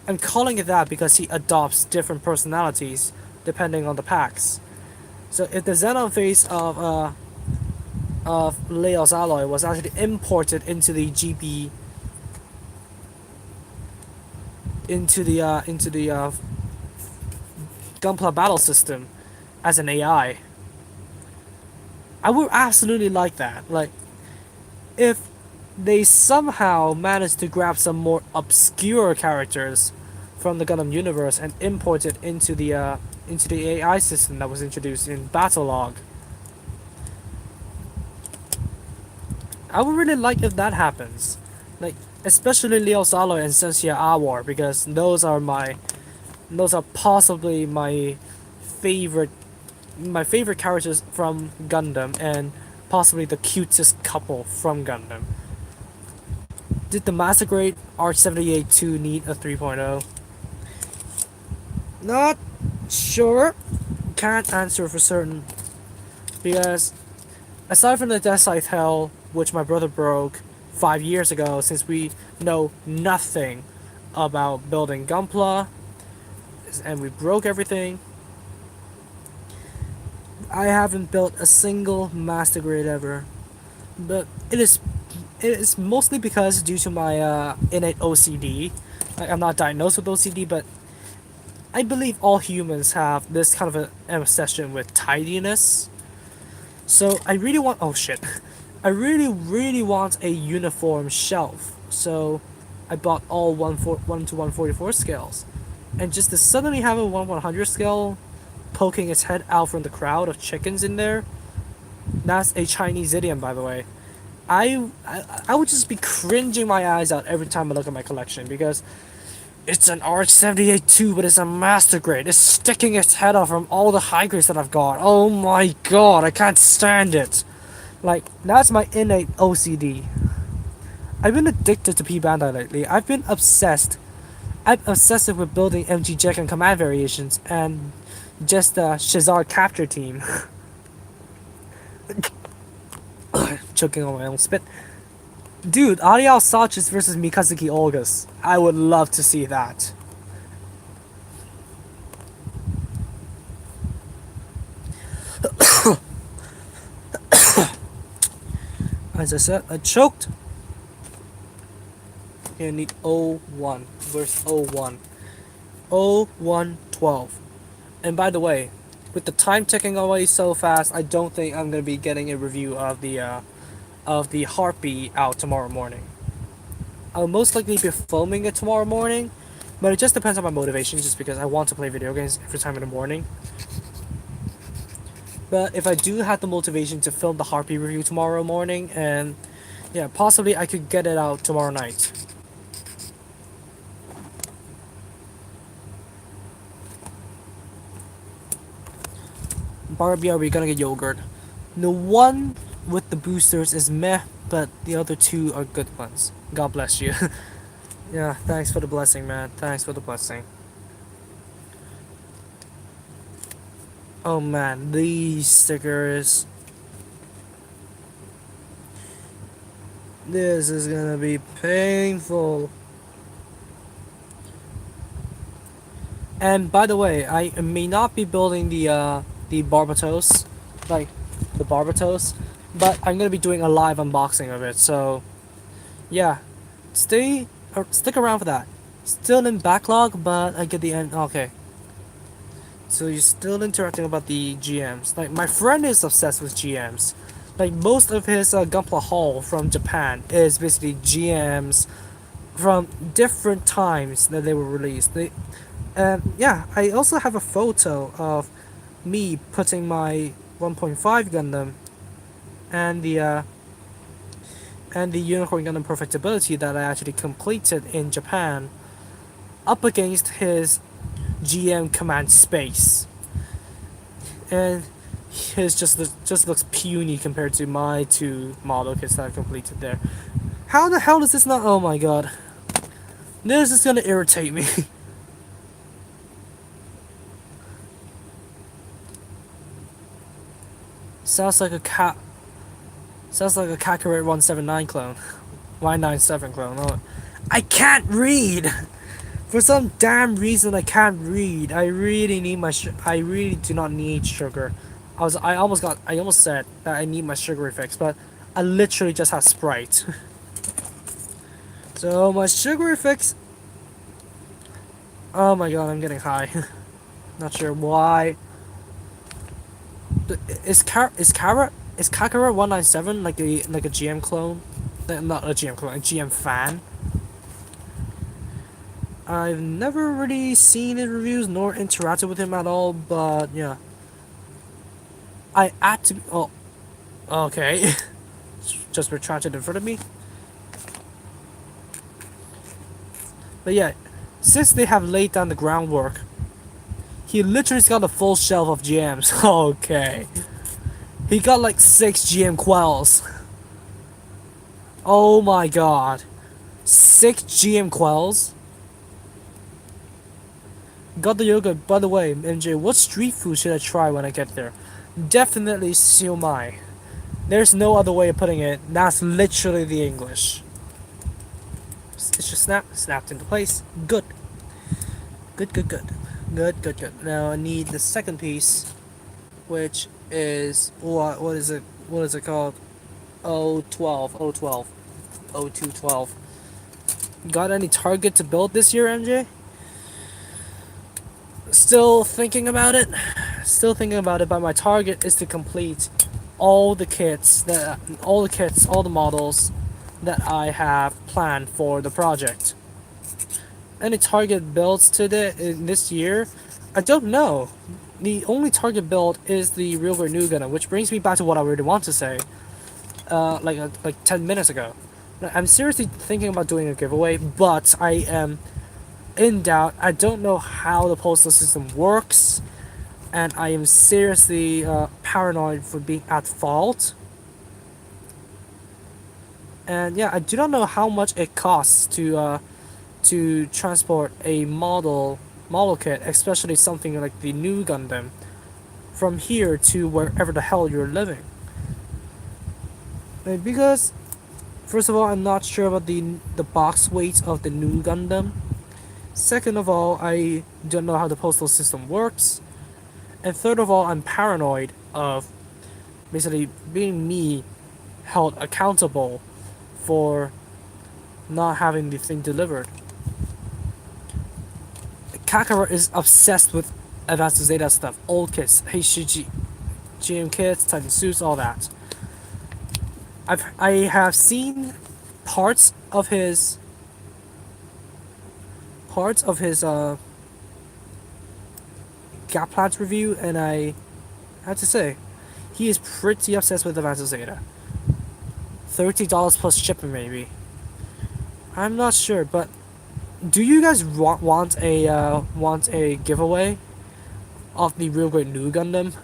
I'm calling it that because he adopts different personalities depending on the packs. So if the Xenon face of Leo's alloy was actually imported into the GP into the Gunpla battle system as an AI, I would absolutely like that. Like, if they somehow managed to grab some more obscure characters from the Gundam universe and import it into the AI system that was introduced in Battlelog, I would really like if that happens. Like, especially Leo Salo and Sensia Awar, because those are possibly favorite my favorite characters from Gundam, and possibly the cutest couple from Gundam. Did the Master Grade R78-2 need a 3.0? Not sure. Can't answer for certain. Because aside from the Death Scythe Hell, which my brother broke 5 years ago, since we know nothing about building Gunpla, and we broke everything, I haven't built a single Master Grade ever. But it is mostly because due to my innate OCD. Like, I'm not diagnosed with OCD, but I believe all humans have this kind of an obsession with tidiness. So I really want... Oh shit. I really want a uniform shelf. So I bought all 1 to 144 scales. And just to suddenly have a 1/100 scale poking its head out from the crowd of chickens in there, that's a Chinese idiom, by the way. I would just be cringing my eyes out every time I look at my collection, because it's an RH78-2, but it's a Master Grade. It's sticking its head out from all the high grades that I've got. Oh my god, I can't stand it. Like, that's my innate OCD. I've been addicted to P Bandai lately. I've been obsessed. I'm obsessive with building MG Jack and command variations, and just the Shazar capture team. Choking on my own spit. Dude, Ariel Sachs versus Mikazuki Olgas. I would love to see that. As I said, I choked. Okay, I need O1. Where's O1? O112. And by the way, with the time ticking away so fast, I don't think I'm gonna be getting a review of the Harpy out tomorrow morning. I'll most likely be filming it tomorrow morning, but it just depends on my motivation. Just because I want to play video games every time in the morning. But if I do have the motivation to film the Harpy review tomorrow morning, and yeah, possibly I could get it out tomorrow night. Barbie, are we gonna get yogurt? The one with the boosters is meh, but the other two are good ones. God bless you. Yeah, thanks for the blessing, man. Thanks for the blessing. Oh man, these stickers. This is gonna be painful. And by the way, I may not be building the Barbatos, like the Barbatos, but I'm gonna be doing a live unboxing of it. So yeah, stay or stick around for that. Still in backlog, but I get the end. Okay, so you're still interacting about the GMs. Like my friend is obsessed with GMs. Like most of his Gunpla haul from Japan is basically GMs from different times that they were released. And yeah, I also have a photo of me putting my 1.5 Gundam and the Unicorn Gundam Perfectibility that I actually completed in Japan up against his GM Command Space, and his just looks puny compared to my two model kits that I completed there. How the hell does this not? Oh my god, this is gonna irritate me. Sounds like a cat. Sounds like a Kakarot 179 clone. 197 clone. Oh, I can't read! For some damn reason, I can't read. I really need my. I really do not need sugar. I almost got. I almost said that I need my sugar fix, but I literally just have Sprite. So my sugar fix. Oh my god, I'm getting high. Not sure why. Is Kakarot 197 like a GM clone? Not a GM clone, a GM fan. I've never really seen his reviews nor interacted with him at all, but yeah. I had to. Oh, okay. Just retracted in front of me. But yeah, since they have laid down the groundwork, he literally's got a full shelf of GMs. Okay. He got like 6 GM Quells. Oh my god. 6 GM Quells? Got the yogurt. By the way, MJ, what street food should I try when I get there? Definitely siu mai. There's no other way of putting it. That's literally the English. It's just snapped into place. Good. Good, good, good. Good, good, good. Now I need the second piece, which is what is it? What is it called? O12, O12, O212. Got any target to build this year, MJ? Still thinking about it. Still thinking about it. But my target is to complete all the kits, all the models that I have planned for the project. Any target builds in this year? I don't know. The only target build is the Real Great New Gunner, which brings me back to what I really want to say. Like 10 minutes ago. I'm seriously thinking about doing a giveaway, but I am in doubt. I don't know how the postal system works, and I am seriously paranoid for being at fault. And yeah, I do not know how much it costs to transport a model kit, especially something like the new Gundam, from here to wherever the hell you're living. Because first of all, I'm not sure about the box weight of the new Gundam. Second of all, I don't know how the postal system works. And third of all, I'm paranoid of basically being me held accountable for not having the thing delivered. Kakarot is obsessed with Advanced Zeta stuff, old kits, HCG, GM kits, Titan suits, all that. I have seen parts of his Gap Plans review, and I have to say, he is pretty obsessed with Advanced Zeta. $30 plus shipping, maybe. I'm not sure, but do you guys want a giveaway of the Real Great New Gundam?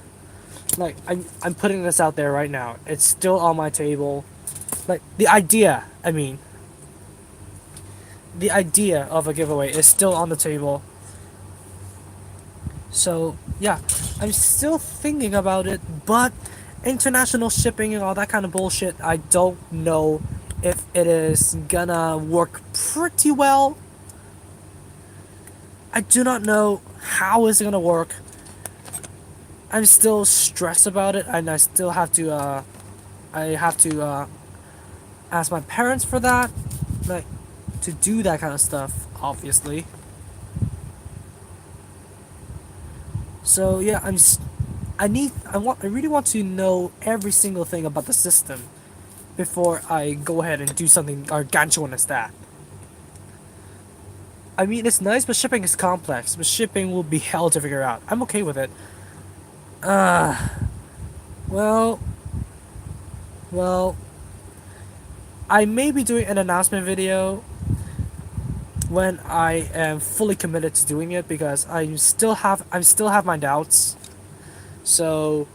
Like, I'm putting this out there right now. It's still on my table. Like, the idea of a giveaway is still on the table. So, yeah, I'm still thinking about it, but international shipping and all that kind of bullshit, I don't know if it is gonna work pretty well. I do not know how it's gonna work. I'm still stressed about it, and I have to ask my parents for that, like, to do that kind of stuff, obviously. So yeah, I really want to know every single thing about the system before I go ahead and do something gargantuan as that. I mean, it's nice, but shipping is complex. But shipping will be hell to figure out. I'm okay with it. Uh, well, well, I may be doing an announcement video when I am fully committed to doing it because I still have my doubts. So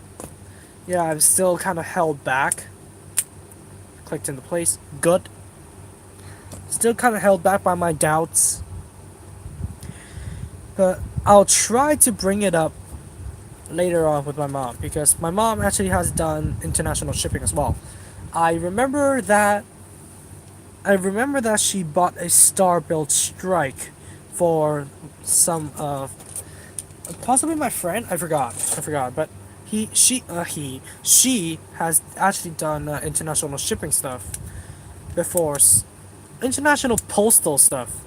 yeah, I'm still kind of held back. Clicked into place. Good. Still kind of held back by my doubts. But I'll try to bring it up later on with my mom because my mom actually has done international shipping as well. I remember that I remember that she bought a Star Built Strike for some possibly my friend. I forgot, but she has actually done international shipping stuff before, international postal stuff.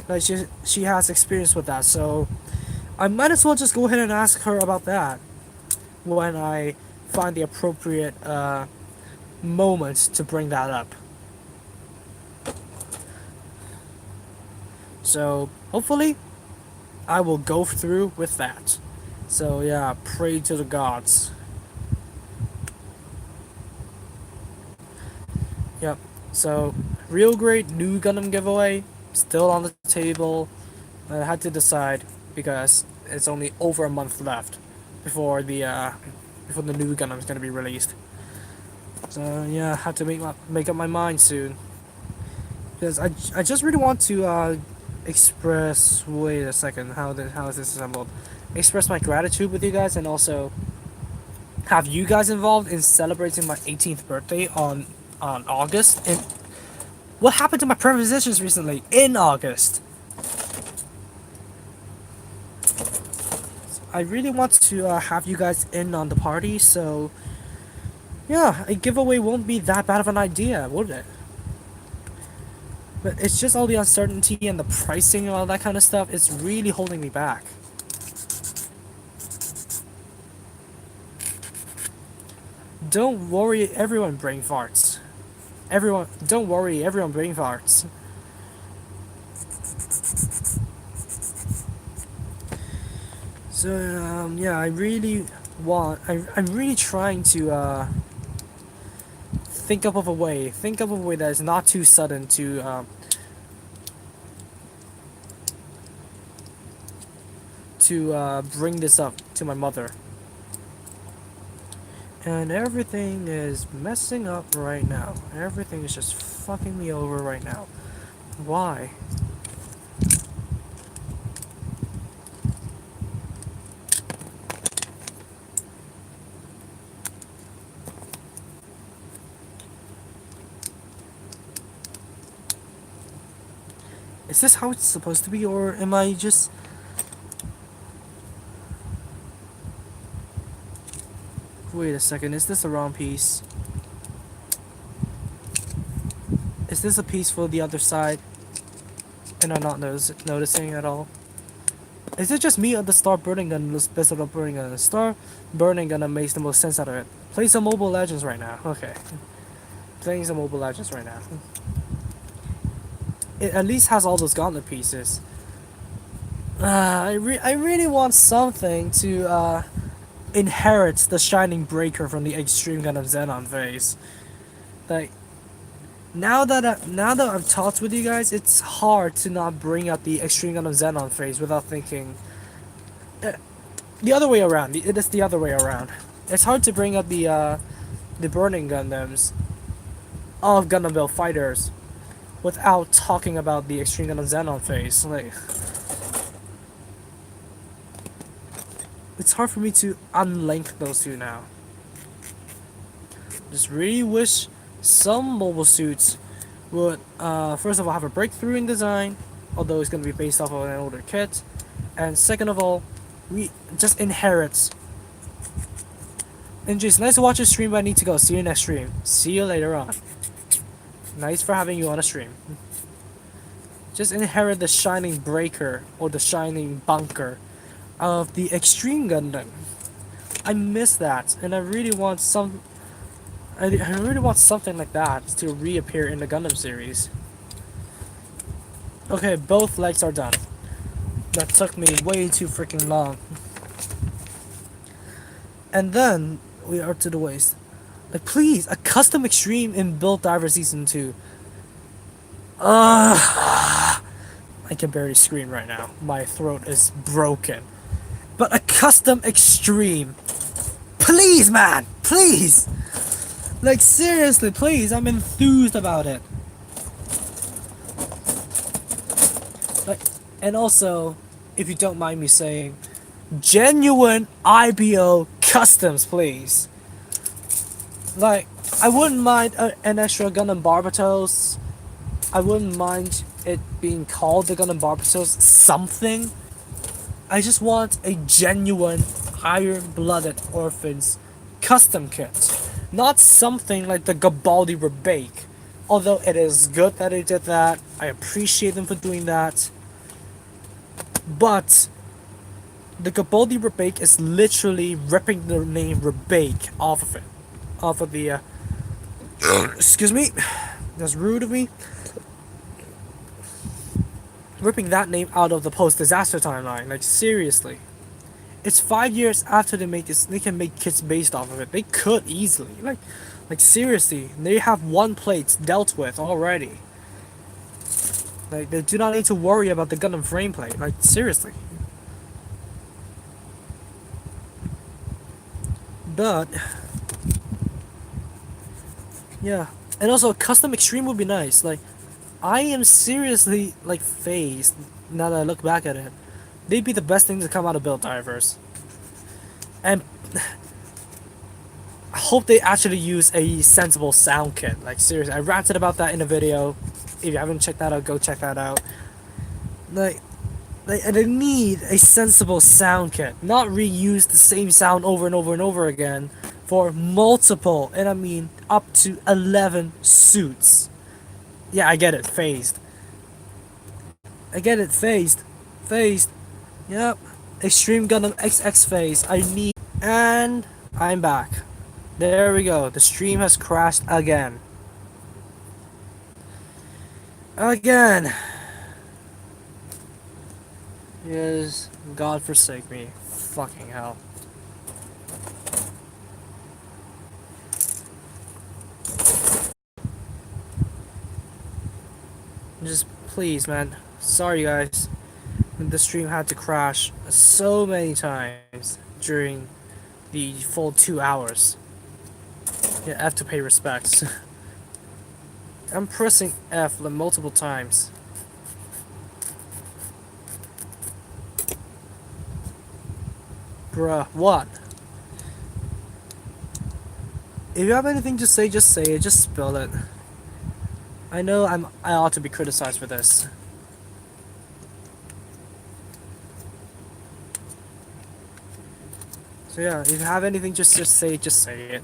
Like she has experience with that, so I might as well just go ahead and ask her about that when I find the appropriate moment to bring that up. So hopefully I will go through with that. So yeah, pray to the gods. Yep. So real great new Gundam giveaway still on the table. I had to decide because it's only over a month left before the new Gundam is gonna be released. So yeah, I had to make up my mind soon because I just really want to express. Wait a second, how is this assembled? Express my gratitude with you guys and also have you guys involved in celebrating my 18th birthday on August. And what happened to my prepositions recently in August? I really want to have you guys in on the party, so yeah, a giveaway won't be that bad of an idea, would it? But it's just all the uncertainty and the pricing and all that kind of stuff. It's really holding me back. Don't worry, everyone brain farts. Don't worry, everyone brain farts. So yeah, I'm really trying to think of a way that is not too sudden to bring this up to my mother. And everything is messing up right now. Everything is just fucking me over right now. Why? Is this how it's supposed to be, or am I just... Wait a second, is this the wrong piece? Is this a piece for the other side? And I'm not noticing at all. Is it just me or the star burning gun looks better than burning gun? The star burning gun makes the most sense out of it. Play some Mobile Legends right now. Okay. Playing some Mobile Legends right now. It at least has all those gauntlet pieces. I really want something to inherit the Shining Breaker from the Extreme Gun of Xenon phase. Like, now that I've talked with you guys, it's hard to not bring up the Extreme Gun of Xenon phase without thinking. The other way around. It is the other way around. It's hard to bring up the Burning Gundams of Gundam Build Fighters without talking about the Extreme Gundam Xenon phase. Like, it's hard for me to unlink those two now. Just really wish some mobile suits would, first of all, have a breakthrough in design, although it's going to be based off of an older kit, and second of all, we just inherits. And just nice to watch your stream, but I need to go. See you next stream. See you later on. Nice for having you on a stream. Just inherit the Shining Breaker or the Shining Bunker of the Extreme Gundam. I miss that, and I really want some. I really want something like that to reappear in the Gundam series. Okay, both legs are done. That took me way too freaking long. And then we are to the waist. Like, please, a custom extreme in Build Diver Season 2. I can barely scream right now. My throat is broken. But a custom extreme. Please, man! Please! Like, seriously, please, I'm enthused about it. Like, and also, if you don't mind me saying, genuine IBO customs, please. Like, I wouldn't mind an extra Gundam Barbatos. I wouldn't mind it being called the Gundam Barbatos something. I just want a genuine Iron-Blooded Orphans custom kit. Not something like the Gabaldi Rebake. Although it is good that they did that. I appreciate them for doing that. But the Gabaldi Rebake is literally ripping the name Rebake off of it. Off of the excuse me. That's rude of me. Ripping that name out of the post-disaster timeline. Like, seriously. It's 5 years after they make this. They can make kits based off of it. They could easily. Like seriously. They have one plate dealt with already. Like, they do not need to worry about the Gundam frame plate. Like, seriously. But yeah. And also, a custom extreme would be nice. Like, I am seriously, like, phased now that I look back at it. They'd be the best thing to come out of Build Divers. And I hope they actually use a sensible sound kit. Like, seriously, I ranted about that in a video. If you haven't checked that out, go check that out. Like, they need a sensible sound kit. Not reuse the same sound over and over and over again for multiple, and I mean up to 11 suits. Yeah, I get it, phased. I get it, phased. Phased. Yep. Extreme Gundam XX phase. I need. And I'm back. There we go. The stream has crashed again. Again. Yes. God forsake me. Fucking hell. Just please, man. Sorry, guys. The stream had to crash so many times during the full 2 hours. Yeah, F to pay respects. I'm pressing F like multiple times. Bruh, what? If you have anything to say, just say it. Just spill it. I know I ought to be criticized for this. So yeah, if you have anything, just say it.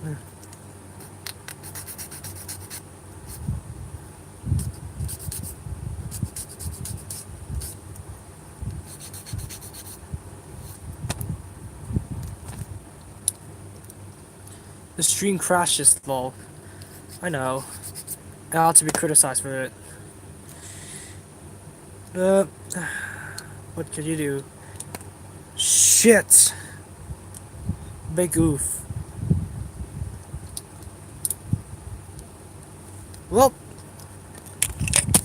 stream crashes, lol. I know. I ought to be criticized for it. Uh, what could you do? Shit! Big oof. Well,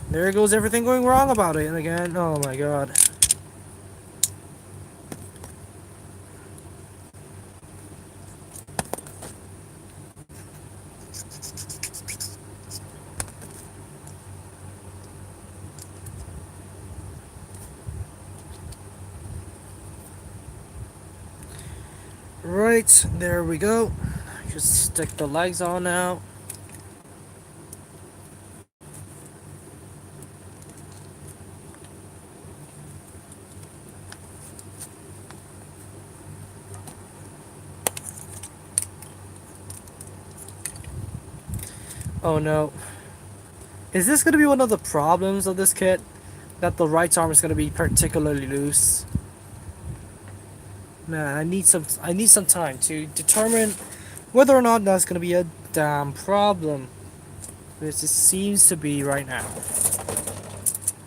there goes everything going wrong about it again. Oh my god. Right, there we go. Just stick the legs on now. Oh no. Is this gonna be one of the problems of this kit? That the right arm is gonna be particularly loose? Man, I need some time to determine whether or not that's gonna be a damn problem. Which it seems to be right now.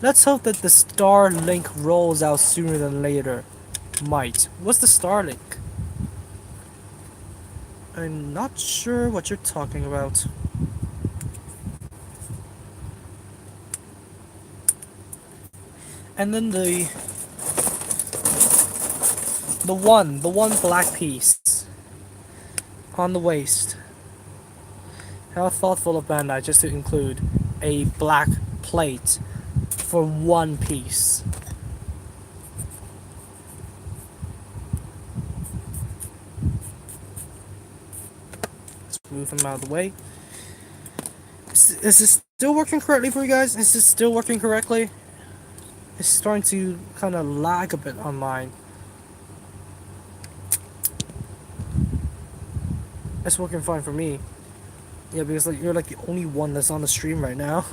Let's hope that the Starlink rolls out sooner than later. Might. What's the Starlink? I'm not sure what you're talking about. And then the one black piece on the waist. How thoughtful of Bandai just to include a black plate for one piece. Let's move him out of the way. Is this still working correctly for you guys? Is this still working correctly? It's starting to kind of lag a bit on mine. It's working fine for me. Yeah, because like you're like the only one that's on the stream right now.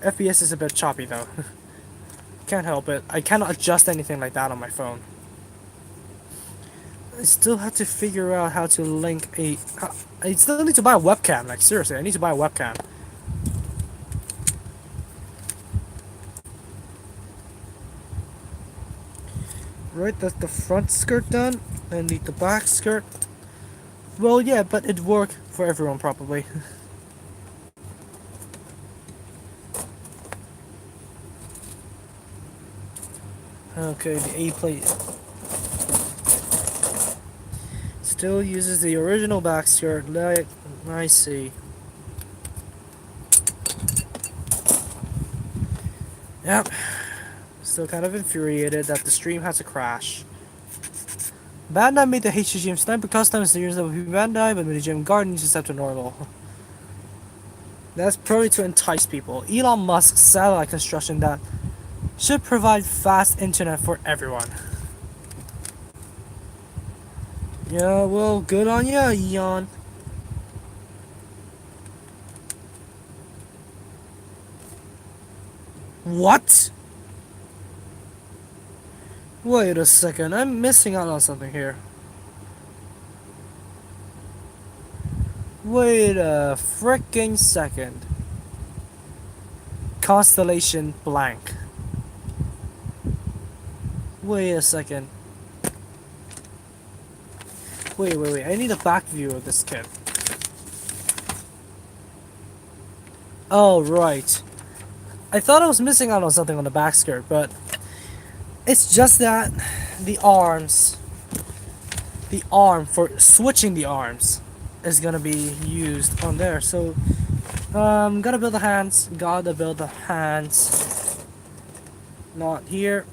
FPS is a bit choppy though. Can't help it. I cannot adjust anything like that on my phone. I still have to figure out how to link a. I still need to buy a webcam. Like seriously, I need to buy a webcam. Right, that's the front skirt done. I need the back skirt. Well, yeah, but it'd work for everyone probably. Okay, the A plate still uses the original back skirt. Like, I see. Yep. Still kind of infuriated that the stream has a crash. Bandai made the HGM Sniper Custom series that would be Bandai, but made the Gem Garden just set to normal. That's probably to entice people. Elon Musk's satellite construction that should provide fast internet for everyone. Yeah, well, good on ya, Elon. What? Wait a second, I'm missing out on something here. Wait a freaking second. Constellation blank. Wait a second. Wait. I need a back view of this kit. Oh, right. I thought I was missing out on something on the back skirt, but it's just that the arm for switching the arms is gonna be used on there. So, gotta build the hands. Not here.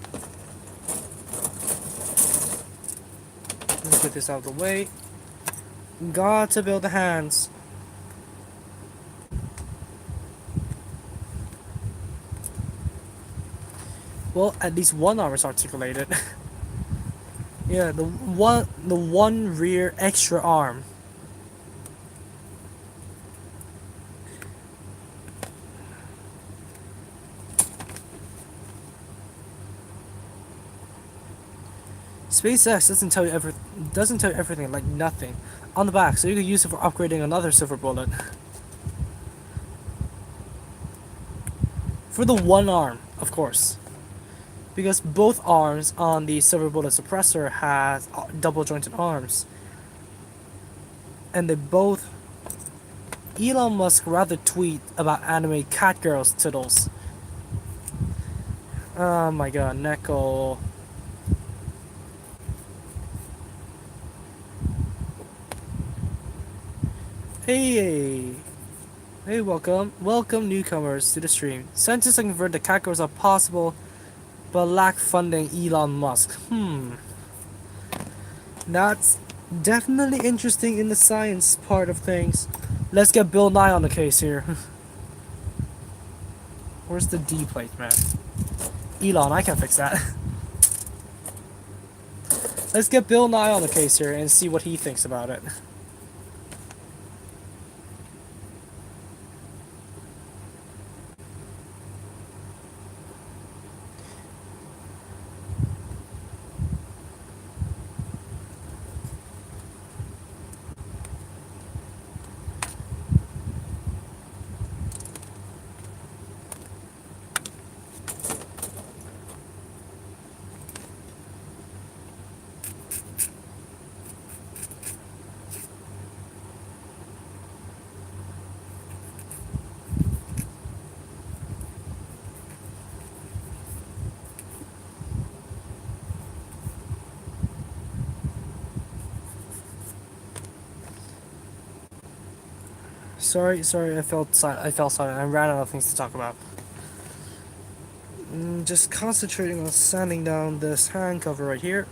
Let's get this out of the way. Got to build the hands. Well, at least one arm is articulated. Yeah, the one rear extra arm. SpaceX doesn't tell you everything, like nothing. On the back, so you can use it for upgrading another silver bullet. For the one arm, of course. Because both arms on the silver bullet suppressor has double jointed arms. And they both Elon Musk rather tweet about anime cat girls tittles. Oh my god, Neko. Hey, hey, welcome newcomers to the stream. Scientists have confirmed that cat girls are possible, but lack funding. Elon Musk. That's definitely interesting in the science part of things. Let's get Bill Nye on the case here. Where's the D plate, man? Elon, I can fix that. Let's get Bill Nye on the case here and see what he thinks about it. Sorry, I fell silent. I ran out of things to talk about. Just concentrating on sanding down this hand cover right here.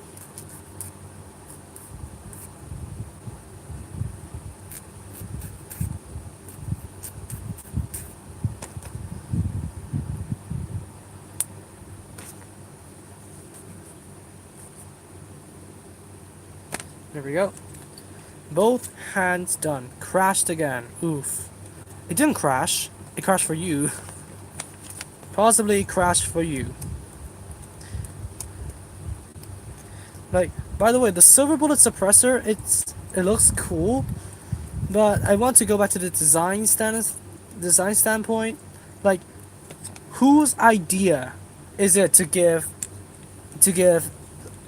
There we go. Both hands done. Crashed again. Oof. It didn't crash. It crashed for you. Possibly crashed for you. Like, by the way, the silver bullet suppressor, it looks cool, but I want to go back to the design standpoint. Like, whose idea is it to give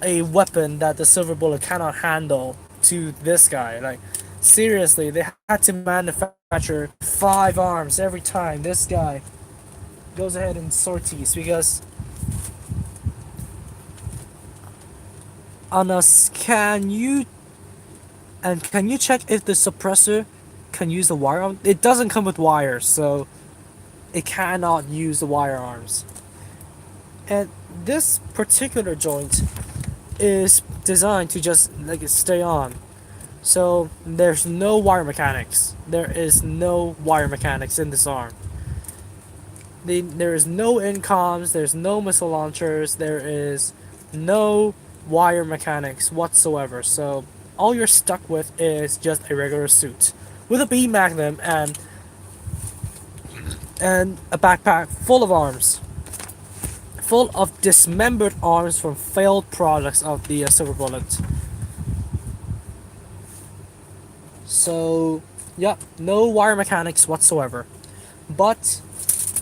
a weapon that the silver bullet cannot handle to this guy? Like, seriously, they had to manufacture 5 arms every time this guy goes ahead and sorties, because on us, can you check if the suppressor can use the wire arm? It doesn't come with wires, so it cannot use the wire arms. And this particular joint is designed to just like stay on. So there's no wire mechanics. There is no wire mechanics in this arm. There is no incoms, there's no missile launchers, there is no wire mechanics whatsoever. So all you're stuck with is just a regular suit with a beam magnum and a backpack full of arms, full of dismembered arms from failed products of the silver bullet. So yeah, no wire mechanics whatsoever. But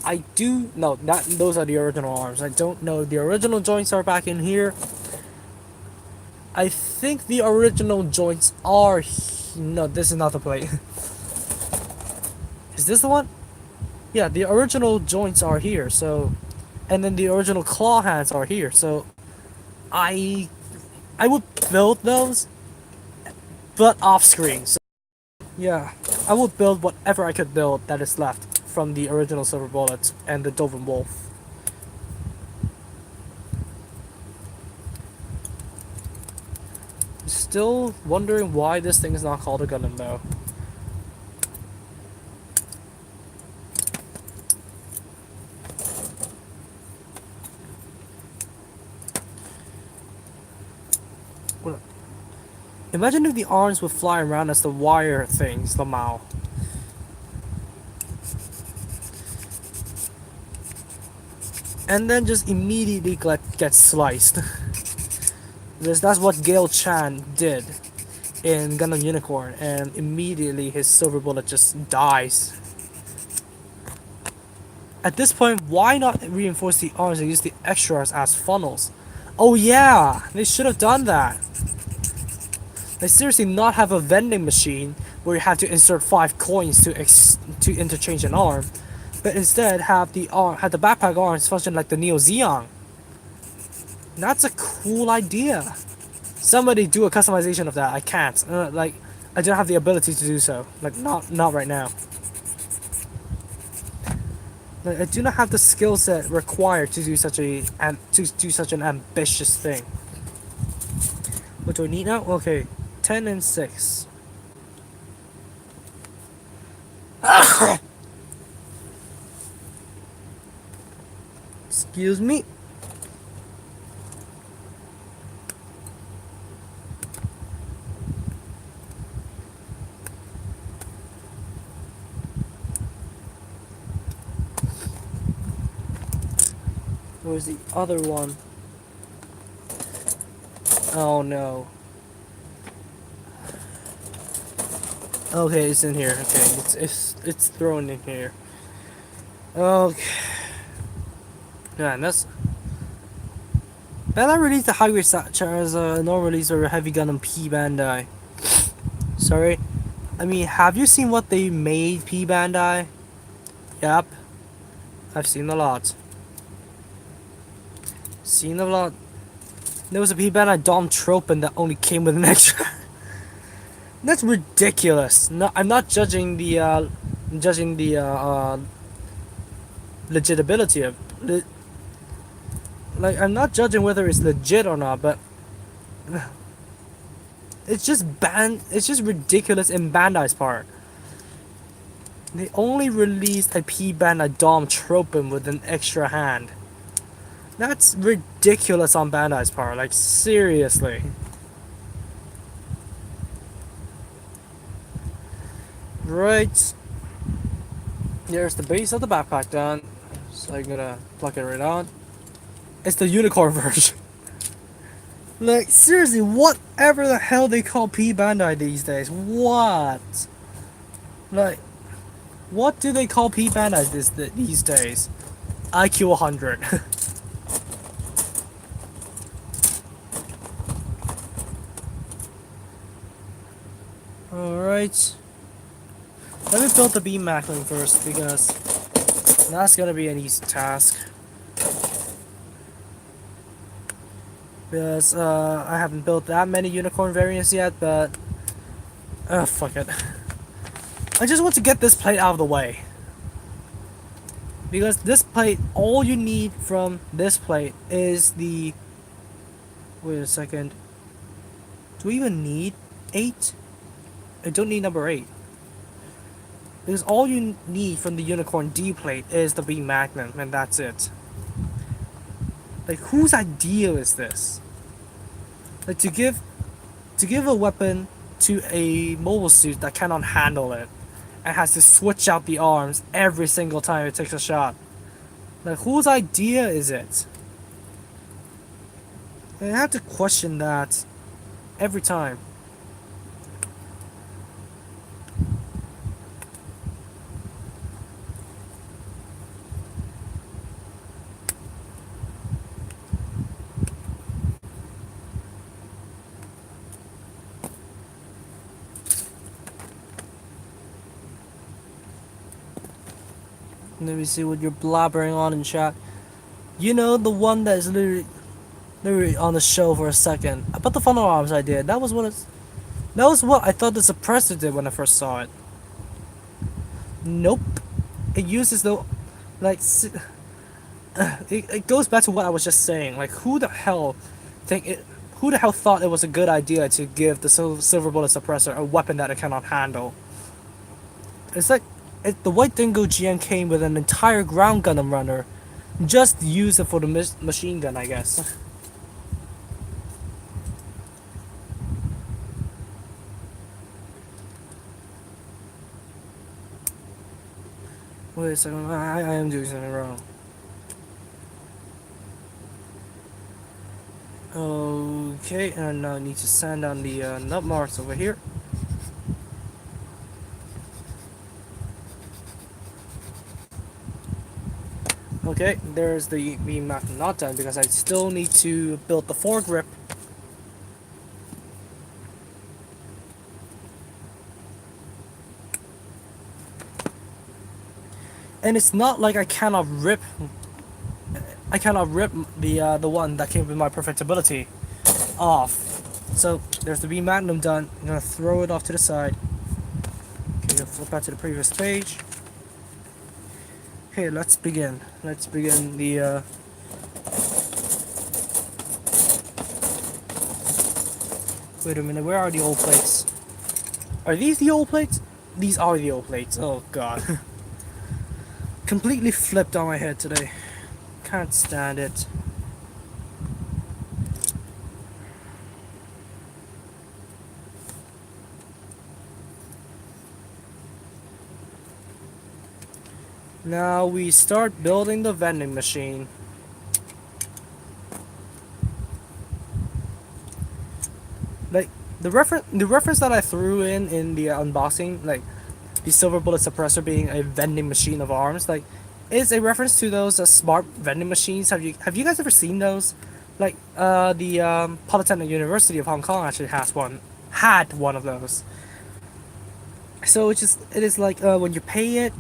I do know that those are the original arms. I don't know the original joints are back in here. I think the original joints are no, this is not the plate. Is this the one? Yeah, the original joints are here. So, and then the original claw hands are here. So, I would build those, but off screen. So, yeah, I would build whatever I could build that is left from the original silver bullet and the Dovin Wolf. Still wondering why this thing is not called a Gundam though. Imagine if the arms would fly around as the wire things, Lamau. And then just immediately get sliced. Because that's what Gale Chan did in Gundam Unicorn, and immediately his silver bullet just dies. At this point, why not reinforce the arms and use the extras as funnels? Oh yeah, they should have done that. They seriously not have a vending machine where you have to insert 5 coins to interchange an arm, but instead have the backpack arms function like the Neo Zeon. That's a cool idea. Somebody do a customization of that. I can't. I don't have the ability to do so. Like, not right now. Like, I do not have the skill set required to do such an ambitious thing. What do I need now? Okay, 10 and 6. Excuse me. Where's the other one? Oh no. Okay, it's in here. Okay, it's thrown in here. Okay. Man, that's Bandai released the Highway Satchar as a normal release or a Heavy Gundam P Bandai. Sorry. I mean, have you seen what they made P Bandai? Yep. I've seen a lot. Seen a lot. There was a P Bandai Dom Tropin that only came with an extra. That's ridiculous. No, I'm not judging the legitibility of like I'm not judging whether it's legit or not, but it's just ridiculous in Bandai's part. They only released a P Bandai Dom Tropin with an extra hand. That's ridiculous on Bandai's part, like seriously. Right. There's the base of the backpack done. So I'm gonna plug it right on. It's the unicorn version. Like, seriously, whatever the hell they call P Bandai these days? What? Like, what do they call P Bandai these days? IQ 100. Alright. Let me build the beam Macklin first, because that's gonna be an easy task. Because, I haven't built that many unicorn variants yet, but... fuck it. I just want to get this plate out of the way. Because this plate, all you need from this plate is the... Wait a second. Do we even need 8? I don't need number 8. Because all you need from the Unicorn D plate is the beam Magnum, and that's it. Like, whose idea is this? Like, to give a weapon to a mobile suit that cannot handle it, and has to switch out the arms every single time it takes a shot. Like, whose idea is it? And I have to question that every time. Let me see what you're blabbering on in chat. You know, the one that is literally on the show for a second. About the funnel arms I did. That was what I thought the suppressor did when I first saw it. Nope. It uses the like it goes back to what I was just saying. Like, who the hell thought it was a good idea to give the silver bullet suppressor a weapon that it cannot handle? It's like the White Dingo GN came with an entire ground Gundam runner. Just use it for the machine gun, I guess. Wait a second, I am doing something wrong. Okay, and now I need to sand down the nut marks over here. Okay, there's the beam mat not done because I still need to build the foregrip. And it's not like I cannot rip the one that came with my perfectibility off. So there's the beam magnum done. I'm gonna throw it off to the side. Okay, flip back to the previous page. Okay, let's begin. Let's begin the wait a minute, where are the old plates? Are these the old plates? These are the old plates. Oh god. Completely flipped on my head today. Can't stand it. Now we start building the vending machine. Like the reference that I threw in the unboxing, like the silver bullet suppressor being a vending machine of arms, like is a reference to those smart vending machines. Have you guys ever seen those? Like the Polytechnic University of Hong Kong actually had one of those. So it is like when you pay it,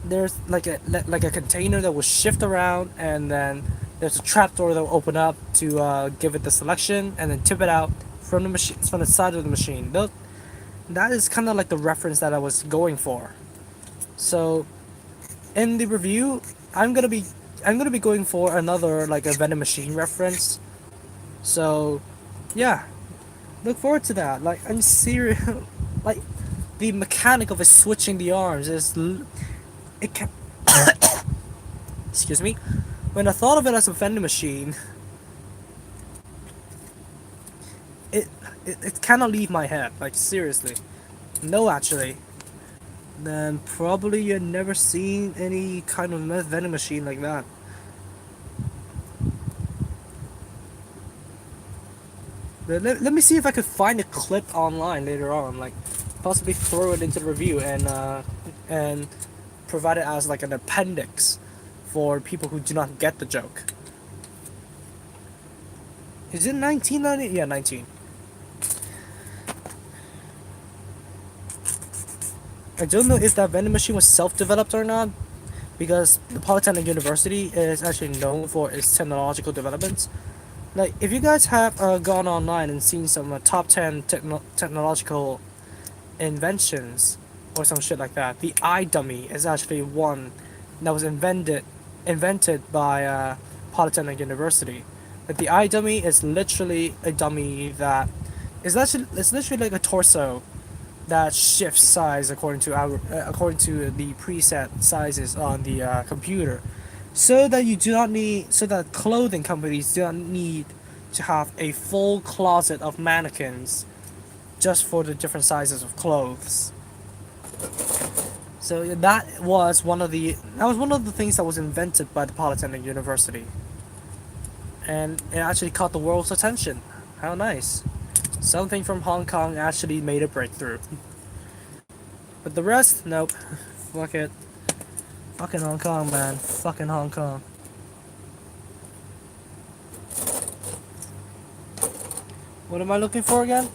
there's like a container that will shift around, and then there's a trapdoor that will open up to give it the selection, and then tip it out from the machine from the side of the machine. That is kind of like the reference that I was going for. So in the review, I'm gonna be I'm gonna be going for another like a vending machine reference. So yeah, look forward to that. Like I'm serious. Like the mechanic of it switching the arms it can excuse me. When I thought of it as a vending machine, it it cannot leave my head. Like seriously, no, actually. Then probably you've never seen any kind of vending machine like that. Let me see if I could find a clip online later on, like possibly throw it into the review and provide it as like an appendix for people who do not get the joke. Is it 1990? Yeah, 19. I don't know if that vending machine was self-developed or not, because the Polytechnic University is actually known for its technological developments. Like, if you guys have gone online and seen some top 10 technological inventions or some shit like that, the eye dummy is actually one that was invented by Polytechnic University. Like, the eye dummy is literally a dummy that it's literally like a torso that shifts size according to the preset sizes on the computer, so that clothing companies do not need to have a full closet of mannequins just for the different sizes of clothes. So that was one of the things that was invented by the Polytechnic University, and it actually caught the world's attention. How nice! Something from Hong Kong actually made a breakthrough. But the rest, nope. Fuck it. Fucking Hong Kong, man. Fucking Hong Kong. What am I looking for again?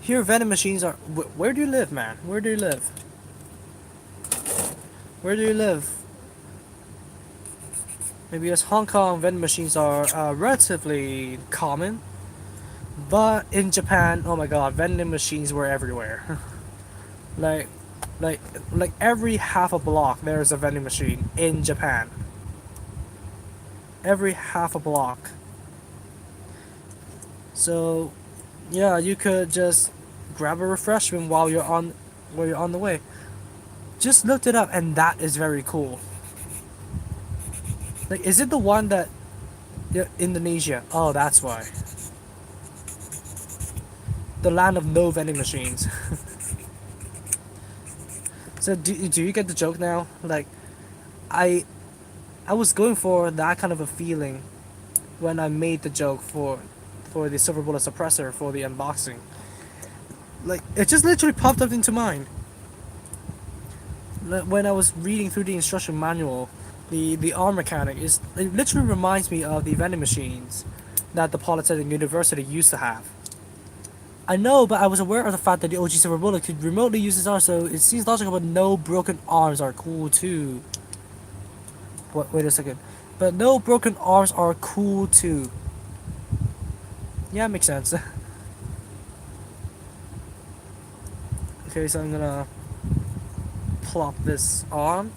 Here, vending machines are. Where do you live, man? Where do you live? Where do you live? Maybe because Hong Kong vending machines are relatively common, but in Japan, oh my god, vending machines were everywhere. like, like, like every half a block there's a vending machine in Japan. Every half a block. So, yeah, you could just grab a refreshment while you're on the way. Just looked it up, and that is very cool. Like, is it the one that, yeah, Indonesia? Oh, that's why. The land of no vending machines. So do you get the joke now? Like I I was going for that kind of a feeling when I made the joke for the Silver Bullet suppressor for the unboxing. Like it just literally popped up into mind when I was reading through the instruction manual. The arm mechanic is it literally reminds me of the vending machines that the Polytechnic University used to have. I know, but I was aware of the fact that the OG Silver Bullet could remotely use his arm, so it seems logical. But no broken arms are cool too. Wait a second. But no broken arms are cool too. Yeah, makes sense. Okay, so I'm gonna plop this on.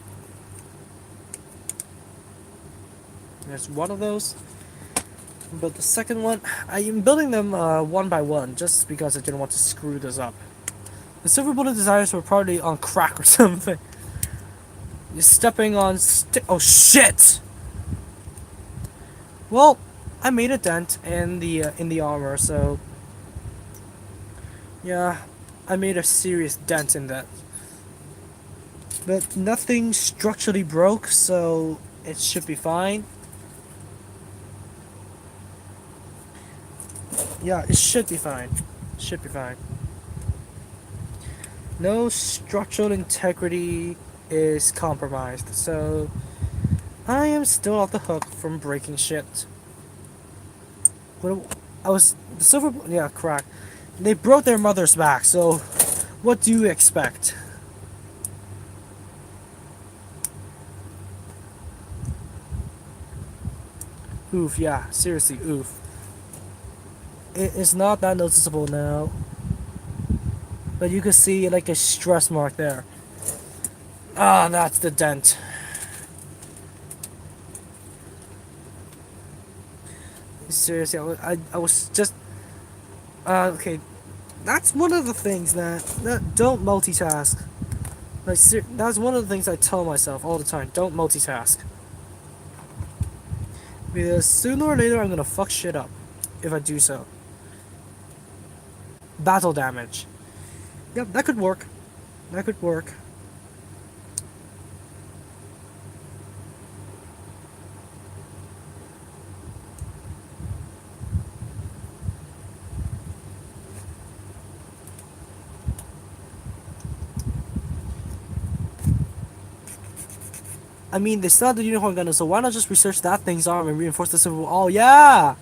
There's one of those. But the second one, I am building them one by one just because I didn't want to screw this up. The Silver Bullet designers were probably on crack or something. You're stepping on oh shit! Well, I made a dent in the armor, so yeah, I made a serious dent in that. But nothing structurally broke, so it should be fine. Yeah, it should be fine. Should be fine. No structural integrity is compromised, so I am still off the hook from breaking shit. What I was the silver, yeah, crack. They broke their mother's back, so what do you expect? Oof, yeah, seriously, oof. It is not that noticeable now, but you can see like a stress mark there. Ah, that's the dent. Seriously, I was just okay. That's one of the things that don't multitask. Like that's one of the things I tell myself all the time. Don't multitask. Because sooner or later I'm gonna fuck shit up if I do so. Battle damage. Yep, that could work. That could work. I mean, they still have the unicorn gun, so why not just research that thing's arm and reinforce the silver? Oh yeah,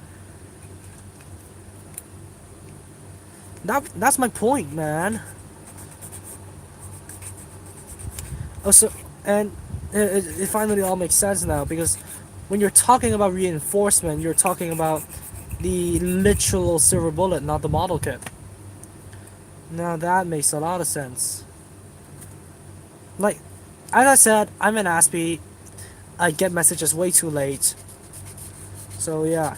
that's my point, man. Oh, so and it finally all makes sense now because when you're talking about reinforcement, you're talking about the literal silver bullet, not the model kit. Now that makes a lot of sense. Like, as I said, I'm an Aspie. I get messages way too late. So yeah,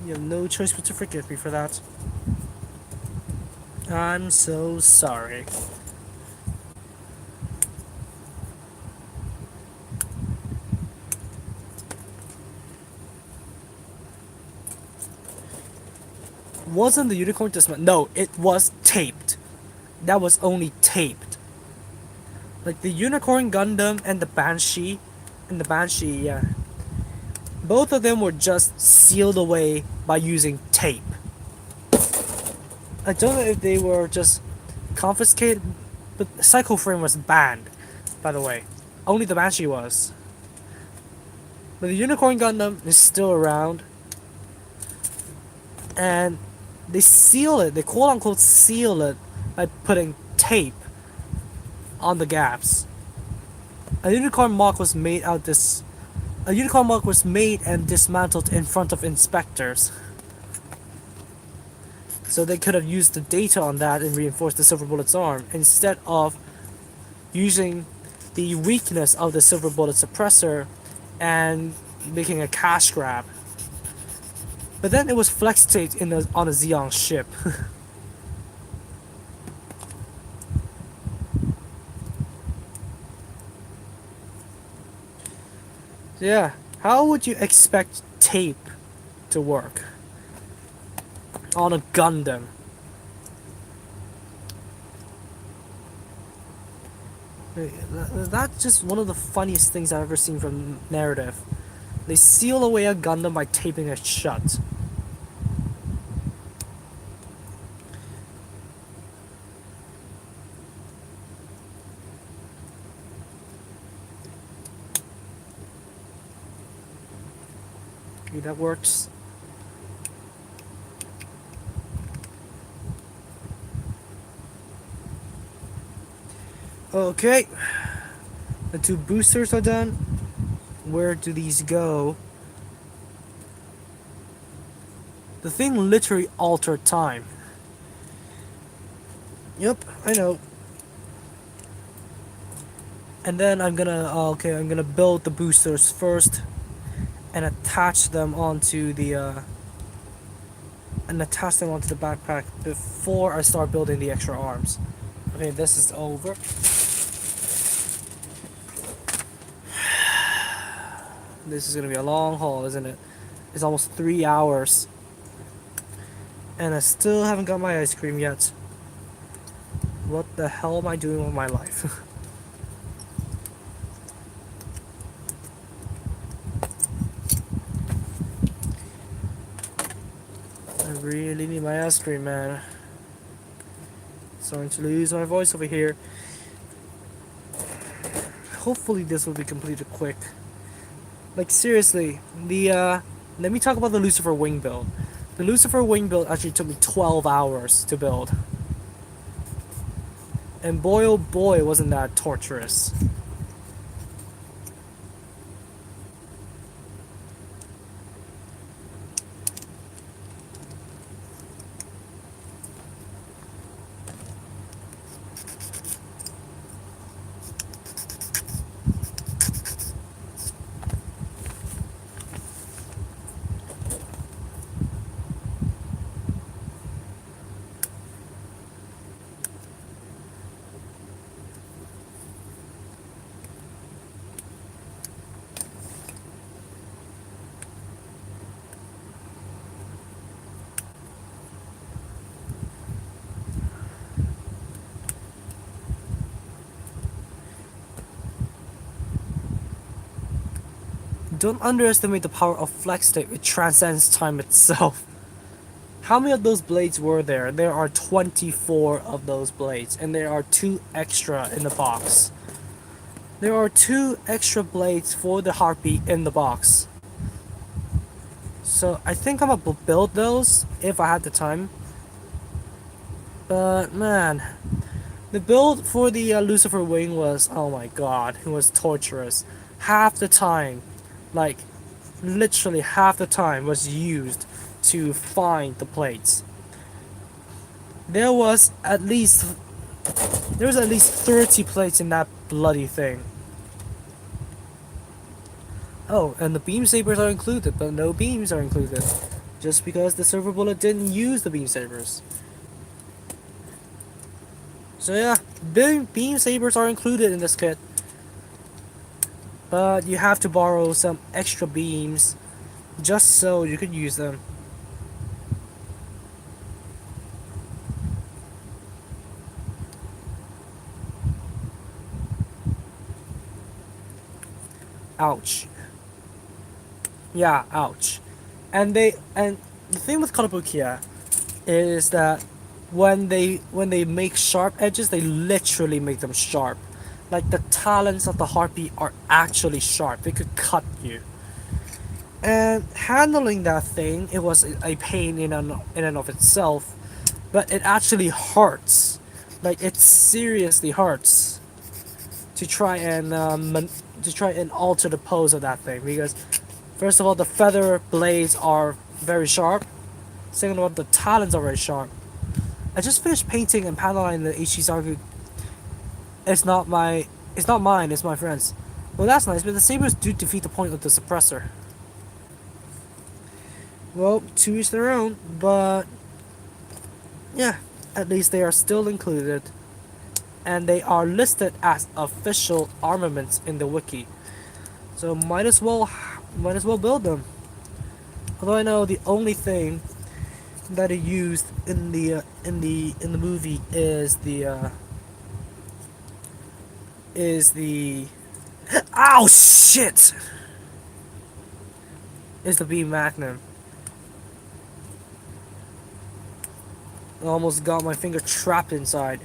you have no choice but to forgive me for that. I'm so sorry. Wasn't the unicorn dismantled? No, it was taped. That was only taped. Like the unicorn Gundam and the Banshee, yeah. Both of them were just sealed away by using tape. I don't know if they were just confiscated, but Psycho Frame was banned, by the way. Only the Banshee was. But the Unicorn Gundam is still around. And they seal it, they quote unquote seal it by putting tape on the gaps. A unicorn mark was made out this a unicorn mark was made and dismantled in front of inspectors. So they could have used the data on that and reinforced the Silver Bullet's arm instead of using the weakness of the Silver Bullet suppressor and making a cash grab. But then it was flex taped on a Xeon ship. Yeah, how would you expect tape to work on a Gundam? That's just one of the funniest things I've ever seen from narrative. They seal away a Gundam by taping it shut. Okay, that works. Okay, the two boosters are done. Where do these go? The thing literally altered time. Yep, I know. And then I'm gonna build the boosters first and attach them onto the backpack before I start building the extra arms. Okay, this is over. This is gonna be a long haul, isn't it? It's almost 3 hours, and I still haven't got my ice cream yet. What the hell am I doing with my life? I really need my ice cream, man. Starting to lose my voice over here. Hopefully this will be completed quick. Like seriously, let me talk about the Lucifer wing build. The Lucifer wing build actually took me 12 hours to build. And boy oh boy wasn't that torturous. Don't underestimate the power of flex tape, it transcends time itself. How many of those blades were there? There are 24 of those blades, and there are 2 extra in the box. There are 2 extra blades for the Harpy in the box. So I think I'm gonna build those if I had the time. But man, the build for the Lucifer wing was, oh my god, it was torturous. Half the time, like literally half the time was used to find the plates. There was at least 30 plates in that bloody thing. Oh, and the beam sabers are included, but no beams are included. Just because the silver bullet didn't use the beam sabers. So yeah, beam sabers are included in this kit. But you have to borrow some extra beams just so you could use them. Ouch. Yeah, ouch. And the thing with Konobukiya is that when they make sharp edges, they literally make them sharp. Like the talons of the harpy are actually sharp. They could cut you. And handling that thing, it was a pain in and of itself, but it actually hurts. Like it seriously hurts to try and alter the pose of that thing because first of all the feather blades are very sharp. Second of all, the talons are very sharp. I just finished painting and paneling the Ichizaru. It's not mine. It's my friend's. Well, that's nice, but the sabers do defeat the point of the suppressor. Well, to each their own, but yeah, at least they are still included, and they are listed as official armaments in the wiki. So might as well build them. Although I know the only thing that are used in the movie is is the ow shit is the B Magnum. I almost got my finger trapped inside.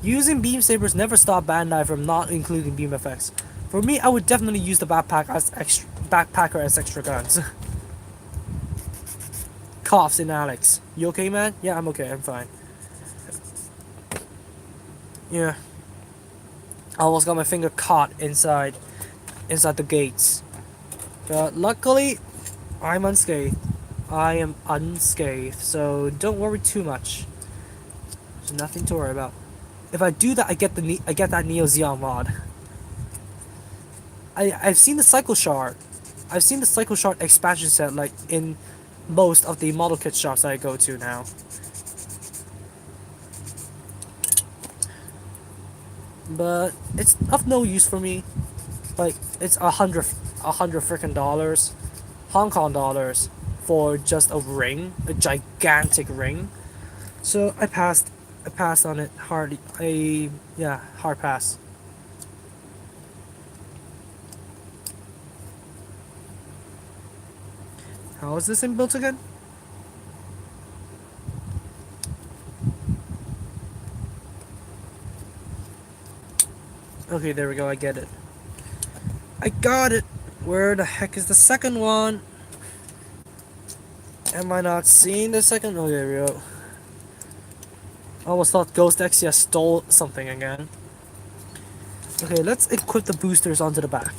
Using beam sabers never stopped Bandai from not including beam effects. For me, I would definitely use the backpacker as extra guns. Coughs in Alex. You okay, man? Yeah, I'm okay. I'm fine. Yeah, I almost got my finger caught inside the gates. But luckily, I'm unscathed. I am unscathed, so don't worry too much. There's nothing to worry about. If I do that, I get that Neo Zeon mod. I've seen the Cycle Shard. I've seen the Cycle Shard expansion set like in most of the model kit shops I go to now. But it's of no use for me. Like it's a hundred freaking dollars, Hong Kong dollars, for just a ring, a gigantic ring. So I passed. I passed on it hard. Yeah, hard pass. How is this thing built again? Okay, there we go. I get it. I got it. Where the heck is the second one? Am I not seeing the second? Oh, there we go. I almost thought Ghost Exia stole something again. Okay, let's equip the boosters onto the back.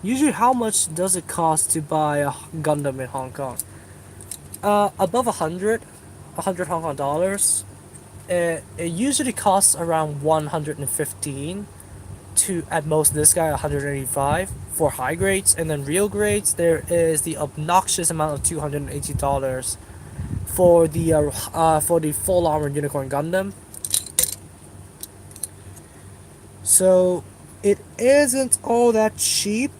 Usually, how much does it cost to buy a Gundam in Hong Kong? Above 100 Hong Kong dollars. It usually costs around 115 to at most this guy 185 for high grades, and then real grades there is the obnoxious amount of $280 for the full armored unicorn Gundam. So it isn't all that cheap,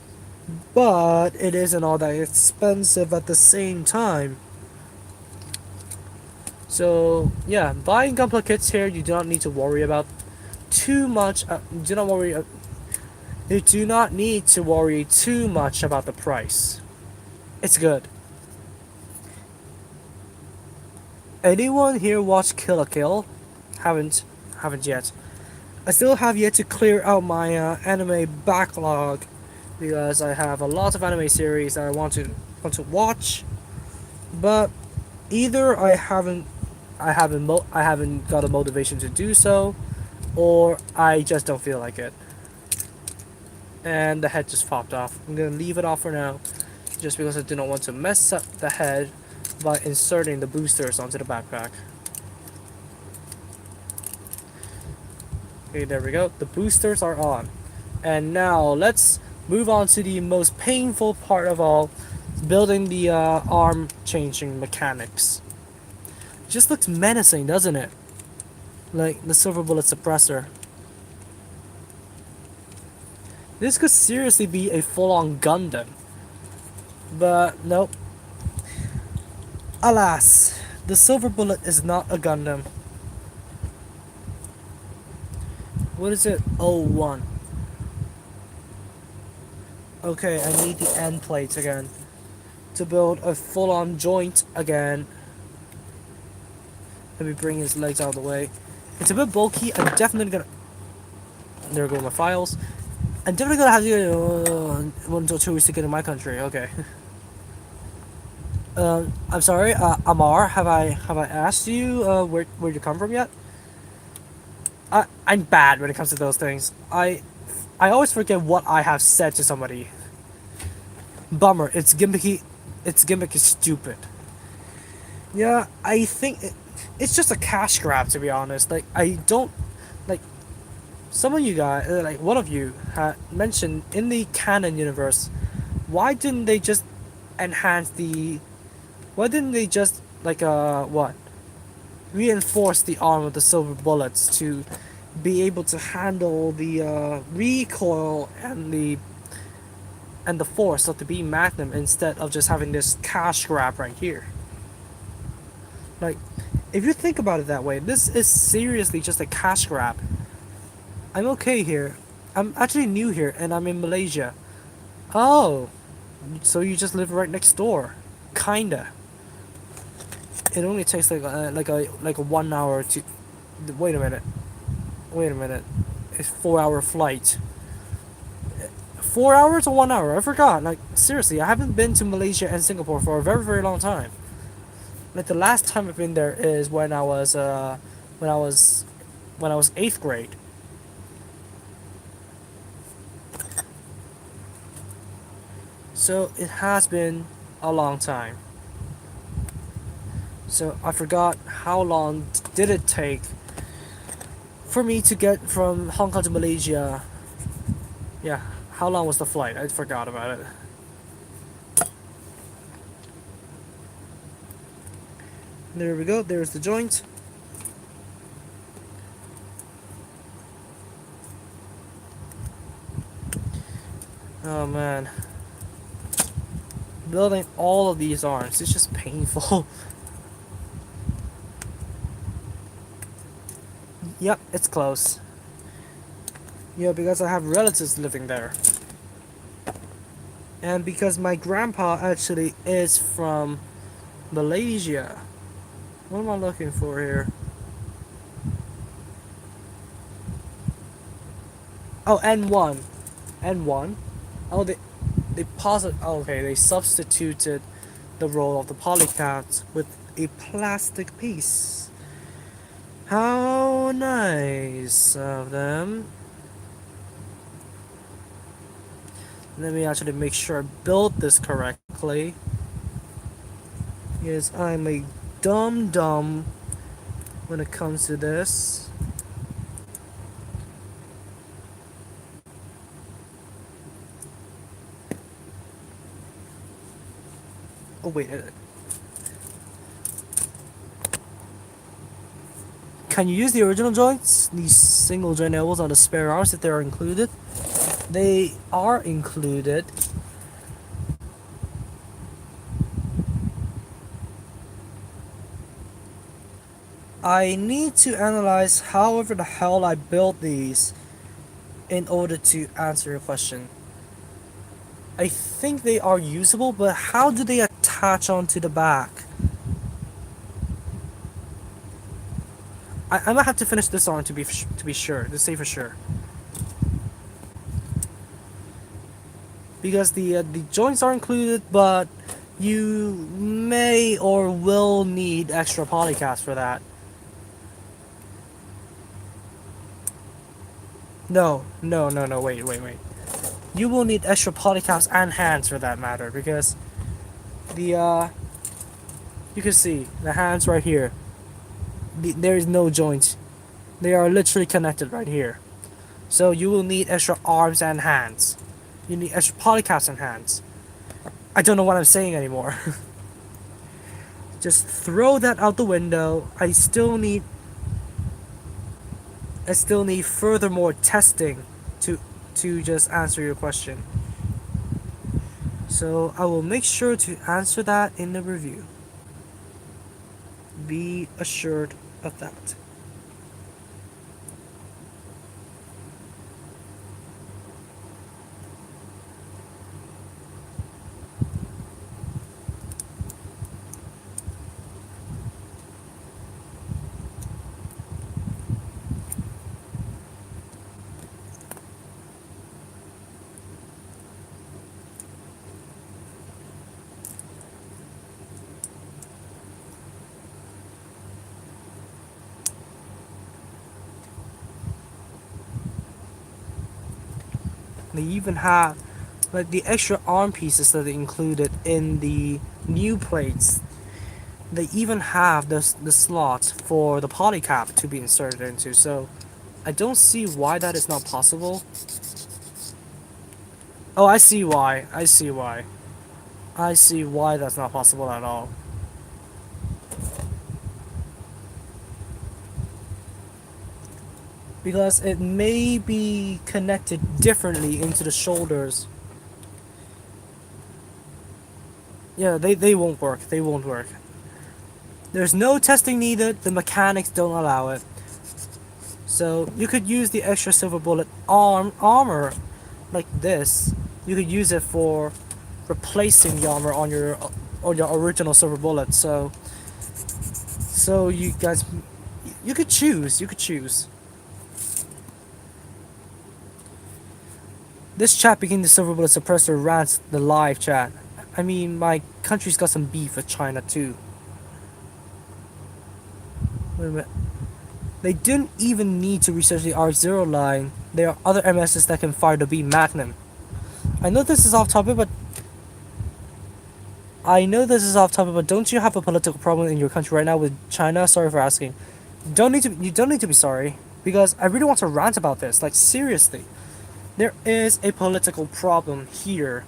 but it isn't all that expensive at the same time. So yeah, buying Gunpla kits here, you do not need to worry about too much. Do not worry. You do not need to worry too much about the price. It's good. Anyone here watch Kill la Kill? Haven't yet. I still have yet to clear out my anime backlog because I have a lot of anime series that I want to watch, but either I haven't got a motivation to do so, or I just don't feel like it. And the head just popped off. I'm gonna leave it off for now, just because I do not want to mess up the head by inserting the boosters onto the backpack. Okay, there we go. The boosters are on. And now let's move on to the most painful part of all, building the arm changing mechanics. Just looks menacing, doesn't it? Like the silver bullet suppressor. This could seriously be a full-on Gundam. But nope. Alas, the silver bullet is not a Gundam. What is it? Oh, 01. Okay, I need the end plates again to build a full-on joint again. Let me bring his legs out of the way. It's a bit bulky. I'm definitely gonna. There go my files. I'm definitely gonna have to get 1 to 2 weeks to get in my country. Okay. I'm sorry, Amar. Have I asked you where you come from yet? I'm bad when it comes to those things. I always forget what I have said to somebody. Bummer. It's gimmicky. Its gimmick is stupid. Yeah, I think it's just a cash grab, to be honest. Like I don't like some of you guys, like one of you had mentioned in the canon universe. Why didn't they just enhance the? Why didn't they just like what? Reinforce the arm with the silver bullets to be able to handle the recoil and the force of the beam magnum instead of just having this cash grab right here. Like, if you think about it that way, this is seriously just a cash grab. I'm okay here. I'm actually new here and I'm in Malaysia. Oh, so you just live right next door. Kinda. It only takes like a 1 hour to. Wait a minute. Wait a minute. It's 4 hour flight. 4 hours or 1 hour? I forgot. Like seriously, I haven't been to Malaysia and Singapore for a very long time. Like the last time I've been there is when I was when I was eighth grade. So it has been a long time. So I forgot how long did it take for me to get from Hong Kong to Malaysia. Yeah, how long was the flight? I forgot about it. There we go. There's the joint. Oh man, building all of these arms, it's just painful. Yep, it's close. Yeah, because I have relatives living there. And because my grandpa actually is from Malaysia. What am I looking for here? Oh, N1. N1. Oh, they posit. Oh, okay, they substituted the role of the polycat with a plastic piece. How nice of them. Let me actually make sure I build this correctly. Yes, I'm a dumb when it comes to this. Oh wait, can you use the original joints? These single joint elbows on the spare arms if they are included? They are included. I need to analyze however the hell I built these in order to answer your question. I think they are usable, but how do they attach onto the back? I might have to finish this on to be sure, to say for sure. Because the joints are included, but you may or will need extra polycasts for that. No, wait. You will need extra polycaps and hands for that matter, because the you can see the hands right here. There is no joints. They are literally connected right here. So you will need extra arms and hands. You need extra polycaps and hands. I don't know what I'm saying anymore. Just throw that out the window. I still need furthermore testing to just answer your question. So I will make sure to answer that in the review. Be assured of that. They even have like the extra arm pieces that they included in the new plates. They even have the slots for the polycap to be inserted into. So I don't see why that is not possible. Oh, I see why. I see why. I see why that's not possible at all. Because it may be connected differently into the shoulders. Yeah, they won't work. They won't work. There's no testing needed. The mechanics don't allow it. So you could use the extra silver bullet armor like this. You could use it for replacing the armor on your original silver bullet. So you guys, you could choose. You could choose. This chat begin the silver bullet suppressor rants the live chat. I mean, my country's got some beef with China too. Wait a minute. They didn't even need to research the R0 line. There are other MSs that can fire the B Magnum. I know this is off topic, but don't you have a political problem in your country right now with China? Sorry for asking. You don't need to be sorry because I really want to rant about this. Like seriously, there is a political problem here,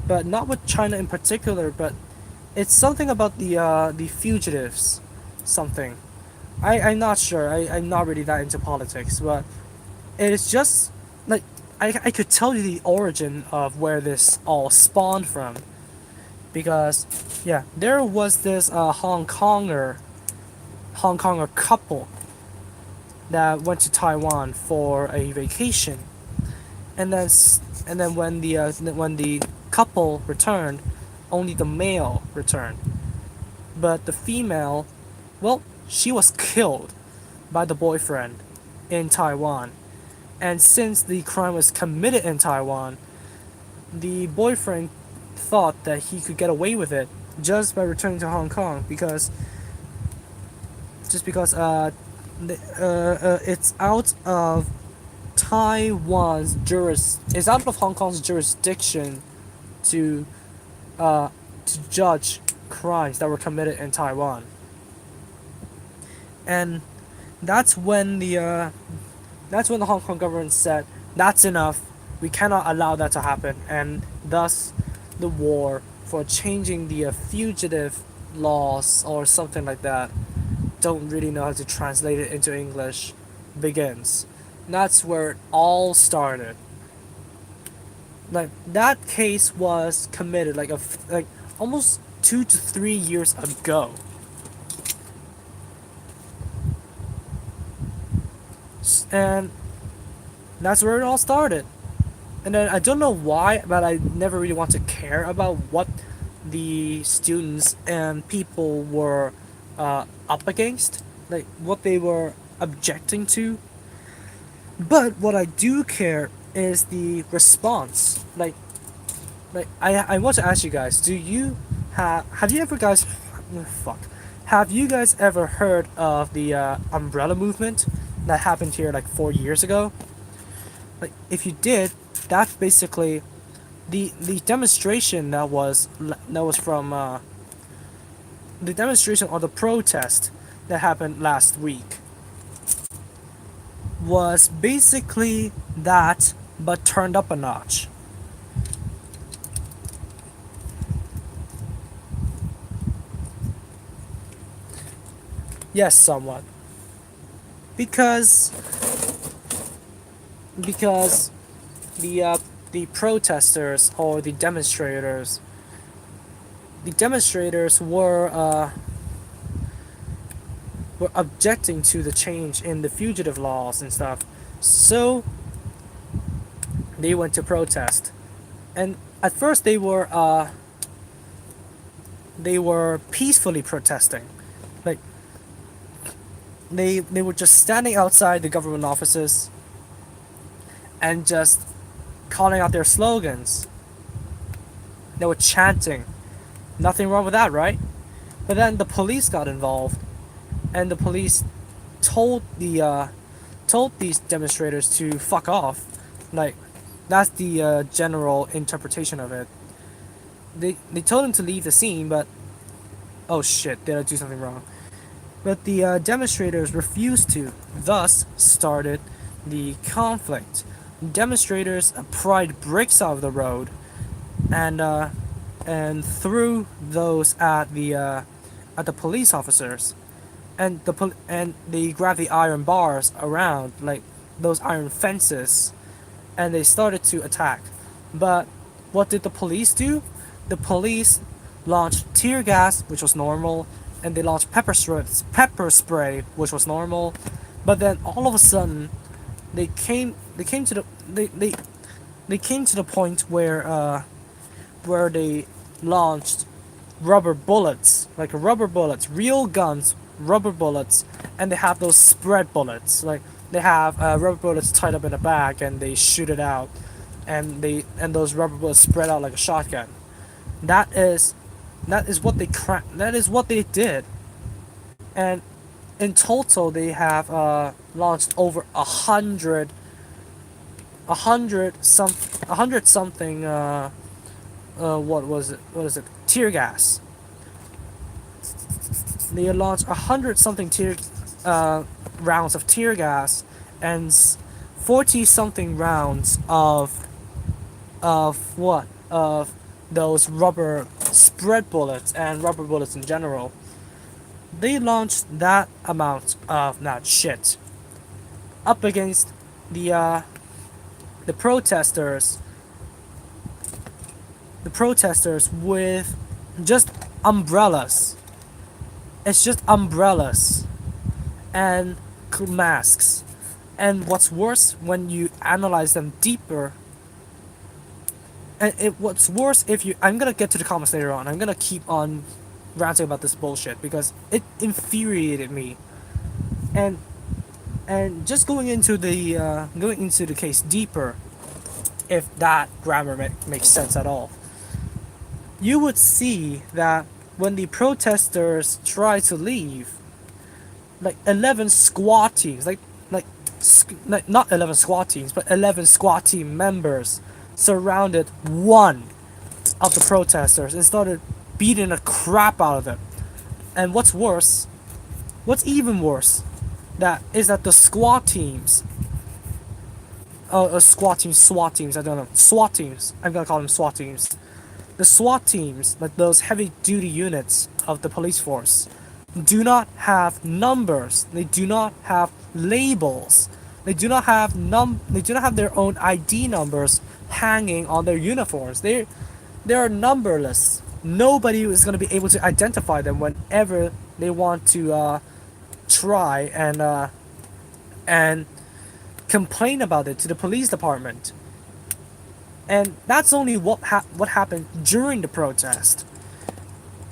but not with China in particular. But it's something about the fugitives, something. I'm not sure. I'm not really that into politics, but it is just like I could tell you the origin of where this all spawned from because yeah, there was this Hong Konger couple that went to Taiwan for a vacation, and then when the couple returned, only the male returned, but the female, well, she was killed by the boyfriend in Taiwan, and since the crime was committed in Taiwan, the boyfriend thought that he could get away with it just by returning to Hong Kong because just because it's out of it's out of Hong Kong's jurisdiction to to judge crimes that were committed in Taiwan, and that's when the Hong Kong government said that's enough. We cannot allow that to happen, and thus the war for changing the fugitive laws or something like that. Don't really know how to translate it into English. Begins. And that's where it all started. Like that case was committed like almost 2 to 3 years ago, and that's where it all started. And then I don't know why, but I never really want to care about what the students and people were up against, like what they were objecting to. But what I do care is the response. I want to ask you guys: have you ever guys, fuck, have you guys ever heard of the umbrella movement that happened here like 4 years ago? Like, if you did, that's basically the demonstration that was from the demonstration or the protest that happened last week was basically that, but turned up a notch. Yes, somewhat, because because the protesters or the demonstrators were objecting to the change in the fugitive laws and stuff. So they went to protest, and at first they were peacefully protesting, like they were just standing outside the government offices and just calling out their slogans. They were chanting. Nothing wrong with that, right? But then the police got involved, and the police told told these demonstrators to fuck off. Like, that's the general interpretation of it. They told them to leave the scene, but oh shit, did I do something wrong? But the demonstrators refused to. Thus started the conflict. Demonstrators pried bricks out of the road and threw those at the police officers, and they grabbed the iron bars around, like those iron fences, and they started to attack. But what did the police do? The police launched tear gas, which was normal, and they launched pepper spray, which was normal. But then all of a sudden, they came to the they came to the point where they launched rubber bullets, like rubber bullets, real guns, rubber bullets, and they have those spread bullets, like they have rubber bullets tied up in a bag and they shoot it out, and those rubber bullets spread out like a shotgun. That is that is what they did, and in total they have launched over a hundred something what is it, tear gas. They launched 100 something rounds of tear gas and 40 something rounds of those rubber spread bullets and rubber bullets in general. They launched that amount of that shit up against the uh, the protesters the protesters with just umbrellas. It's just umbrellas and masks. And what's worse, when you analyze them deeper, what's worse if you, I'm gonna get to the comments later on. I'm gonna keep on ranting about this bullshit because it infuriated me. And just going into the case deeper, if that grammar makes sense at all, you would see that when the protesters try to leave, like 11 squad teams, like not 11 squad teams, but 11 squad team members surrounded one of the protesters and started beating the crap out of them. And what's even worse, that is that the squad teams, SWAT teams, I don't know, SWAT teams, I'm gonna call them SWAT teams. The SWAT teams, like those heavy duty units of the police force, do not have numbers. They do not have labels. They do not have their own ID numbers hanging on their uniforms. They are numberless. Nobody is going to be able to identify them whenever they want to try and complain about it to the police department. And that's only what happened during the protest.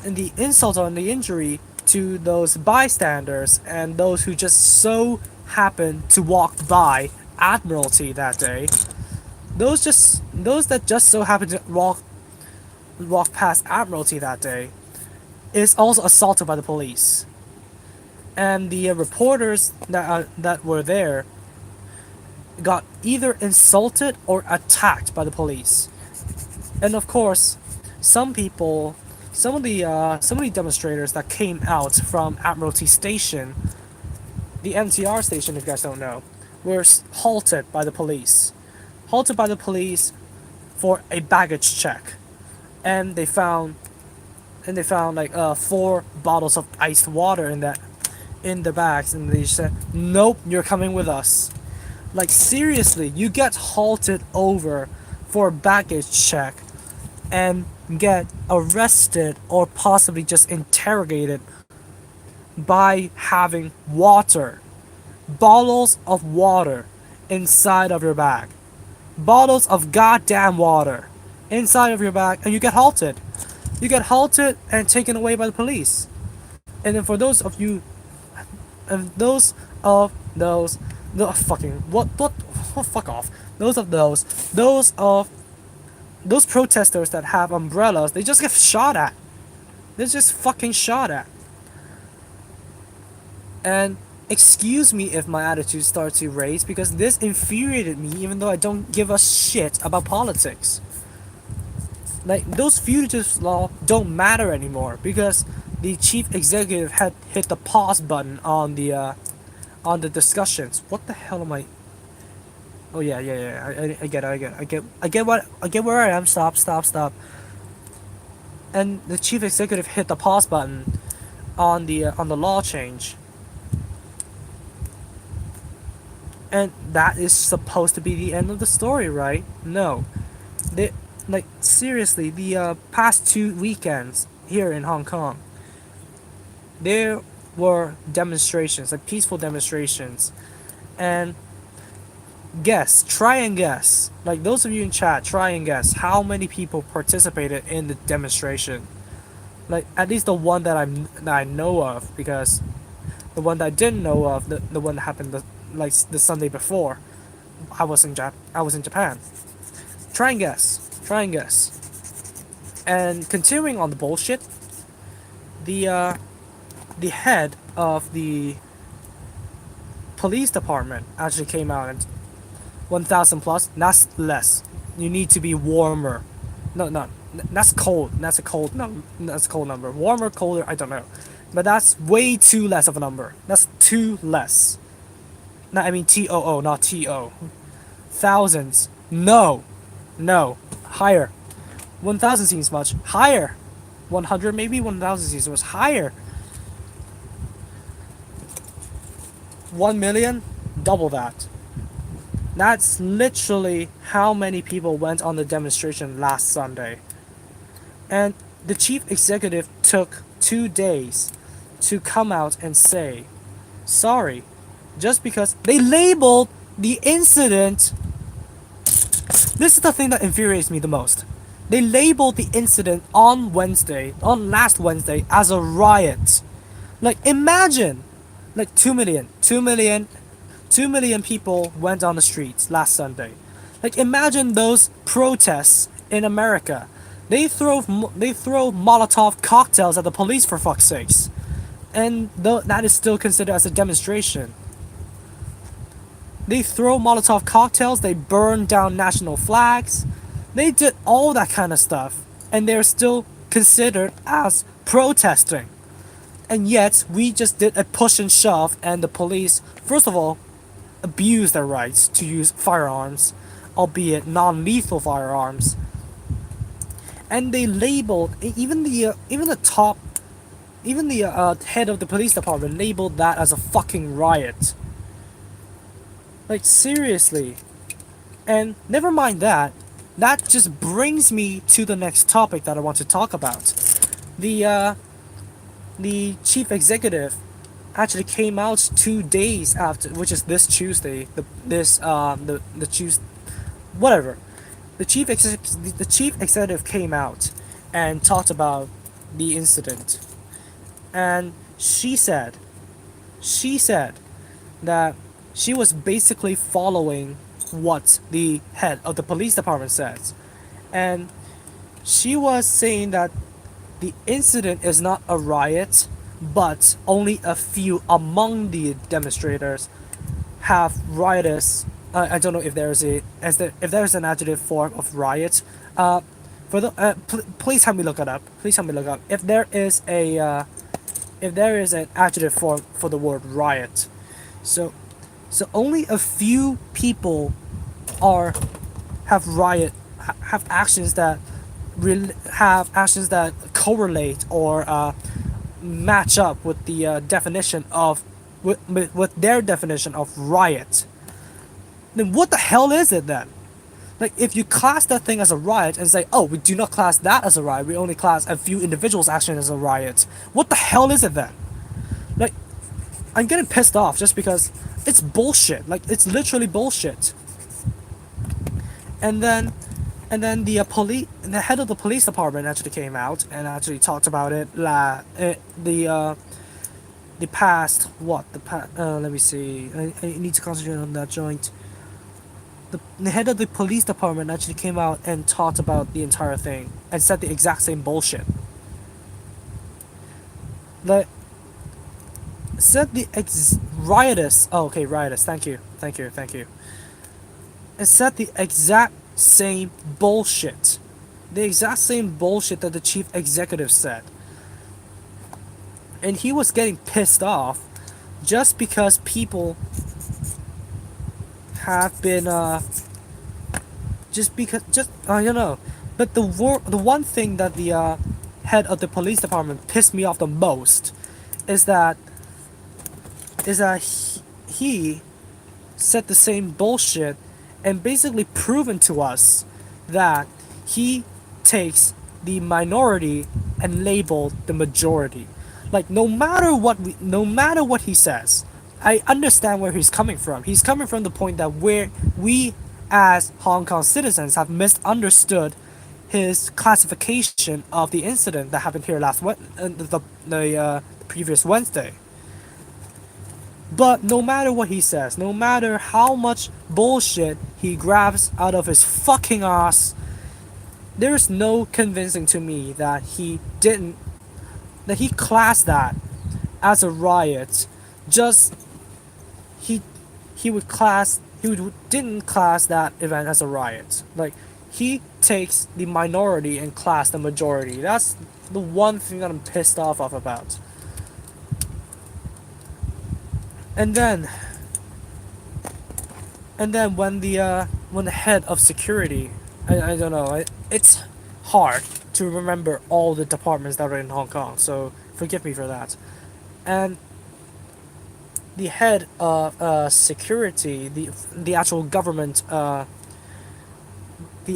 And the insult and the injury to those bystanders and those who just so happened to walk by Admiralty that day, those that just so happened to walk past Admiralty that day, is also assaulted by the police. And the reporters that were there got either insulted or attacked by the police. And of course, some people, some of the demonstrators that came out from Admiralty Station, the MTR station, if you guys don't know, were halted by the police. Halted by the police for a baggage check, and they found like 4 bottles of iced water in the bags, and they said, "Nope, you're coming with us." Like seriously, you get halted over for a baggage check and get arrested or possibly just interrogated by having water, bottles of water inside of your bag, bottles of goddamn water inside of your bag, and you get halted. You get halted and taken away by the police. And then for those of you, and those of those, the fucking what, oh, fuck off. Those of those protesters that have umbrellas, they just get shot at. They're just fucking shot at. And excuse me if my attitude starts to raise, because this infuriated me even though I don't give a shit about politics. Like, those fugitives law don't matter anymore because the chief executive had hit the pause button on the discussions. What the hell am I? Oh yeah. I get where I am. Stop. And the chief executive hit the pause button on the law change. And that is supposed to be the end of the story, right? No. They, like, seriously, the past 2 weekends, here in Hong Kong, there were demonstrations, like peaceful demonstrations, and try and guess, like those of you in chat, try and guess how many people participated in the demonstration. Like at least the one that I know of, because the one that I didn't know of, the one that happened the Sunday before, I was in Japan. Try and guess. Try and guess. And continuing on the bullshit, the head of the police department actually came out and 1,000 plus. That's less. You need to be warmer. No, no, that's cold. That's a cold number. That's a cold number. Warmer, colder, I don't know, but that's way too less of a number. That's too less. No, I mean TOO, not TO. Thousands. No, no, higher. 1,000 seems much higher. 100 maybe. 1,000 seems much higher. 1 million, double that. That's literally how many people went on the demonstration last Sunday. And the chief executive took 2 days to come out and say, sorry, just because they labeled the incident. This is the thing that infuriates me the most. They labeled the incident on last Wednesday, as a riot. Like, imagine, like 2 million people went on the streets last Sunday. Like, imagine those protests in America. They throw Molotov cocktails at the police, for fuck's sakes, and that is still considered as a demonstration. They throw Molotov cocktails. They burn down national flags. They did all that kind of stuff, and they're still considered as protesting. And yet, we just did a push and shove, and the police, first of all, abuse their rights to use firearms, albeit non-lethal firearms. And they labeled even the head of the police department labeled that as a fucking riot. Like, seriously. And never mind that. That just brings me to the next topic that I want to talk about. The chief executive actually came out 2 days after, which is this Tuesday. The Tuesday, whatever. The chief executive came out and talked about the incident, and she said that she was basically following what the head of the police department says, and she was saying that the incident is not a riot, but only a few among the demonstrators have riotous. I don't know if if there's an adjective form of riot. Please help me look it up. Please help me look up if there is an adjective form for the word riot. So, only a few people are have riot have actions that correlate or match up with the definition of with their definition of riot. Then what the hell is it then? Like, if you class that thing as a riot and say, oh, we do not class that as a riot, we only class a few individuals' action as a riot, what the hell is it then? Like, I'm getting pissed off just because it's bullshit. Like, it's literally bullshit. And then the head of the police department actually came out and actually talked about it. The past what the past. Let me see. I need to concentrate on that joint. The head of the police department actually came out and talked about the entire thing and said the exact same bullshit. Like, said the riotous. Oh, okay, riotous. Thank you. It said the exact same bullshit. The exact same bullshit that the chief executive said. And he was getting pissed off just because people have been I don't know. But the one thing that the head of the police department pissed me off the most is that he said the same bullshit and basically proven to us that he takes the minority and labeled the majority. Like no matter what he says, I understand where he's coming from. He's coming from the point that where we as Hong Kong citizens have misunderstood his classification of the incident that happened here the previous Wednesday. But no matter what he says, no matter how much bullshit he grabs out of his fucking ass, there's no convincing to me that he classed that as a riot. Just he didn't class that event as a riot. Like he takes the minority and class the majority. That's the one thing that I'm pissed off about. And then when the head of security, I don't know, it's hard to remember all the departments that are in Hong Kong, so forgive me for that. And the head of security, the actual government, the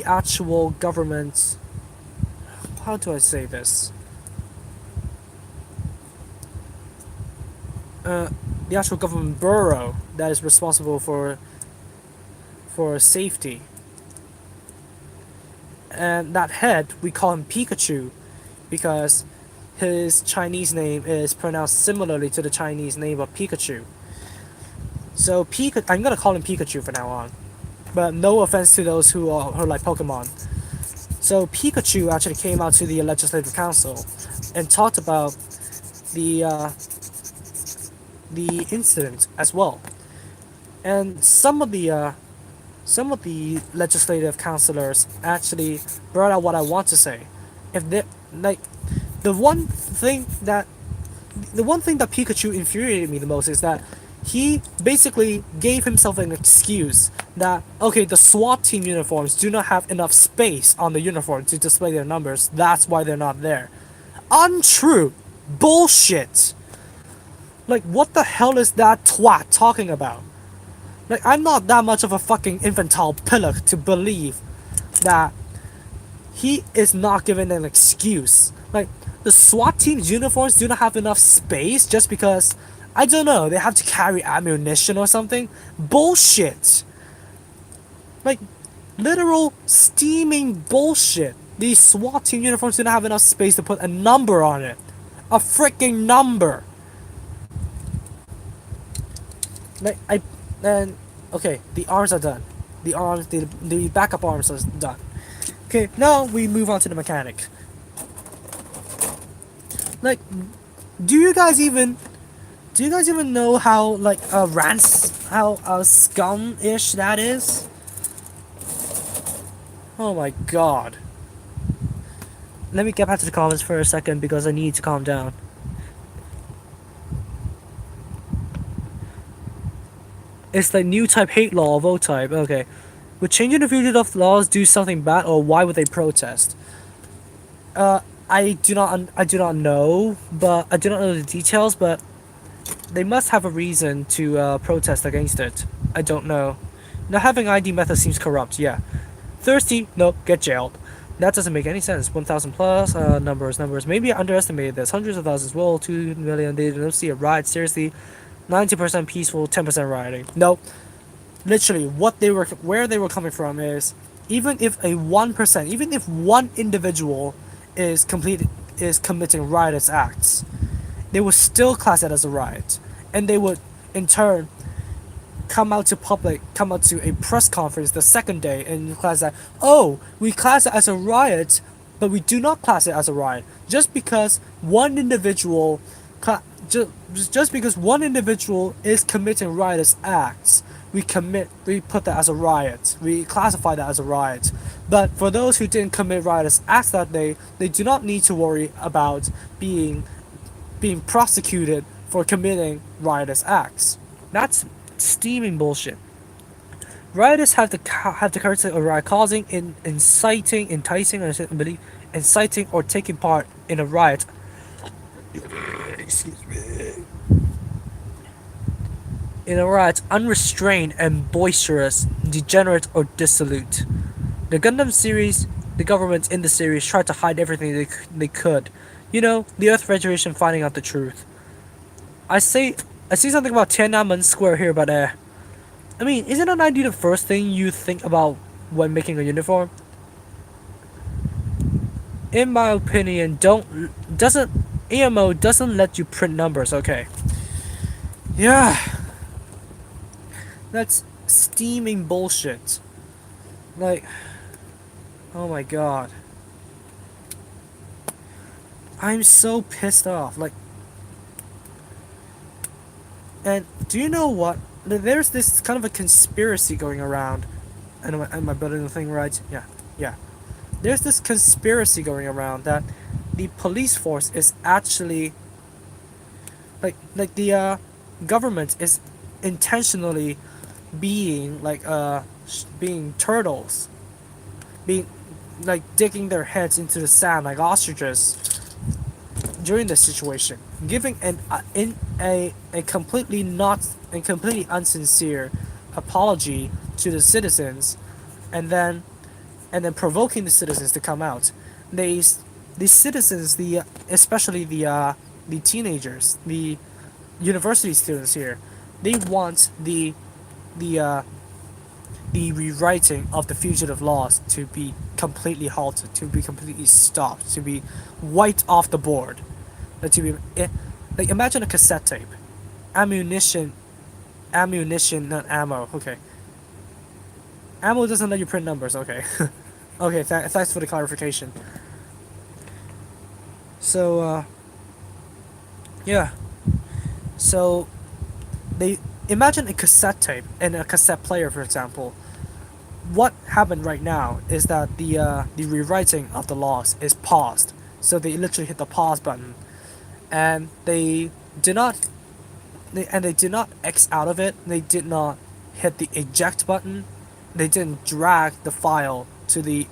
actual government, how do I say this? Uh, the actual government bureau that is responsible for safety. And that head, we call him Pikachu because his Chinese name is pronounced similarly to the Chinese name of Pikachu. So I'm gonna call him Pikachu from now on, but no offense to those who like Pokemon. So Pikachu actually came out to the Legislative Council and talked about the uh, the incident as well. And some of the legislative councillors actually brought out what I want to say. If they like, the one thing that the one thing that Pikachu infuriated me the most is that he basically gave himself an excuse that okay, the SWAT team uniforms do not have enough space on the uniform to display their numbers. That's why they're not there. Untrue. Bullshit. Like what the hell is that twat talking about? Like I'm not that much of a fucking infantile pillock to believe that he is not given an excuse. Like the SWAT team's uniforms do not have enough space just because I don't know, they have to carry ammunition or something. Bullshit. Like literal steaming bullshit. These SWAT team uniforms do not have enough space to put a number on it. A freaking number. Like I and okay, the arms are done. The backup arms are done. Okay, now we move on to the mechanic. Like, do you guys even know how like a how scum-ish that is? Oh my god. Let me get back to the comments for a second because I need to calm down. It's the new type hate law, vote type. Okay. Would changing the future of laws do something bad, or why would they protest? I do not know, but I do not know the details, but they must have a reason to protest against it. I don't know. Not having ID method seems corrupt. Yeah. Thirsty? Nope. Get jailed. That doesn't make any sense. 1,000 plus numbers. Maybe I underestimated this. Hundreds of thousands. Well, 2 million. They don't see a riot. Seriously. 90% peaceful, 10% rioting. No, literally, where they were coming from is, even if a 1%, even if one individual is committing riotous acts, they would still class it as a riot, and they would, in turn, come out to a press conference the second day and class that, oh, we class it as a riot, but we do not class it as a riot just because one individual just because one individual is committing riotous acts, we put that as a riot. We classify that as a riot. But for those who didn't commit riotous acts that day, they do not need to worry about being prosecuted for committing riotous acts. That's steaming bullshit. Rioters have the character of riot causing, inciting, enticing, or inciting or taking part in a riot. Excuse me. In a riot, unrestrained and boisterous, degenerate or dissolute. The Gundam series the government in the series tried to hide everything they could. You know, the Earth Federation finding out the truth. I say I see something about Tiananmen Square here, but I mean, isn't an ID the first thing you think about when making a uniform? In my opinion, don't doesn't AMO doesn't let you print numbers. Okay, yeah, that's steaming bullshit. Like, oh my god, I'm so pissed off. Like, and do you know what? There's this kind of a conspiracy going around. And am I building the thing right? Yeah, yeah. There's this conspiracy going around that the police force is actually like the government is intentionally being being turtles, being like digging their heads into the sand like ostriches during this situation, giving a completely not and completely unsincere apology to the citizens, and then provoking the citizens to come out. They the citizens, the especially the teenagers, the university students here, they want the uh, the rewriting of the fugitive laws to be completely halted, to be completely stopped, to be wiped off the board. To be like imagine a cassette tape, ammunition, not ammo. Okay, ammo doesn't let you print numbers. Okay, okay. Thanks for the clarification. So yeah, so they imagine a cassette tape and a cassette player, for example. What happened right now is that the rewriting of the laws is paused. So they literally hit the pause button, and did not they did not X out of it. They did not hit the eject button. They didn't drag the file to the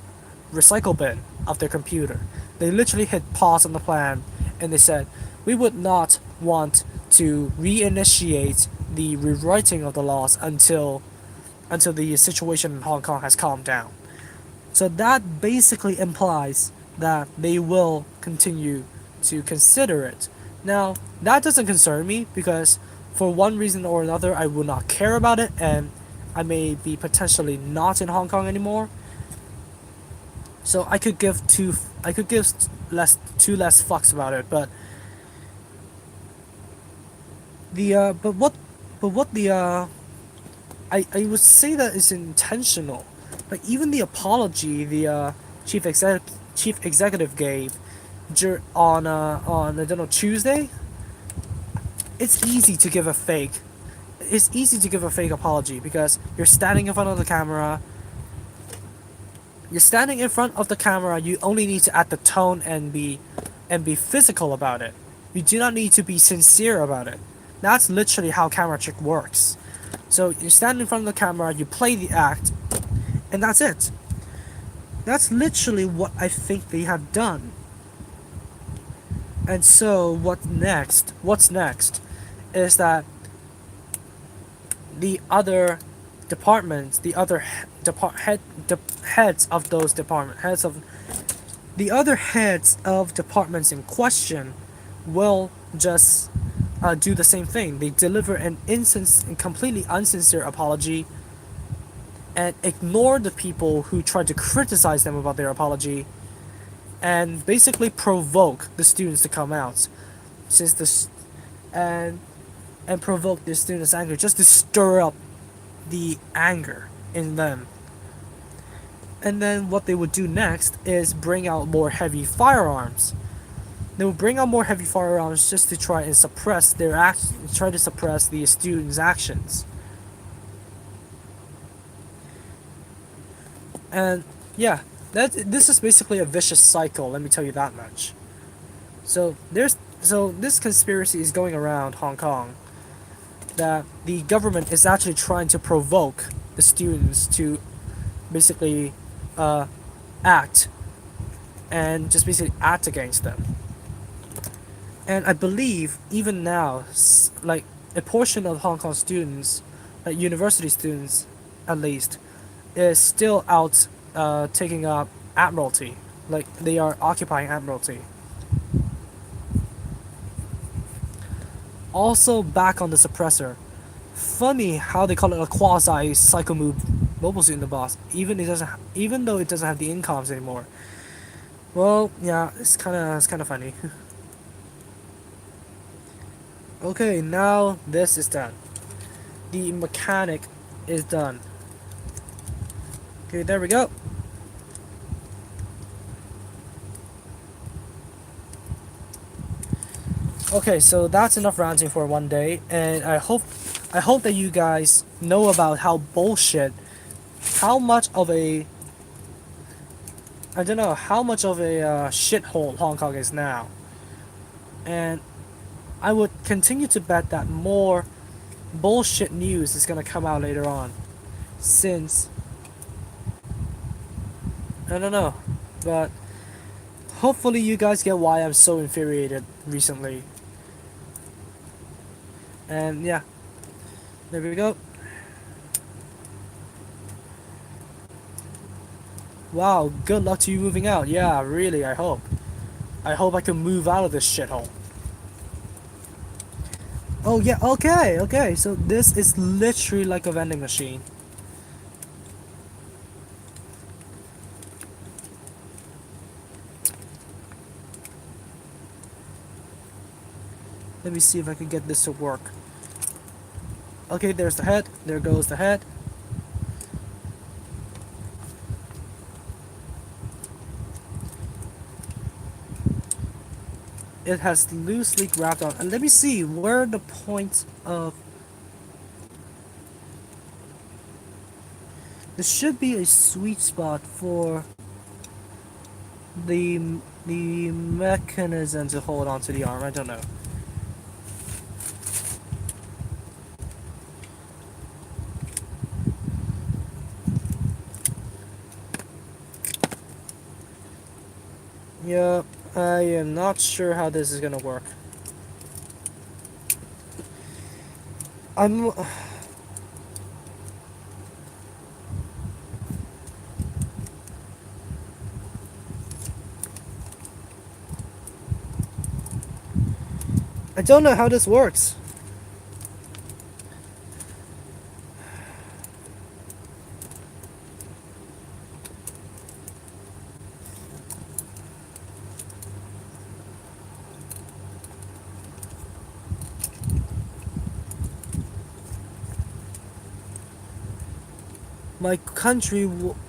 recycle bin of their computer. They literally hit pause on the plan, and they said, we would not want to reinitiate the rewriting of the laws until the situation in Hong Kong has calmed down. So that basically implies that they will continue to consider it. Now, that doesn't concern me because for one reason or another I will not care about it, and I may be potentially not in Hong Kong anymore. So I could give less fucks about it, but the but what the I would say that is intentional. Like even the apology the chief executive gave on I don't know Tuesday. It's easy to give a fake. It's easy to give a fake apology because you're standing in front of the camera. You're standing in front of the camera. You only need to add the tone and be physical about it. You do not need to be sincere about it. That's literally how camera trick works. So you stand in front of the camera, you play the act, and that's it. That's literally what I think they have done. And so What's next is that the other departments, the other heads of those department heads of the other heads of departments in question will just do the same thing. They deliver an completely unsincere apology and ignore the people who tried to criticize them about their apology, and basically provoke the students to come out, since this and provoke the students' anger, just to stir up the anger in them. And then what they would do next is bring out more heavy firearms. They would bring out more heavy firearms just to try and try to suppress the students' actions. And yeah, this is basically a vicious cycle. Let me tell you that much. So this conspiracy is going around Hong Kong that the government is actually trying to provoke the students to basically act and just basically act against them. And I believe even now, like a portion of Hong Kong students, university students at least, is still out taking up Admiralty. Like, they are occupying Admiralty. Also, back on the Suppressor. Funny how they call it a quasi psycho move mobile suit in the boss, even though it doesn't have the incoms anymore. Well, yeah, it's kind of funny. Okay, now this is done. The mechanic is done. Okay, there we go. Okay, so that's enough ranting for one day, and I hope that you guys know about how bullshit, how much of a, I don't know, how much of a shithole Hong Kong is now, and I would continue to bet that more bullshit news is gonna come out later on, since I don't know, but hopefully you guys get why I'm so infuriated recently, and yeah, there we go. Wow, good luck to you moving out. Yeah, really, I hope. I hope I can move out of this shithole. Oh yeah, okay. So this is literally like a vending machine. Let me see if I can get this to work. Okay, there's the head. There goes the head. It has loosely wrapped on. And let me see where the points of. There should be a sweet spot for the the mechanism to hold onto the arm. I don't know. Yeah, I am not sure how this is gonna work. I'm. I don't know how this works. My country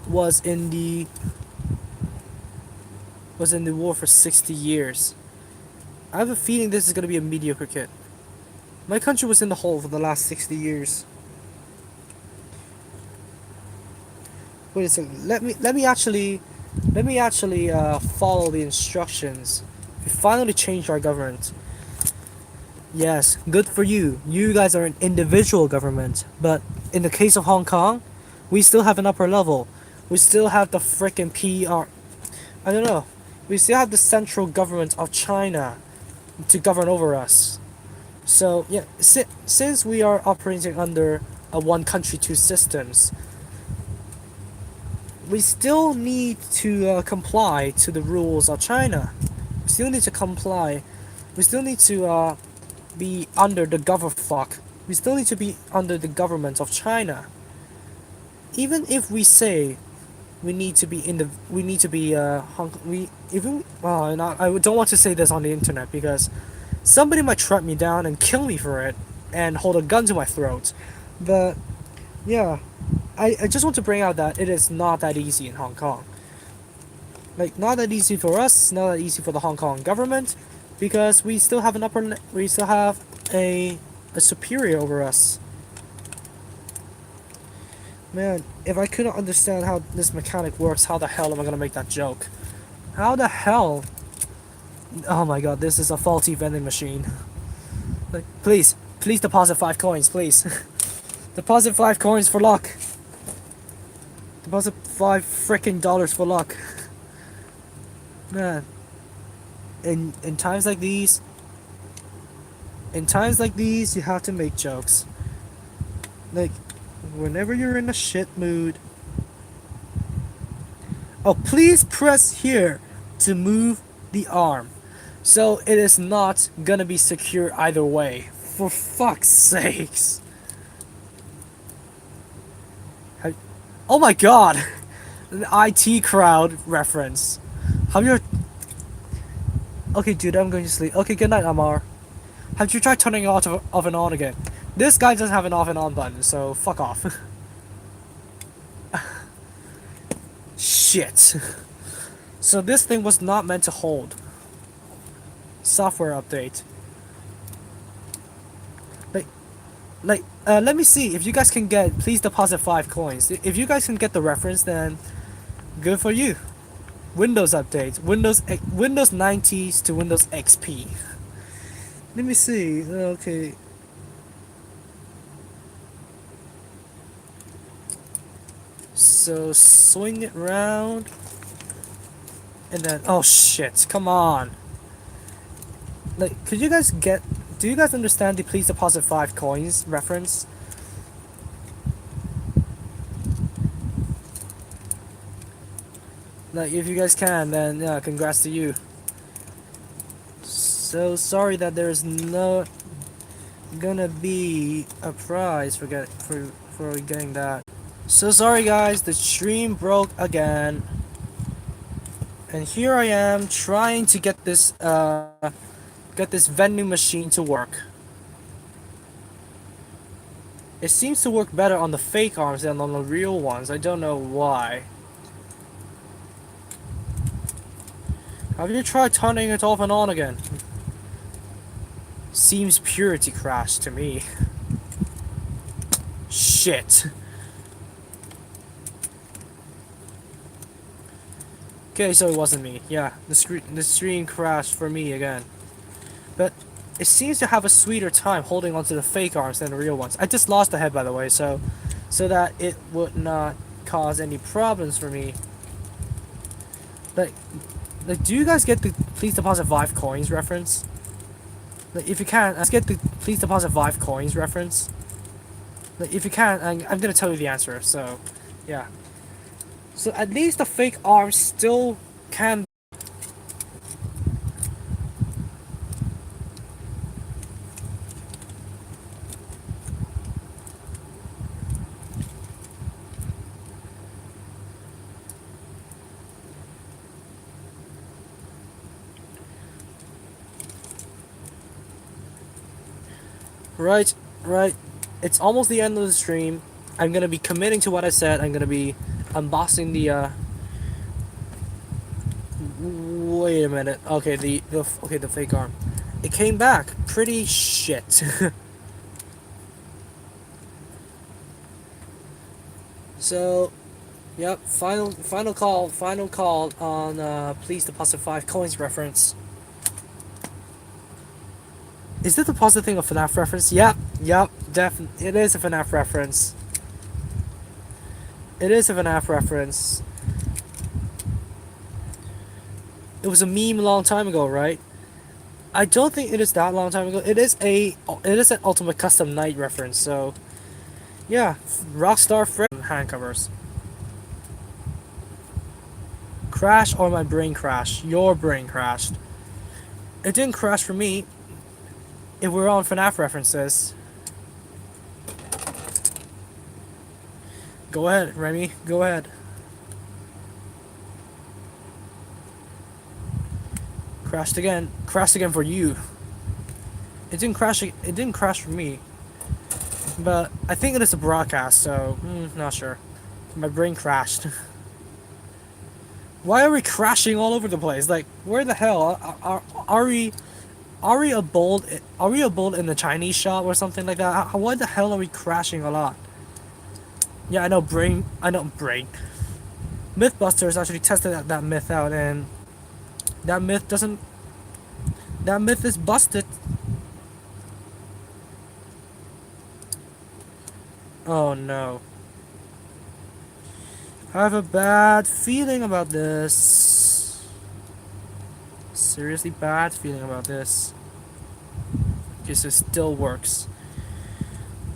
was in the war for 60 years. I have a feeling this is gonna be a mediocre kit. My country was in the hole for the last 60 years. Wait a second. Let me actually follow the instructions. We finally changed our government. Yes, good for you. You guys are an individual government, but in the case of Hong Kong, we still have an upper level. We still have the frickin' PR. I don't know. We still have the central government of China to govern over us. So yeah, since we are operating under a one country two systems, we still need to comply to the rules of China. We still need to comply. We still need to be under the governfuck. We still need to be under the government of China. Even if we say we need to be in the we need to be we even well, and I don't want to say this on the internet because somebody might track me down and kill me for it and hold a gun to my throat. But yeah, I just want to bring out that it is not that easy in Hong Kong. Like, not that easy for us, not that easy for the Hong Kong government, because we still have a superior over us. Man, if I couldn't understand how this mechanic works, how the hell am I gonna make that joke? How the hell? Oh my god, this is a faulty vending machine. Like, please deposit 5 coins, please. Deposit 5 coins for luck. Deposit $5 for luck. Man, in times like these, you have to make jokes. Like, whenever you're in a shit mood. Oh, please press here to move the arm. So it is not gonna be secure either way. For fuck's sakes. Have- Oh my god! An IT crowd reference. Have you... Okay, dude, I'm going to sleep. Okay, good night, Amar. Have you tried turning it off and on again? This guy doesn't have an off and on button, so fuck off. Shit. So this thing was not meant to hold. Software update. Like, let me see if you guys can get. Please deposit 5 coins. If you guys can get the reference, then good for you. Windows update. Windows 90s to Windows XP. Let me see. Okay. So swing it round, and then oh shit! Come on. Like, could you guys get? Do you guys understand the please deposit 5 coins reference? Like, if you guys can, then yeah, congrats to you. So sorry that there's no gonna be a prize for getting that. So sorry guys, the stream broke again, and here I am trying to get this vending machine to work. It seems to work better on the fake arms than on the real ones. I don't know why. Have you tried turning it off and on again? Seems purity crashed to me. Shit. Okay, so it wasn't me. Yeah, the stream crashed for me again. But it seems to have a sweeter time holding onto the fake arms than the real ones. I just lost the head, by the way, so that it would not cause any problems for me. Like, do you guys get the please deposit 5 coins reference? Like, if you can, let's get the please deposit 5 coins reference. Like, if you can, I'm gonna tell you the answer. So, yeah. So at least the fake arms still can. Right, right. It's almost the end of the stream. I'm gonna be committing to what I said. I'm gonna be unboxing the. Wait a minute. Okay, the fake arm. It came back pretty shit. So, yep. Final call on please deposit 5 coins reference. Is this the positive thing of FNAF reference? Yep, definitely. It is a FNAF reference. It is a FNAF reference. It was a meme a long time ago, right? I don't think it is that long time ago. It is an Ultimate Custom Night reference, so yeah. Rockstar friend hand covers. Crash or my brain crashed? Your brain crashed. It didn't crash for me. If we're on FNAF references. Go ahead, Remy. Go ahead. Crashed again. Crashed again for you. It didn't crash. It didn't crash for me. But I think it is a broadcast, so not sure. My brain crashed. Why are we crashing all over the place? Like, where the hell are we? Are we a bold? Are we a bold in the Chinese shop or something like that? Why the hell are we crashing a lot? Yeah, I know brain. MythBusters actually tested that myth out, and that myth doesn't. That myth is busted. Oh no. I have a bad feeling about this. Seriously bad feeling about this. Because it still works.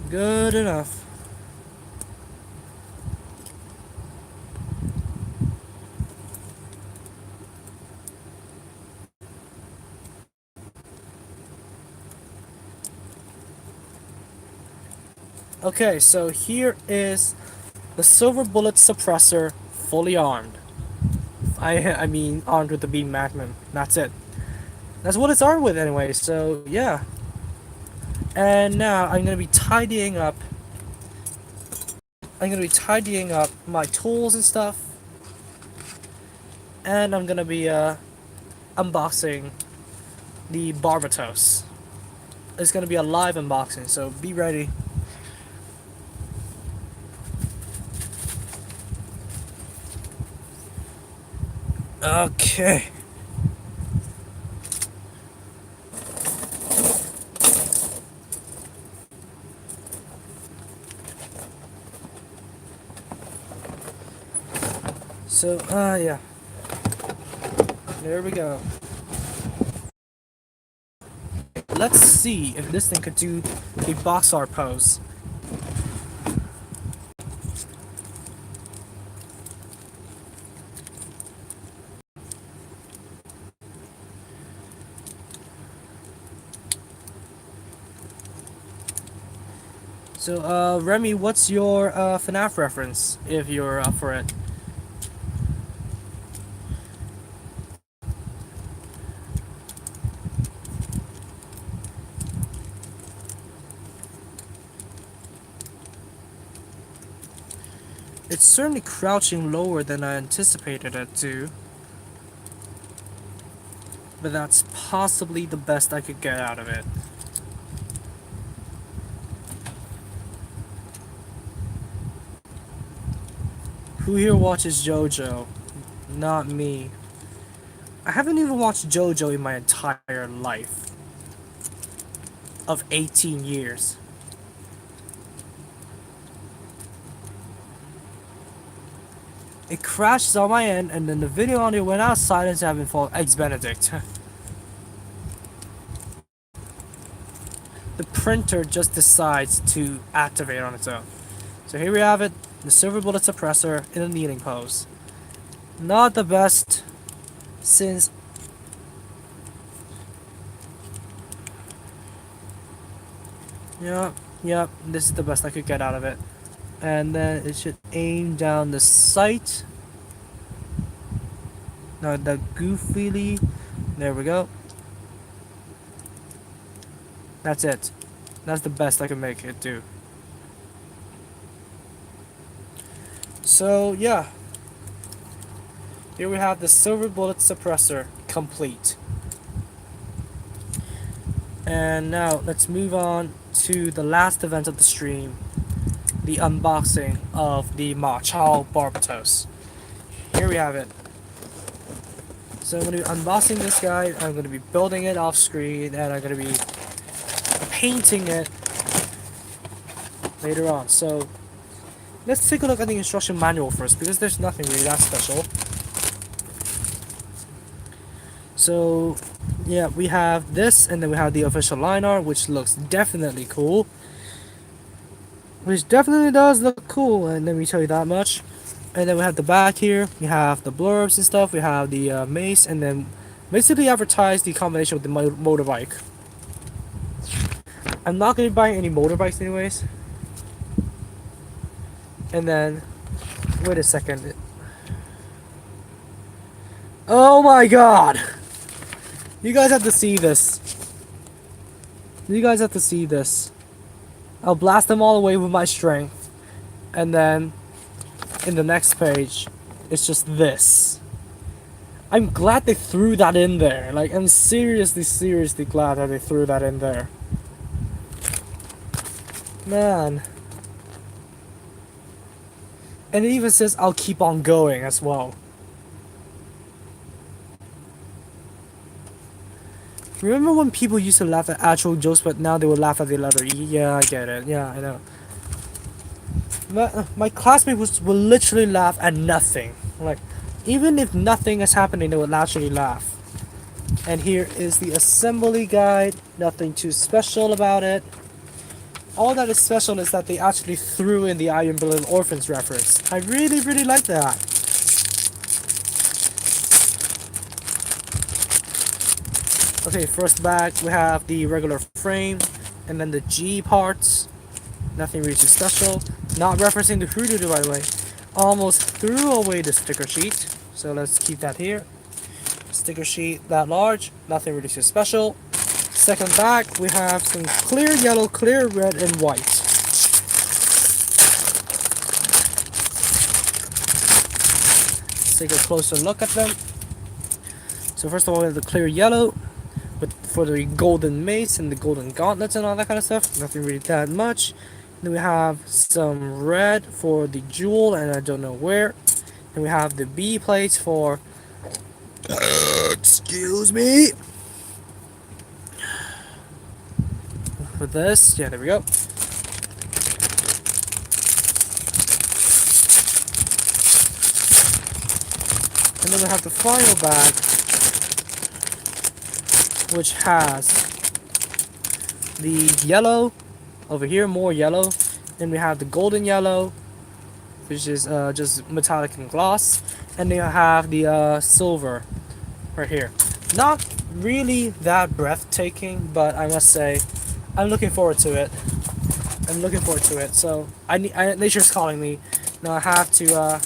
Good enough. Okay, so here is the Silver Bullet Suppressor fully armed. I mean, armed with the Beam Magnum. That's it. That's what it's armed with anyway, so yeah. And now I'm gonna be tidying up my tools and stuff, and I'm gonna be unboxing the Barbatos. It's gonna be a live unboxing, so be ready. Okay. So, yeah. There we go. Let's see if this thing could do a box art pose. So, Remy, what's your FNAF reference, if you're up for it? It's certainly crouching lower than I anticipated it to, but that's possibly the best I could get out of it. Who here watches JoJo? Not me. I haven't even watched JoJo in my entire life of 18 years. It crashes on my end, and then the video audio went out silence having fall Eggs Benedict. The printer just decides to activate on its own. So here we have it, the Silver Bullet Suppressor in a kneeling pose. Not the best, since yep, this is the best I could get out of it. And then it should aim down the sight. Now the goofily, there we go. That's it. That's the best I can make it do. So yeah, here we have the Silver Bullet Suppressor complete. And now let's move on to the last event of the stream, the unboxing of the Machao Barbatos. Here we have it. So I'm going to be unboxing this guy, I'm going to be building it off screen, and I'm going to be painting it later on. So let's take a look at the instruction manual first, because there's nothing really that special. So yeah, we have this, and then we have the official line art, which looks definitely cool. Which definitely does look cool, and let me tell you that much. And then we have the back here, we have the blurbs and stuff, we have the mace, and then basically advertise the combination with the motorbike. I'm not going to be buying any motorbikes anyways. And then, wait a second. Oh my god! You guys have to see this. You guys have to see this. I'll blast them all away with my strength. And then, in the next page, it's just this. I'm glad they threw that in there. Like, I'm seriously glad that they threw that in there. Man. And it even says, I'll keep on going as well. Remember when people used to laugh at actual jokes, but now they will laugh at the letter E? Yeah, I get it. Yeah, I know. My classmates will literally laugh at nothing. Like, even if nothing is happening, they will actually laugh. And here is the assembly guide. Nothing too special about it. All that is special is that they actually threw in the Iron Berlin Orphans reference. I really like that. Okay, first back we have the regular frame, and then the G parts. Nothing really too special. Not referencing the Hoodoo, by the way. Almost threw away the sticker sheet, so let's keep that here. Sticker sheet that large, nothing really too special. Second back, we have some clear yellow, clear red, and white. Let's take a closer look at them. So first of all, we have the clear yellow, with for the golden mace and the golden gauntlets and all that kind of stuff. Nothing really that much. Then we have some red for the jewel, and I don't know where. Then we have the B plates for. Excuse me. For this, yeah, there we go. And then we have the final bag, which has the yellow over here, more yellow. Then we have the golden yellow, which is just metallic and gloss. And then you have the silver right here. Not really that breathtaking, but I must say, I'm looking forward to it. I'm looking forward to it. So nature's calling me. Now I have to.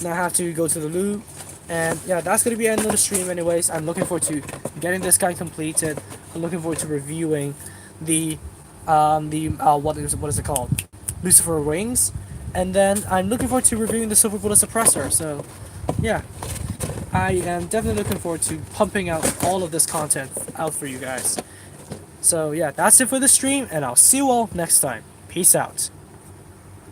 Now I have to go to the loo. And yeah, that's gonna be the end of the stream. Anyways, I'm looking forward to getting this guy completed. I'm looking forward to reviewing the what is it called? Lucifer Wings. And then I'm looking forward to reviewing the Silver Bullet Suppressor. So yeah, I am definitely looking forward to pumping out all of this content out for you guys. So yeah, that's it for the stream, and I'll see you all next time. Peace out.